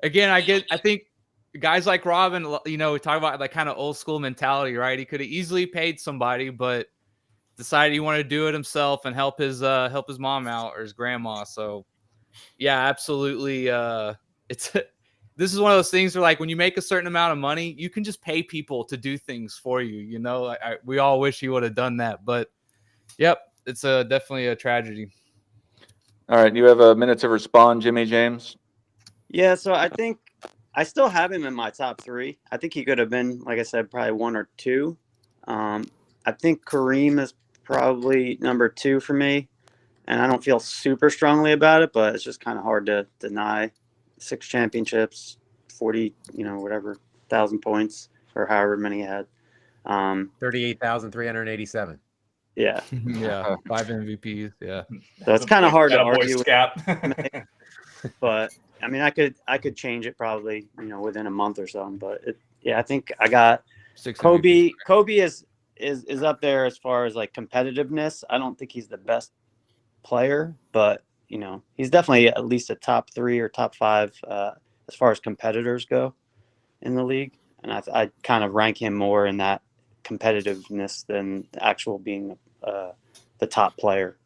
again, I think guys like Robin, we talk about like kind of old school mentality, right? He could have easily paid somebody, but decided he wanted to do it himself and help his mom out or his grandma. So, yeah, absolutely. This is one of those things where, like, when you make a certain amount of money, you can just pay people to do things for you. We all wish he would have done that, but yep, it's definitely a tragedy. All right, you have a minute to respond, Jimmy James. Yeah, so I think I still have him in my top 3. I think he could have been, like I said, probably 1 or 2. I think Kareem is probably number 2 for me, and I don't feel super strongly about it, but it's just kind of hard to deny. 6 championships, 40, whatever, 1,000 points, or however many he had. 38,387. Yeah. Yeah. 5 MVPs. Yeah. So it's kind of hard to argue with, Scap. but I mean, I could change it probably, within a month or something. But I think I got 6 Kobe. MVPs. Kobe is up there as far as like competitiveness. I don't think he's the best player, but he's definitely at least a top 3 or top 5 as far as competitors go in the league. And I kind of rank him more in that competitiveness than actual being the top player.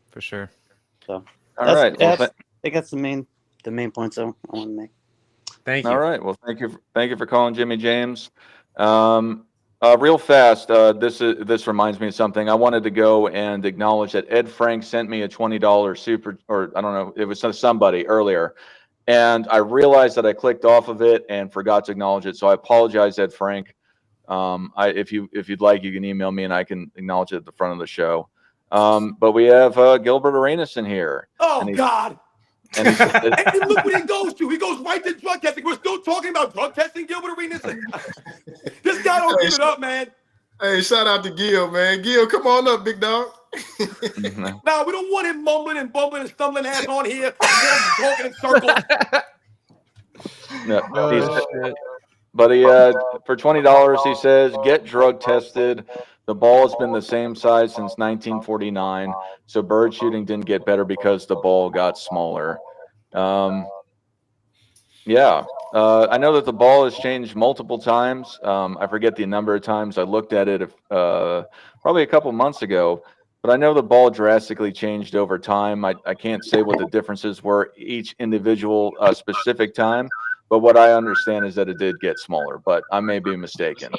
For sure. So All right. Well, I think that's the main points I want to make. Thank you. all right. Well, thank you for calling, Jimmy James. Real fast, this reminds me of something. I wanted to go and acknowledge that Ed Frank sent me a $20 super, or I don't know, it was somebody earlier, and I realized that I clicked off of it and forgot to acknowledge it. So I apologize, Ed Frank. If you'd like, you can email me and I can acknowledge it at the front of the show. But we have Gilbert Arenas in here. Oh God. And And look what he goes to. He goes right to drug testing. We're still talking about drug testing, Gilbert Arenas. This guy don't give it up, man. Hey, shout out to Gil, man. Gil, come on up, big dog. Nah, we don't want him mumbling and bumbling and stumbling ass on here, talking in circles. No, but he for $20, he says, get drug tested. The ball has been the same size since 1949, so bird shooting didn't get better because the ball got smaller. Yeah. I know that the ball has changed multiple times. I forget the number of times. I looked at it probably a couple months ago, but I know the ball drastically changed over time. I can't say what the differences were each individual specific time, but what I understand is that it did get smaller, but I may be mistaken.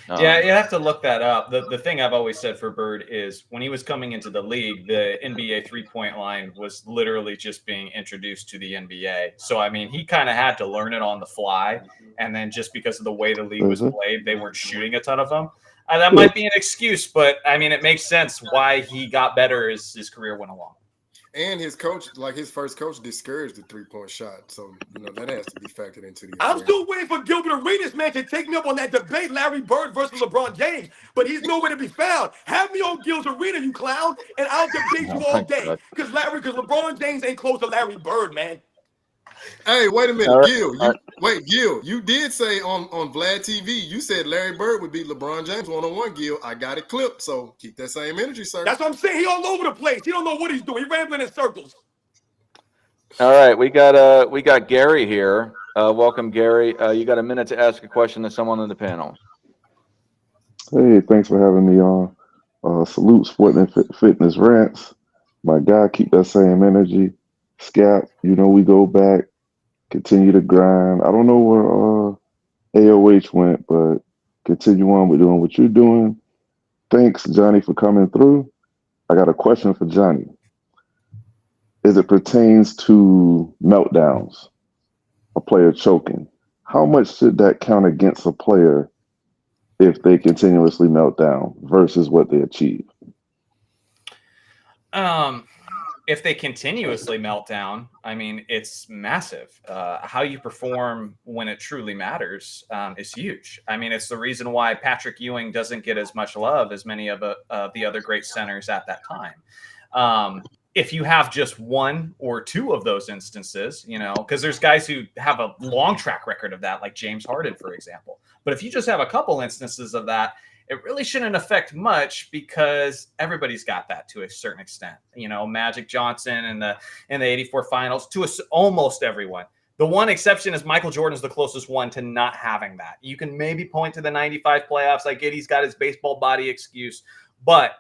Yeah, you have to look that up. The thing I've always said for Bird is when he was coming into the league, the NBA 3-point line was literally just being introduced to the NBA. So, I mean, he kind of had to learn it on the fly. And then just because of the way the league was played, they weren't shooting a ton of them. That might be an excuse, but I mean, it makes sense why he got better as his career went along. And his coach, like his first coach, discouraged the 3-point shot. So, that has to be factored into the I'm still waiting for Gilbert Arenas, man, to take me up on that debate, Larry Bird versus LeBron James, but he's nowhere to be found. Have me on Gil's Arena, you clown, and I'll debate you all day. Because LeBron James ain't close to Larry Bird, man. Hey, wait a minute, All right. Gil. You did say on Vlad TV, you said Larry Bird would beat LeBron James one-on-one, Gil. I got it clipped, so keep that same energy, sir. That's what I'm saying. He all over the place. He don't know what he's doing. He rambling in circles. All right, we got Gary here. Welcome, Gary. You got a minute to ask a question to someone on the panel. Hey, thanks for having me on. Salute Sport and Fitness Rants. My guy, keep that same energy. Scap, we go back, continue to grind. I don't know where AOH went, but continue on with doing what you're doing. Thanks, Johnny, for coming through. I got a question for Johnny. As it pertains to meltdowns, a player choking, how much should that count against a player if they continuously melt down versus what they achieve? If they continuously melt down, I mean, it's massive. How you perform when it truly matters is huge. I mean, it's the reason why Patrick Ewing doesn't get as much love as many of the other great centers at that time. If you have just one or two of those instances, because there's guys who have a long track record of that, like James Harden, for example. But if you just have a couple instances of that, it really shouldn't affect much because everybody's got that to a certain extent. Magic Johnson in the 84 finals to almost everyone. The one exception is Michael Jordan is the closest one to not having that. You can maybe point to the 95 playoffs. I get he's got his baseball body excuse, but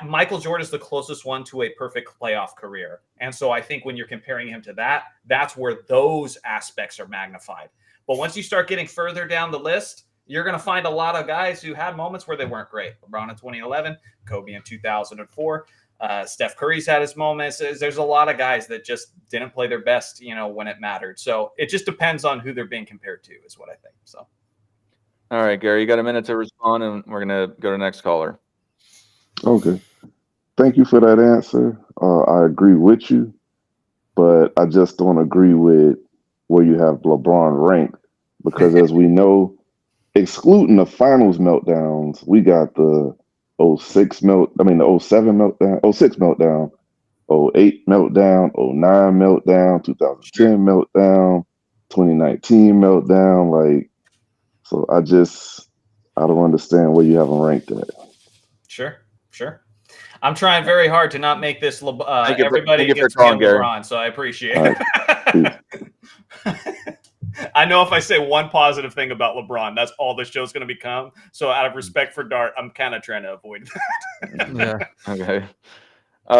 Michael Jordan is the closest one to a perfect playoff career. And so I think when you're comparing him to that, that's where those aspects are magnified. But once you start getting further down the list, you're going to find a lot of guys who had moments where they weren't great. LeBron in 2011, Kobe in 2004, Steph Curry's had his moments. There's a lot of guys that just didn't play their best, when it mattered. So it just depends on who they're being compared to is what I think. So. All right, Gary, you got a minute to respond, and we're going to go to the next caller. Okay. Thank you for that answer. I agree with you, but I just don't agree with where you have LeBron ranked because as we know, excluding the finals meltdowns, we got the 07 meltdown, 06 meltdown, 08 meltdown, 09 meltdown, 2010 meltdown, 2019 meltdown. So I don't understand where you have them ranked at. Sure. I'm trying very hard to not make this everybody gets LeBron, so I appreciate it. I know if I say one positive thing about LeBron, that's all the show's going to become. So out of respect for Dart, I'm kind of trying to avoid that. Yeah. Okay.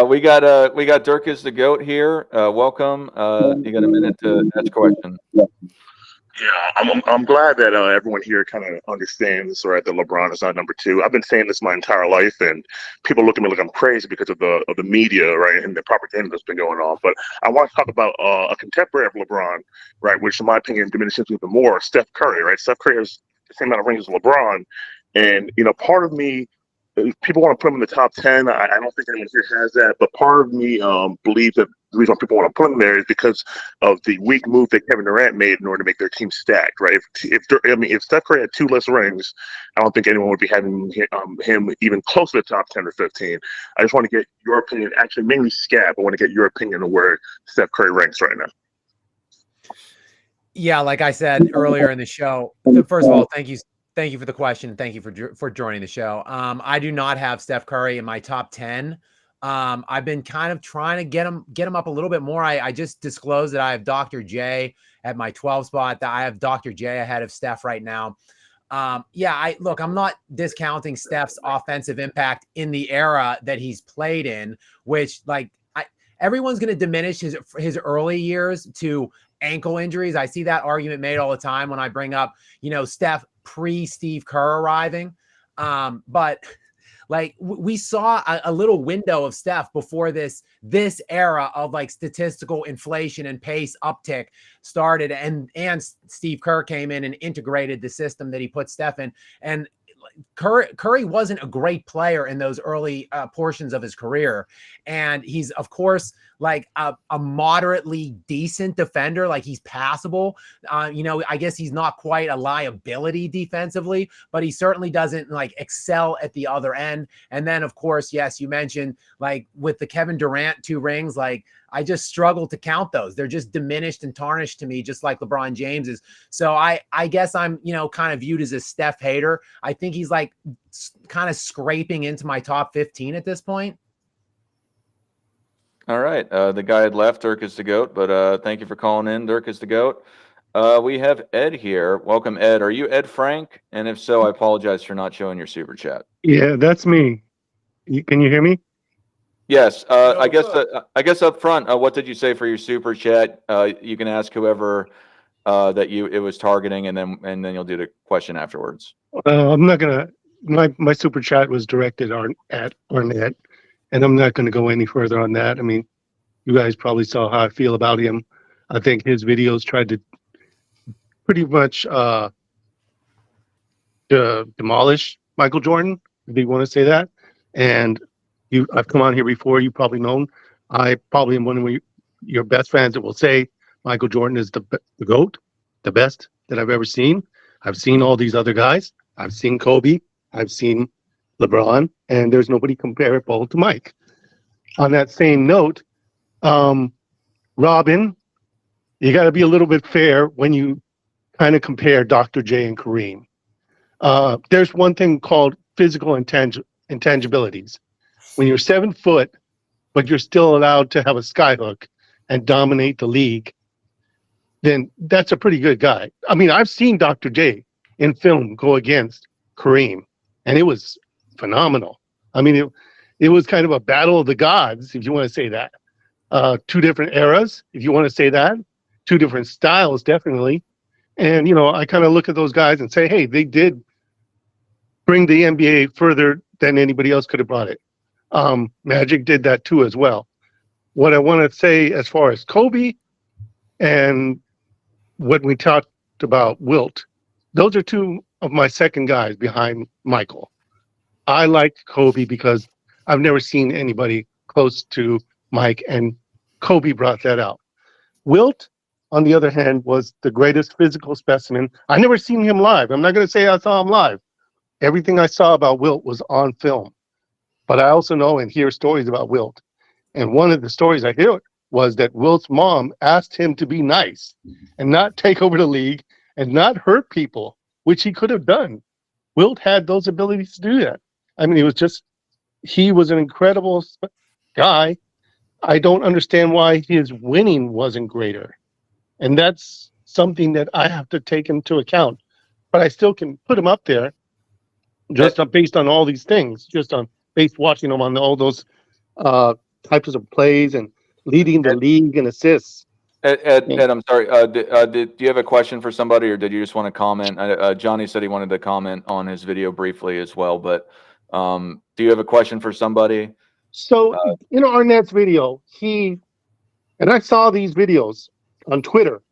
We got Dirk is the GOAT here. Welcome. You got a minute to ask a question. Yeah, I'm glad that everyone here kind of understands, right, that LeBron is not number two. I've been saying this my entire life, and people look at me like I'm crazy because of the media, right, and the propaganda that's been going on. But I want to talk about a contemporary of LeBron, right, which in my opinion diminishes even more, Steph Curry, right? Steph Curry has the same amount of rings as LeBron, and part of me, people want to put him in the top 10. I don't think anyone here has that, but part of me believes that the reason why people want to put him there is because of the weak move that Kevin Durant made in order to make their team stacked, right? If Steph Curry had 2 less rings, I don't think anyone would be having him even close to the top 10 or 15. I just want to get your opinion, actually mainly Scap. I want to get your opinion on where Steph Curry ranks right now. Yeah, like I said earlier in the show, first of all, thank you for the question. Thank you for joining the show. I do not have Steph Curry in my top 10. I've been kind of trying to get him up a little bit more. I just disclosed that I have Dr. J at my 12 spot, that I have Dr. J ahead of Steph right now. Yeah, I'm not discounting Steph's offensive impact in the era that he's played in, which everyone's going to diminish his early years to ankle injuries. I see that argument made all the time when I bring up, Steph pre-Steve Kerr arriving. But we saw a little window of Steph before this era of statistical inflation and pace uptick started, and Steve Kerr came in and integrated the system that he put Steph in. And Curry wasn't a great player in those early portions of his career. And he's, of course, a moderately decent defender. He's passable. I guess he's not quite a liability defensively, but he certainly doesn't excel at the other end. And then, of course, yes, you mentioned with the Kevin Durant 2 rings, I just struggle to count those. They're just diminished and tarnished to me, just like LeBron James is. So I guess I'm, kind of viewed as a Steph hater. I think he's kind of scraping into my top 15 at this point. All right. The guy had left, Dirk is the GOAT, but thank you for calling in. Dirk is the GOAT. We have Ed here. Welcome, Ed. Are you Ed Frank? And if so, I apologize for not showing your super chat. Yeah, that's me. Can you hear me? Yes. I guess up front, what did you say for your super chat? You can ask whoever that it was targeting, and then you'll do the question afterwards. I'm not gonna. My super chat was directed at Arnett, and I'm not going to go any further on that. I mean, you guys probably saw how I feel about him. I think his videos tried to pretty much demolish Michael Jordan, if you want to say that. And I've come on here before. You probably known. I probably am one of your best fans that will say Michael Jordan is the GOAT, the best that I've ever seen. I've seen all these other guys. I've seen Kobe. I've seen LeBron, and there's nobody comparable to Mike. On that same note, Robin, you got to be a little bit fair when you kind of compare Dr. J and Kareem. There's one thing called physical intangibilities. When you're 7 foot, but you're still allowed to have a skyhook and dominate the league, then that's a pretty good guy. I mean, I've seen Dr. J in film go against Kareem, and it was phenomenal. I mean, it was kind of a battle of the gods, if you want to say that. 2 different eras, if you want to say that. 2 different styles, definitely. And, I kind of look at those guys and say, hey, they did bring the NBA further than anybody else could have brought it. Magic did that too as well. What I want to say as far as Kobe and what we talked about Wilt, those are 2 of my second guys behind Michael. I liked Kobe because I've never seen anybody close to Mike, and Kobe brought that out. Wilt, on the other hand, was the greatest physical specimen. I never seen him live. I'm not going to say I saw him live. Everything I saw about Wilt was on film. But I also know and hear stories about Wilt. And one of the stories I hear was that Wilt's mom asked him to be nice and not take over the league and not hurt people, which he could have done. Wilt had those abilities to do that. I mean, he was an incredible guy. I don't understand why his winning wasn't greater. And that's something that I have to take into account. But I still can put him up there just based on all these things, just on based watching him on all those types of plays and leading the league in assists. Ed, I'm sorry. Do you have a question for somebody, or did you just want to comment? Johnny said he wanted to comment on his video briefly as well, but do you have a question for somebody? So, Arnett's video, and I saw these videos on Twitter,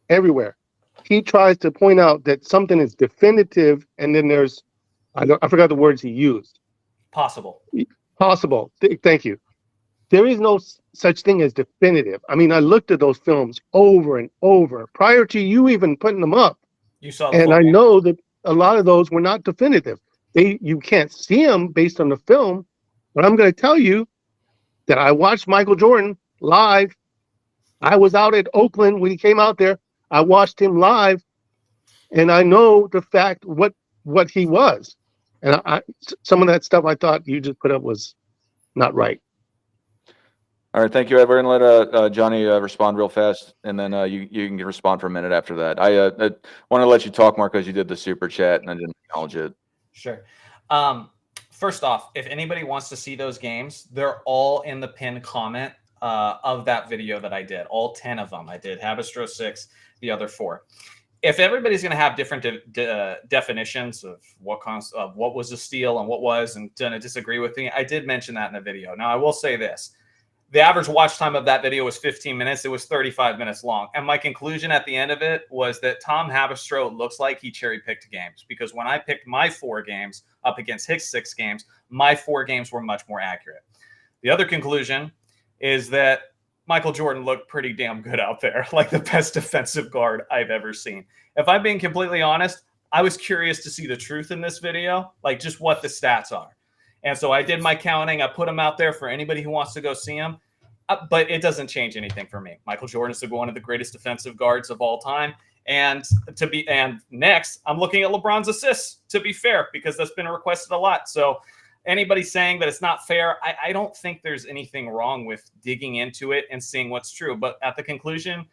everywhere. He tries to point out that something is definitive, and then there's, I forgot the words he used. Possible. Thank you. There is no such thing as definitive. I mean, I looked at those films over and over prior to you even putting them up. You saw, and I know that a lot of those were not definitive. You can't see them based on the film, but I'm going to tell you that I watched Michael Jordan live. I was out at Oakland when he came out there. I watched him live, and I know the fact what he was. And some of that stuff I thought you just put up was not right. All right, thank you, Ed. We're gonna let Johnny respond real fast, and then you can respond for a minute after that. I want to let you talk more because you did the super chat and I didn't acknowledge it. Sure. First off, if anybody wants to see those games, they're all in the pinned comment of that video that I did. All 10 of them. I did Habistro 6, the other 4. If everybody's going to have different definitions of what was a steal and what was, and going to disagree with me, I did mention that in the video. Now, I will say this. The average watch time of that video was 15 minutes. It was 35 minutes long. And my conclusion at the end of it was that Tom Habistro looks like he cherry-picked games, because when I picked my 4 games up against his 6 games, my 4 games were much more accurate. The other conclusion is that Michael Jordan looked pretty damn good out there, like the best defensive guard I've ever seen. If I'm being completely honest, I was curious to see the truth in this video, like just what the stats are. And so I did my counting. I put them out there for anybody who wants to go see them. But it doesn't change anything for me. Michael Jordan is one of the greatest defensive guards of all time. And next, I'm looking at LeBron's assists, to be fair, because that's been requested a lot. So anybody saying that it's not fair, I don't think there's anything wrong with digging into it and seeing what's true. But at the conclusion,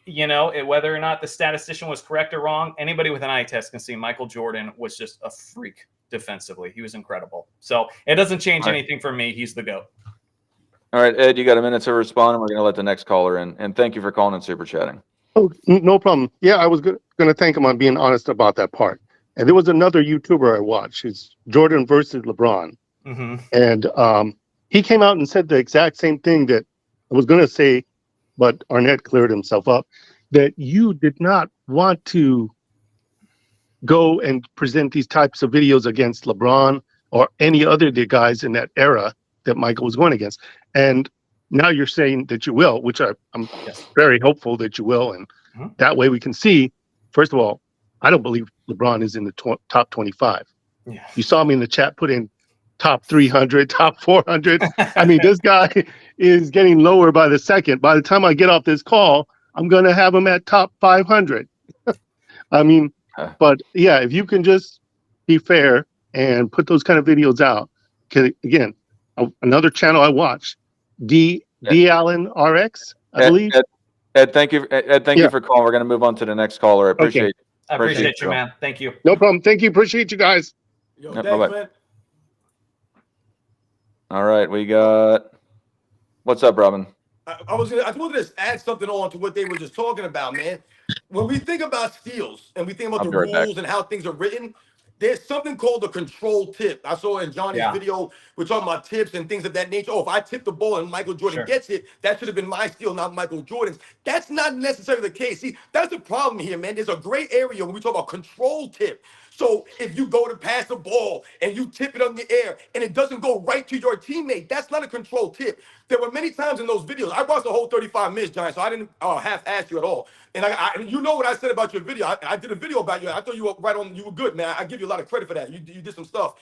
whether or not the statistician was correct or wrong, anybody with an eye test can see Michael Jordan was just a freak defensively. He was incredible. So it doesn't change anything for me. He's the GOAT. All right, Ed, you got a minute to respond, and we're going to let the next caller in. And thank you for calling and super chatting. Oh, no problem. Yeah, I was going to thank him on being honest about that part. And there was another YouTuber I watched. It's Jordan versus LeBron. Mm-hmm. And he came out and said the exact same thing that I was going to say, but Arnett cleared himself up, that you did not want to go and present these types of videos against LeBron or any other guys in that era that Michael was going against. And now you're saying that you will, which I'm very hopeful that you will. And that way we can see, first of all, I don't believe LeBron is in the top 25. Yeah. You saw me in the chat put in top 300, top 400. I mean, this guy is getting lower by the second. By the time I get off this call, I'm going to have him at top 500. I mean, but yeah, if you can just be fair and put those kind of videos out. Again, another channel I watch, D Allen RX, I believe. Ed, thank you. Ed, thank you for calling. We're going to move on to the next caller. I appreciate I appreciate you, man. Thank you. No problem. Thank you. Appreciate you guys. Yo, Yep, thanks, bye-bye. man. All right, we got. What's up, Robin? I just wanted to add something on to what they were just talking about, man. When we think about steals and we think about I'll the be right back. rules and how things are written, there's something called the control tip. I saw in Johnny's video, we're talking about tips and things of that nature. Oh, if I tip the ball and Michael Jordan gets it, that should have been my steal, not Michael Jordan's. That's not necessarily the case. See, that's the problem here, man. There's a gray area when we talk about control tip. So if you go to pass the ball and you tip it on the air and it doesn't go right to your teammate, that's not a control tip. There were many times in those videos, I watched the whole 35 minutes, Johnny, so I didn't half ask you at all. And you know what I said about your video. I did a video about you. I thought you were right on. You were good, man. I give you a lot of credit for that. You did some stuff.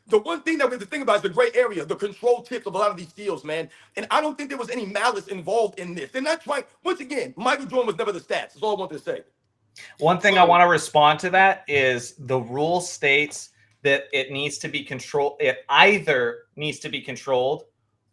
The one thing that we have to think about is the gray area, the control tips of a lot of these steals, man. And I don't think there was any malice involved in this. They're not trying. Once again, Michael Jordan was never the stats. That's all I wanted to say. One thing I want to respond to that is the rule states that it needs to be controlled. It either needs to be controlled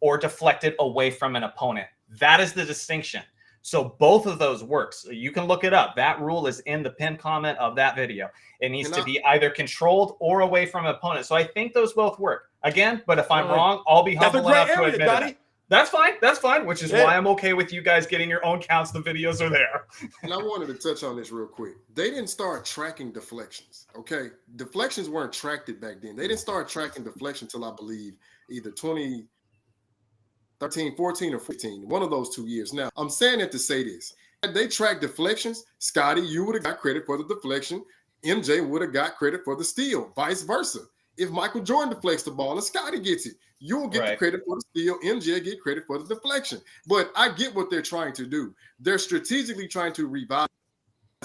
or deflected away from an opponent. That is the distinction. So both of those works. You can look it up. That rule is in the pinned comment of that video. It needs to be either controlled or away from an opponent. So I think those both work. Again, but if I'm wrong, I'll be humble enough to admit it. That's fine. That's fine, which is why I'm okay with you guys getting your own counts. The videos are there. And I wanted to touch on this real quick. They didn't start tracking deflections, okay? Deflections weren't tracked back then. They didn't start tracking deflection until I believe either 2013, 14, or 15, one of those 2 years. Now, I'm saying that to say this. Had they tracked deflections, Scotty, you would have got credit for the deflection. MJ would have got credit for the steal, vice versa. If Michael Jordan deflects the ball and Scotty gets it, you'll get the credit for the steal. MJ get credit for the deflection. But I get what they're trying to do. They're strategically trying to revise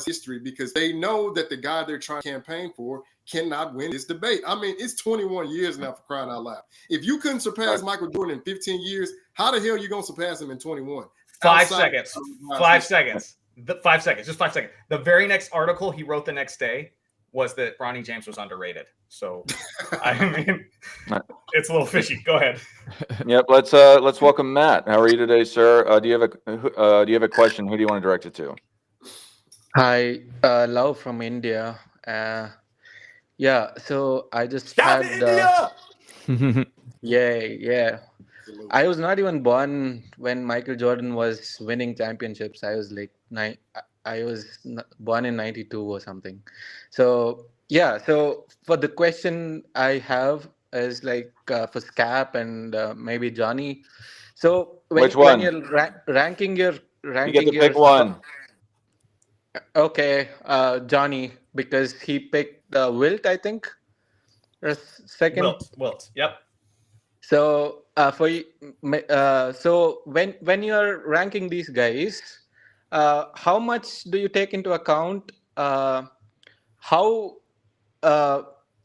history because they know that the guy they're trying to campaign for cannot win this debate. I mean, it's 21 years now, for crying out loud. If you couldn't surpass Michael Jordan in 15 years, how the hell are you going to surpass him in 21? 5 seconds. 5 seconds. 5 seconds. Just 5 seconds. The very next article he wrote the next day was that Bronny James was underrated. So, I mean, it's a little fishy. Go ahead. Yep. Let's welcome Matt. How are you today, sir? Do you have a question? Who do you want to direct it to? Hi, Love from India. Yeah, so I just Shout out to India! yeah. I was not even born when Michael Jordan was winning championships. I was like born in '92 or something. So yeah, so for the question I have is like for Scap and maybe Johnny. So Which when one? you're ranking your You get to pick one. Okay, Johnny, because he picked Wilt, I think, or second. Wilt. Yep. So so when you're ranking these guys, how much do you take into account how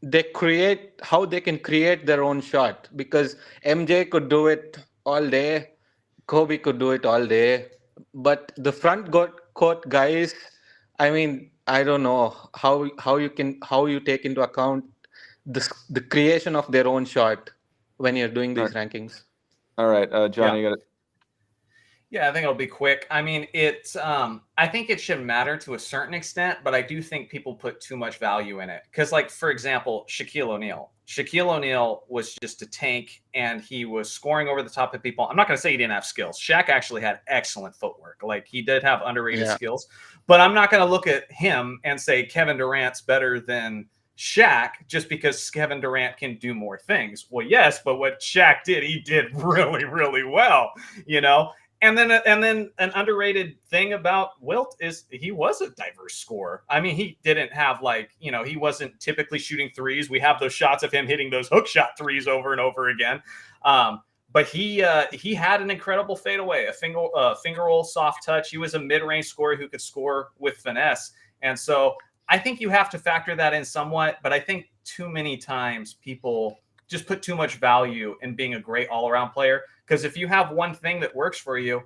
they can create their own shot? Because MJ could do it all day, Kobe could do it all day, but the court guys, I mean, I don't know how you take into account the creation of their own shot when you're doing these rankings. All right, Johnny, you got it. Yeah, I think it'll be quick. I mean, it's I think it should matter to a certain extent, but I do think people put too much value in it. Because, like, for example, Shaquille O'Neal was just a tank, and he was scoring over the top of people. I'm not going to say he didn't have skills. Shaq actually had excellent footwork. Like, he did have underrated skills. But I'm not going to look at him and say Kevin Durant's better than Shaq just because Kevin Durant can do more things. Well, yes, but what Shaq did, he did really, really well, you know? And then an underrated thing about Wilt is he was a diverse scorer. I mean, he didn't have he wasn't typically shooting threes. We have those shots of him hitting those hook shot threes over and over again. But he had an incredible fadeaway, a finger roll, soft touch. He was a mid-range scorer who could score with finesse. And so I think you have to factor that in somewhat. But I think too many times people just put too much value in being a great all-around player. Because if you have one thing that works for you,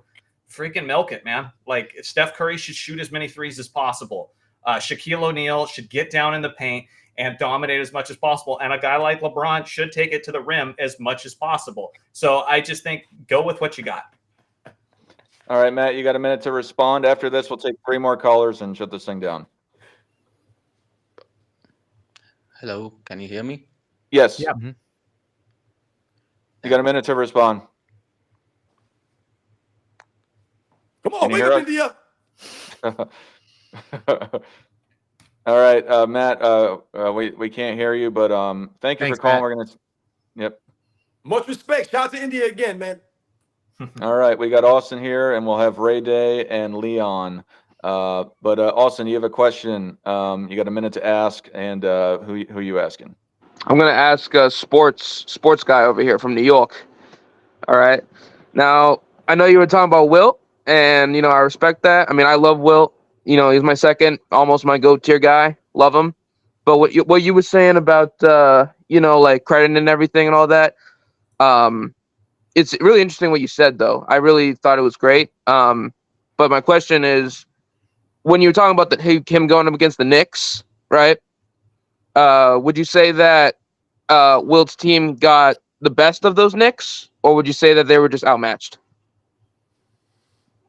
freaking milk it, man. Like, Steph Curry should shoot as many threes as possible. Shaquille O'Neal should get down in the paint and dominate as much as possible. And a guy like LeBron should take it to the rim as much as possible. So I just think go with what you got. All right, Matt, you got a minute to respond. After this, we'll take 3 more callers and shut this thing down. Hello, can you hear me? Yes. Yeah. You got a minute to respond. Come on, wake up, India. All right, Matt, we can't hear you, but thank you for calling. Matt. We're going to, yep. Much respect. Shout out to India again, man. All right, we got Austin here, and we'll have Ray Day and Leon. But Austin, you have a question. You got a minute to ask, and who are you asking? I'm going to ask a sports guy over here from New York. All right. Now, I know you were talking about Wilt, and, I respect that. I mean, I love Wilt. He's my second, almost my go-tier guy. Love him. But what you were saying about, like credit and everything and all that, it's really interesting what you said, though. I really thought it was great. But my question is, when you were talking about him going up against the Knicks, right? Would you say that Wilt's team got the best of those Knicks, or would you say that they were just outmatched?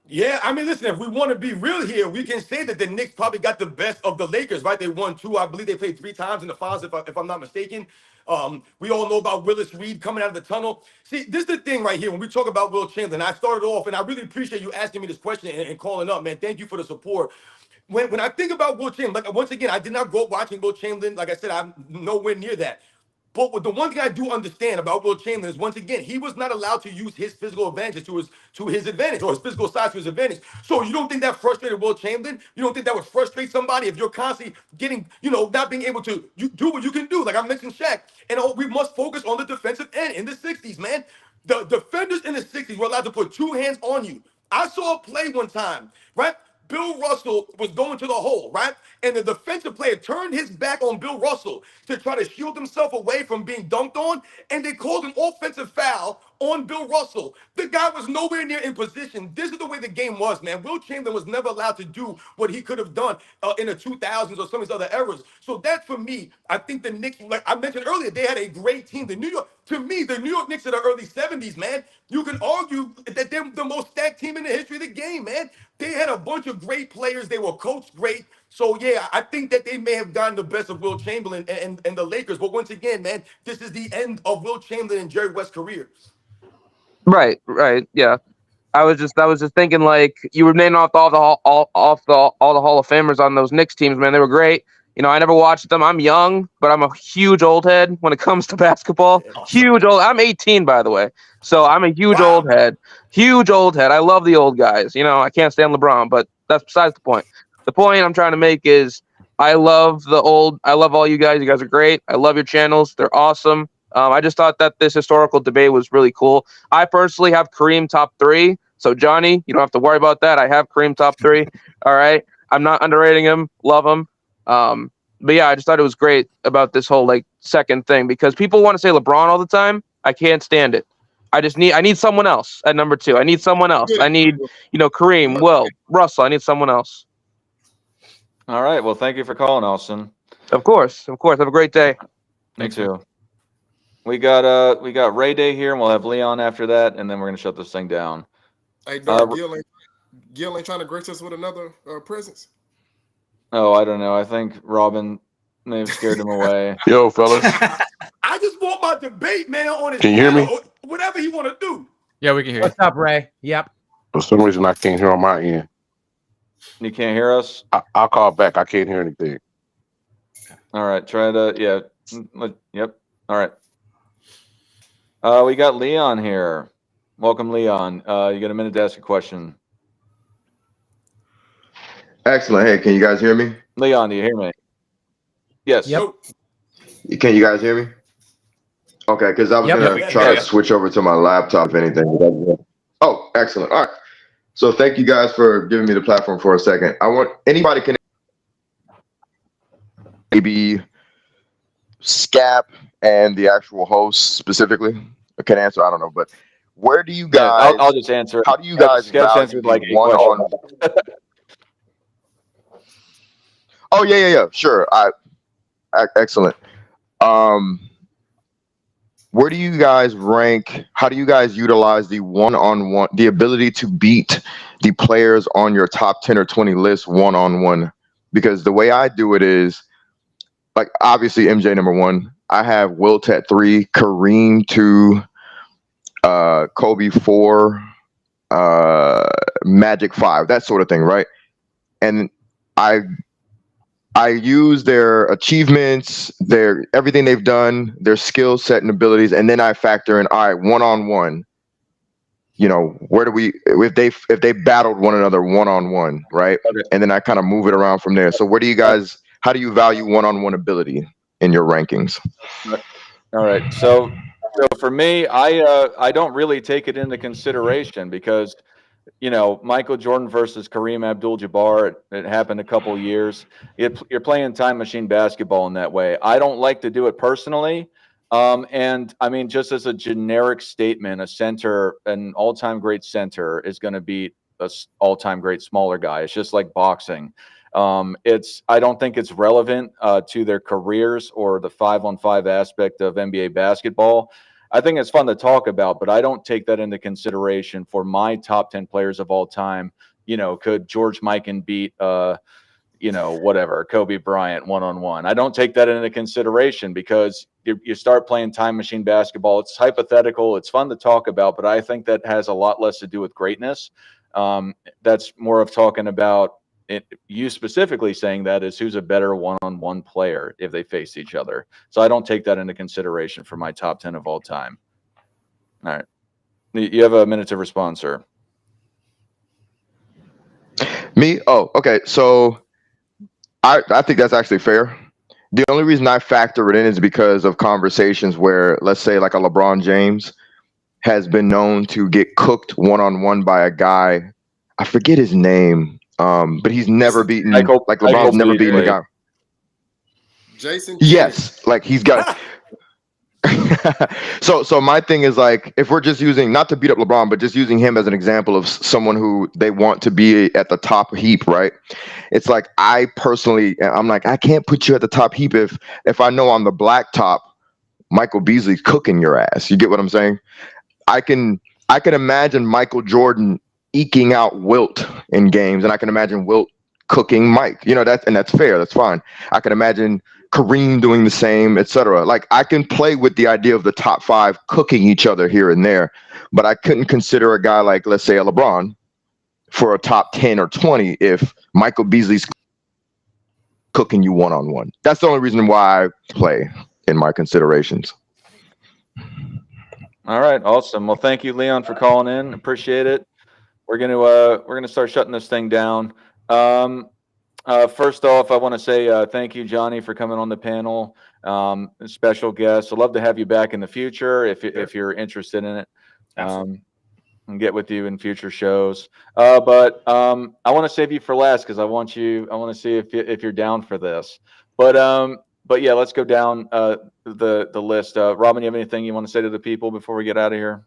Yeah, I mean, listen, if we want to be real here, we can say that the Knicks probably got the best of the Lakers, right? They won 2. I believe they played 3 times in the finals, if I'm not mistaken. We all know about Willis Reed coming out of the tunnel. See, this is the thing right here. When we talk about Wilt Chamberlain, I started off, and I really appreciate you asking me this question and calling up, man. Thank you for the support. When I think about Wilt Chamberlain, like, once again, I did not grow up watching Wilt Chamberlain. Like I said, I'm nowhere near that. But the one thing I do understand about Wilt Chamberlain is, once again, he was not allowed to use his physical advantage to his advantage, or his physical size to his advantage. So you don't think that frustrated Wilt Chamberlain? You don't think that would frustrate somebody if you're constantly getting, not being able to do what you can do? Like I mentioned Shaq. And we must focus on the defensive end in the 60s, man. The defenders in the 60s were allowed to put 2 hands on you. I saw a play one time, right? Bill Russell was going to the hole, right? And the defensive player turned his back on Bill Russell to try to shield himself away from being dunked on, and they called an offensive foul on Bill Russell. The guy was nowhere near in position. This is the way the game was, man. Will Chamberlain was never allowed to do what he could have done in the 2000s or some of these other eras. So that, for me, I think the Knicks, like I mentioned earlier, they had a great team. The New York Knicks of the early 70s, man, you can argue that they're the most stacked team in the history of the game, man. They had a bunch of great players. They were coached great. So, yeah, I think that they may have gotten the best of Will Chamberlain and the Lakers. But once again, man, this is the end of Will Chamberlain and Jerry West's career. Right, yeah. I was just thinking, like, you were naming off all the Hall of Famers on those Knicks teams, man. They were great. You know, I never watched them. I'm young, but I'm a huge old head when it comes to basketball. Huge old. I'm 18, by the way, so I'm a huge old head. Huge old head. I love the old guys. You know, I can't stand LeBron, but that's besides the point. The point I'm trying to make is I love all you guys. You guys are great. I love your channels. They're awesome. I just thought that this historical debate was really cool. I personally have Kareem top 3. So, Johnny, you don't have to worry about that. I have Kareem top 3. All right. I'm not underrating him. Love him. But, yeah, I just thought it was great about this whole, like, second thing. Because people want to say LeBron all the time. I can't stand it. I need someone else at number 2. I need someone else. I need, Kareem, Will, Russell. I need someone else. All right. Well, thank you for calling, Austin. Of course. Have a great day. Me too. We got Ray Day here, and we'll have Leon after that, and then we're gonna shut this thing down. Hey, Doug, Gil ain't trying to grace us with another presence. Oh, I don't know. I think Robin may have scared him away. Yo, fellas. I just want my debate, man, on his Can you hear me? channel, whatever he want to do. Yeah, we can hear you. What's up, Ray? Yep. For some reason, I can't hear on my end. You can't hear us? I'll call back. I can't hear anything. All right. Try to, Yep. All right. We got Leon here. Welcome, Leon. You got a minute to ask a question. Excellent. Hey, can you guys hear me? Leon, do you hear me? Yes. Yep. Can you guys hear me? Okay, because I was gonna try to switch over to my laptop if anything. Oh, excellent. All right. So thank you guys for giving me the platform for a second. I want anybody can maybe Scap and the actual host specifically can answer. I don't know, but where do you guys? I'll just answer. How do you guys answer like one on? Oh yeah. Sure. Excellent. Where do you guys rank? How do you guys utilize the one-on-one, the ability to beat the players on your top 10 or 20 list one-on-one? Because the way I do it is, like, obviously MJ number 1. I have Wilt at 3, Kareem 2, Kobe 4, Magic 5, that sort of thing, right? And I use their achievements, their everything they've done, their skill set and abilities, and then I factor in, all right, one-on-one. Where do we if they battled one another one-on-one, right? Okay. And then I kind of move it around from there. So how do you value one-on-one ability in your rankings? All right. So for me, I don't really take it into consideration because Michael Jordan versus Kareem Abdul-Jabbar, it happened a couple of years. You're playing time machine basketball in that way. I don't like to do it personally. And I mean, just as a generic statement, an all-time great center is going to beat an all-time great smaller guy. It's just like boxing. I don't think it's relevant to their careers or the 5-on-5 aspect of NBA basketball. I think it's fun to talk about, but I don't take that into consideration for my top 10 players of all time. Could George Mikan beat, Kobe Bryant one-on-one? I don't take that into consideration because you start playing time machine basketball. It's hypothetical. It's fun to talk about, but I think that has a lot less to do with greatness. That's more of talking about you specifically saying that is who's a better one-on-one player if they face each other. So I don't take that into consideration for my top 10 of all time. All right. You have a minute to respond, sir. Me? Oh, okay. So I think that's actually fair. The only reason I factor it in is because of conversations where, let's say, like a LeBron James has been known to get cooked one-on-one by a guy. I forget his name. But he's never beaten LeBron's never beaten a guy. Jason. Yes, like he's got. So my thing is like, if we're just using, not to beat up LeBron, but just using him as an example of someone who they want to be at the top heap, right? It's like, I personally, I'm like, I can't put you at the top heap if I know on the black top, Michael Beasley's cooking your ass. You get what I'm saying? I can imagine Michael Jordan eking out Wilt in games, and I can imagine Wilt cooking Mike. You know, that's fair. That's fine. I can imagine Kareem doing the same, etc. Like, I can play with the idea of the top 5 cooking each other here and there, but I couldn't consider a guy like, let's say, a LeBron for a top 10 or 20 if Michael Beasley's cooking you one-on-one. That's the only reason why I play in my considerations. All right, awesome. Well, thank you, Leon, for calling in. Appreciate it. We're gonna start shutting this thing down. First off, I want to say thank you, Johnny, for coming on the panel. Special guest. I'd love to have you back in the future if you're interested in it. And get with you in future shows. But I want to save you for last because I want to see if you're down for this. But yeah, let's go down the list. Robin, you have anything you want to say to the people before we get out of here?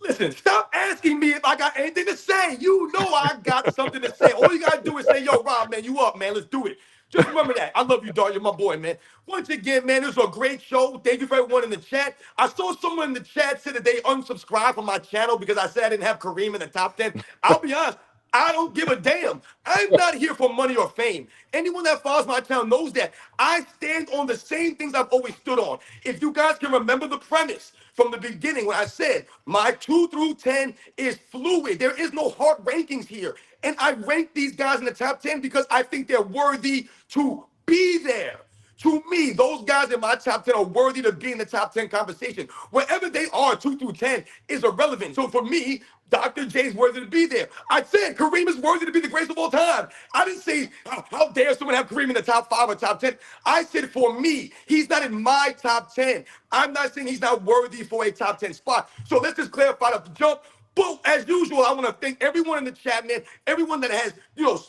Listen, stop asking me if I got anything to say. You know I got something to say. All you gotta do is say, yo, Rob, man, you up, man. Let's do it. Just remember that. I love you, dog. You're my boy, man. Once again, man, this was a great show. Thank you for everyone in the chat. I saw someone in the chat say that they unsubscribed from my channel because I said I didn't have Kareem in the top 10. I'll be honest. I don't give a damn. I'm not here for money or fame. Anyone that follows my channel knows that I stand on the same things I've always stood on. If you guys can remember the premise from the beginning when I said my 2 through 10 is fluid. There is no hard rankings here. And I rank these guys in the top 10 because I think they're worthy to be there. To me, those guys in my top 10 are worthy to be in the top 10 conversation. Wherever they are, 2 through 10 is irrelevant. So for me, Dr. J's worthy to be there. I said Kareem is worthy to be the greatest of all time. I didn't say, how dare someone have Kareem in the top 5 or top 10. I said for me, he's not in my top 10. I'm not saying he's not worthy for a top 10 spot. So let's just clarify the jump. But as usual, I want to thank everyone in the chat, man. Everyone that has,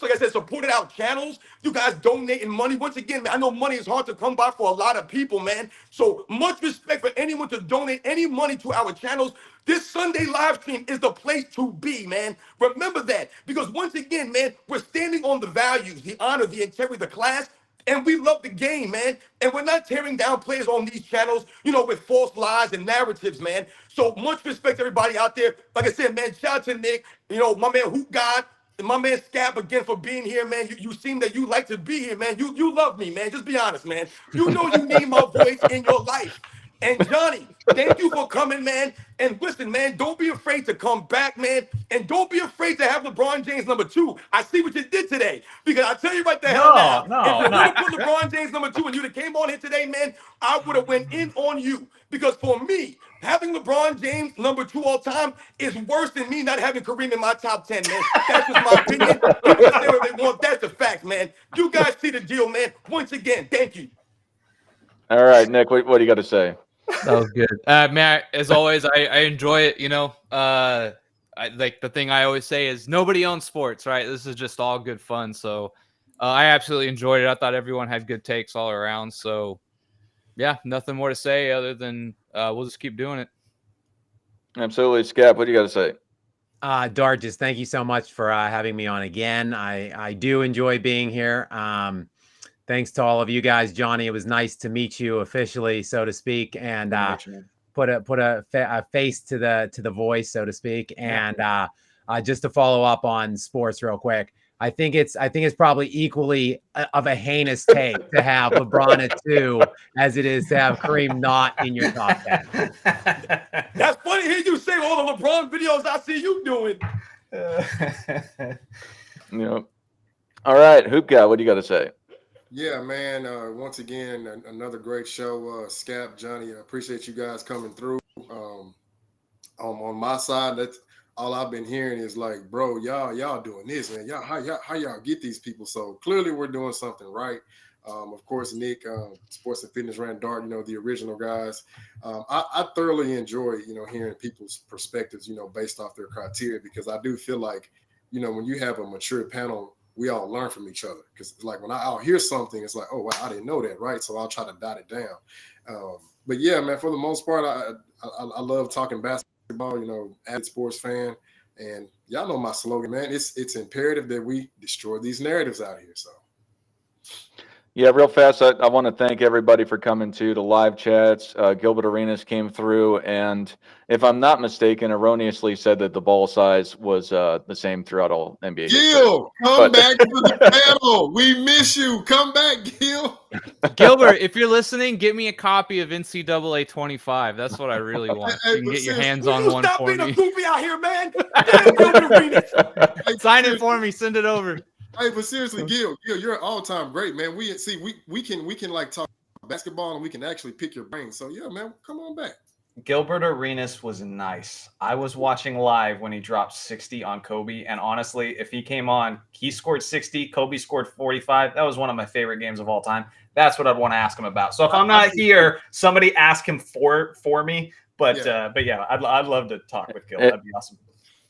like I said, supported our channels. You guys donating money. Once again, man, I know money is hard to come by for a lot of people, man. So much respect for anyone to donate any money to our channels. This Sunday live stream is the place to be, man. Remember that. Because once again, man, we're standing on the values, the honor, the integrity, the class. And we love the game, man. And we're not tearing down players on these channels, with false lies and narratives, man. So much respect to everybody out there. Like I said, man, shout out to Nick, my man Hoop God, and my man Scap again for being here, man. You seem that you like to be here, man. You love me, man. Just be honest, man. You know you need my voice in your life. And Johnny, thank you for coming, man. And listen, man, don't be afraid to come back, man. And don't be afraid to have LeBron James number 2. I see what you did today. Because I tell you right the hell now, if you would have put LeBron James number 2 and you'd have came on here today, man, I would have went in on you. Because for me, having LeBron James number 2 all time is worse than me not having Kareem in my top 10, man. That's just my opinion. People can say what they want. That's the fact, man. You guys see the deal, man. Once again, thank you. All right, Nick, what do you got to say? That was good. Matt, as always, I enjoy it. Like the thing I always say is nobody owns sports, right? This is just all good fun. So I absolutely enjoyed it. I thought everyone had good takes all around. So yeah, nothing more to say other than we'll just keep doing it. Absolutely. Scap, what do you got to say? Dart, just thank you so much for having me on again. I do enjoy being here. Thanks to all of you guys. Johnny, it was nice to meet you officially, so to speak, and put a face to the voice, so to speak. And just to follow up on sports real quick, I think it's probably equally of a heinous take to have LeBron at 2 as it is to have Kareem not in your top 10. That's funny to hear you say all the LeBron videos I see you doing. Yep. All right, Hoop Guy, what do you got to say? Yeah, man. Once again, another great show. Scap, Johnny, I appreciate you guys coming through. On my side, that's all I've been hearing is like, bro, y'all doing this, man. How y'all get these people? So clearly we're doing something right. Of course, Nick, Sports and Fitness Rant, Dart, the original guys. I thoroughly enjoy, hearing people's perspectives, based off their criteria, because I do feel like, when you have a mature panel, we all learn from each other. Because like when I'll hear something, it's like, oh, wow, I didn't know that, right? So I'll try to dot it down. but yeah, man, for the most part, I love talking basketball. You know, avid sports fan, and y'all know my slogan, man. It's imperative that we destroy these narratives out here. So. Yeah, real fast, I want to thank everybody for coming to the live chats. Gilbert Arenas came through, and if I'm not mistaken, erroneously said that the ball size was the same throughout all NBA history. Gil, come back to the panel. We miss you. Come back, Gil. Gilbert, if you're listening, get me a copy of NCAA 25. That's what I really want. Hey, You can but get your seriously, hands Will on you one stop for being a me. goofy out here, man? Damn, Gilbert Arenas. Sign it for me. Send it over. Hey, but seriously, Gil, you're an all-time great, man. We can like talk basketball and we can actually pick your brain. So yeah, man, come on back. Gilbert Arenas was nice. I was watching live when he dropped 60 on Kobe, and honestly, if he came on, he scored 60, Kobe scored 45. That was one of my favorite games of all time. That's what I'd want to ask him about. So if I'm not here, somebody ask him for me. But yeah, I'd love to talk with Gil. That'd be awesome.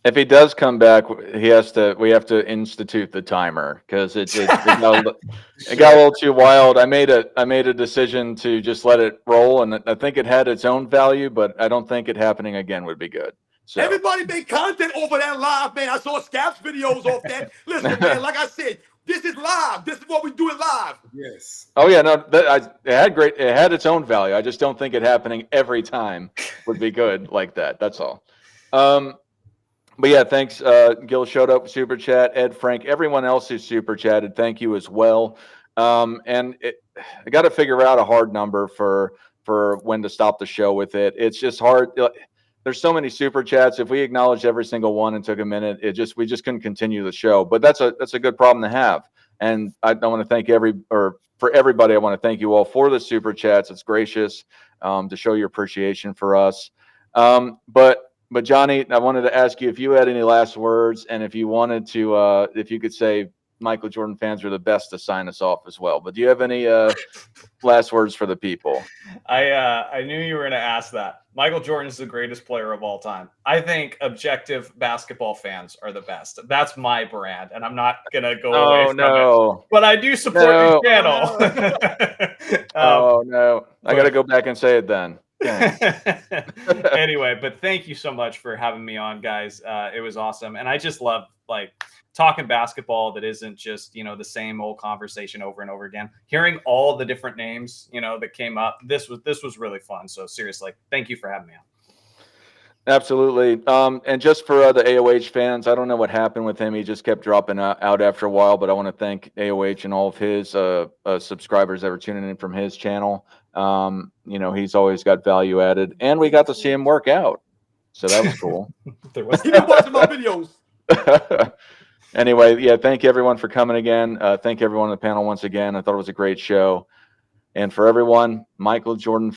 If he does come back, we have to institute the timer because it got a little too wild. I made a decision to just let it roll, and I think it had its own value, but I don't think it happening again would be good. So Everybody made content over that live, man. I saw Scap's videos off that. Listen, man, like I said, this is live. This is what we do it live. Yes. oh yeah, no, it had its own value. I just don't think it happening every time would be good like that. That's all. But yeah, thanks. Gil showed up, super chat. Ed, Frank, everyone else who super chatted, thank you as well. I got to figure out a hard number for when to stop the show with it. It's just hard. There's so many super chats. If we acknowledged every single one and took a minute, we just couldn't continue the show. But that's a good problem to have. And I want to thank for everybody. I want to thank you all for the super chats. It's gracious to show your appreciation for us. But Johnny, I wanted to ask you if you had any last words, and if you wanted to, if you could say Michael Jordan fans are the best to sign us off as well. But do you have any last words for the people? I knew you were going to ask that. Michael Jordan is the greatest player of all time. I think objective basketball fans are the best. That's my brand, and I'm not going to go away from it. But I do support your channel. No. I got to go back and say it then. Anyway, but thank you so much for having me on, guys. It was awesome, and I just love talking basketball that isn't just the same old conversation over and over again. Hearing all the different names that came up, this was really fun. So seriously, thank you for having me on. Absolutely. And just for the AOH fans, I don't know what happened with him. He just kept dropping out after a while, but I want to thank AOH and all of his subscribers that were tuning in from his channel. He's always got value added, and we got to see him work out. So that was cool. He been watching my videos. Anyway, yeah, thank you everyone for coming again. Thank everyone on the panel once again. I thought it was a great show. And for everyone, Michael Jordan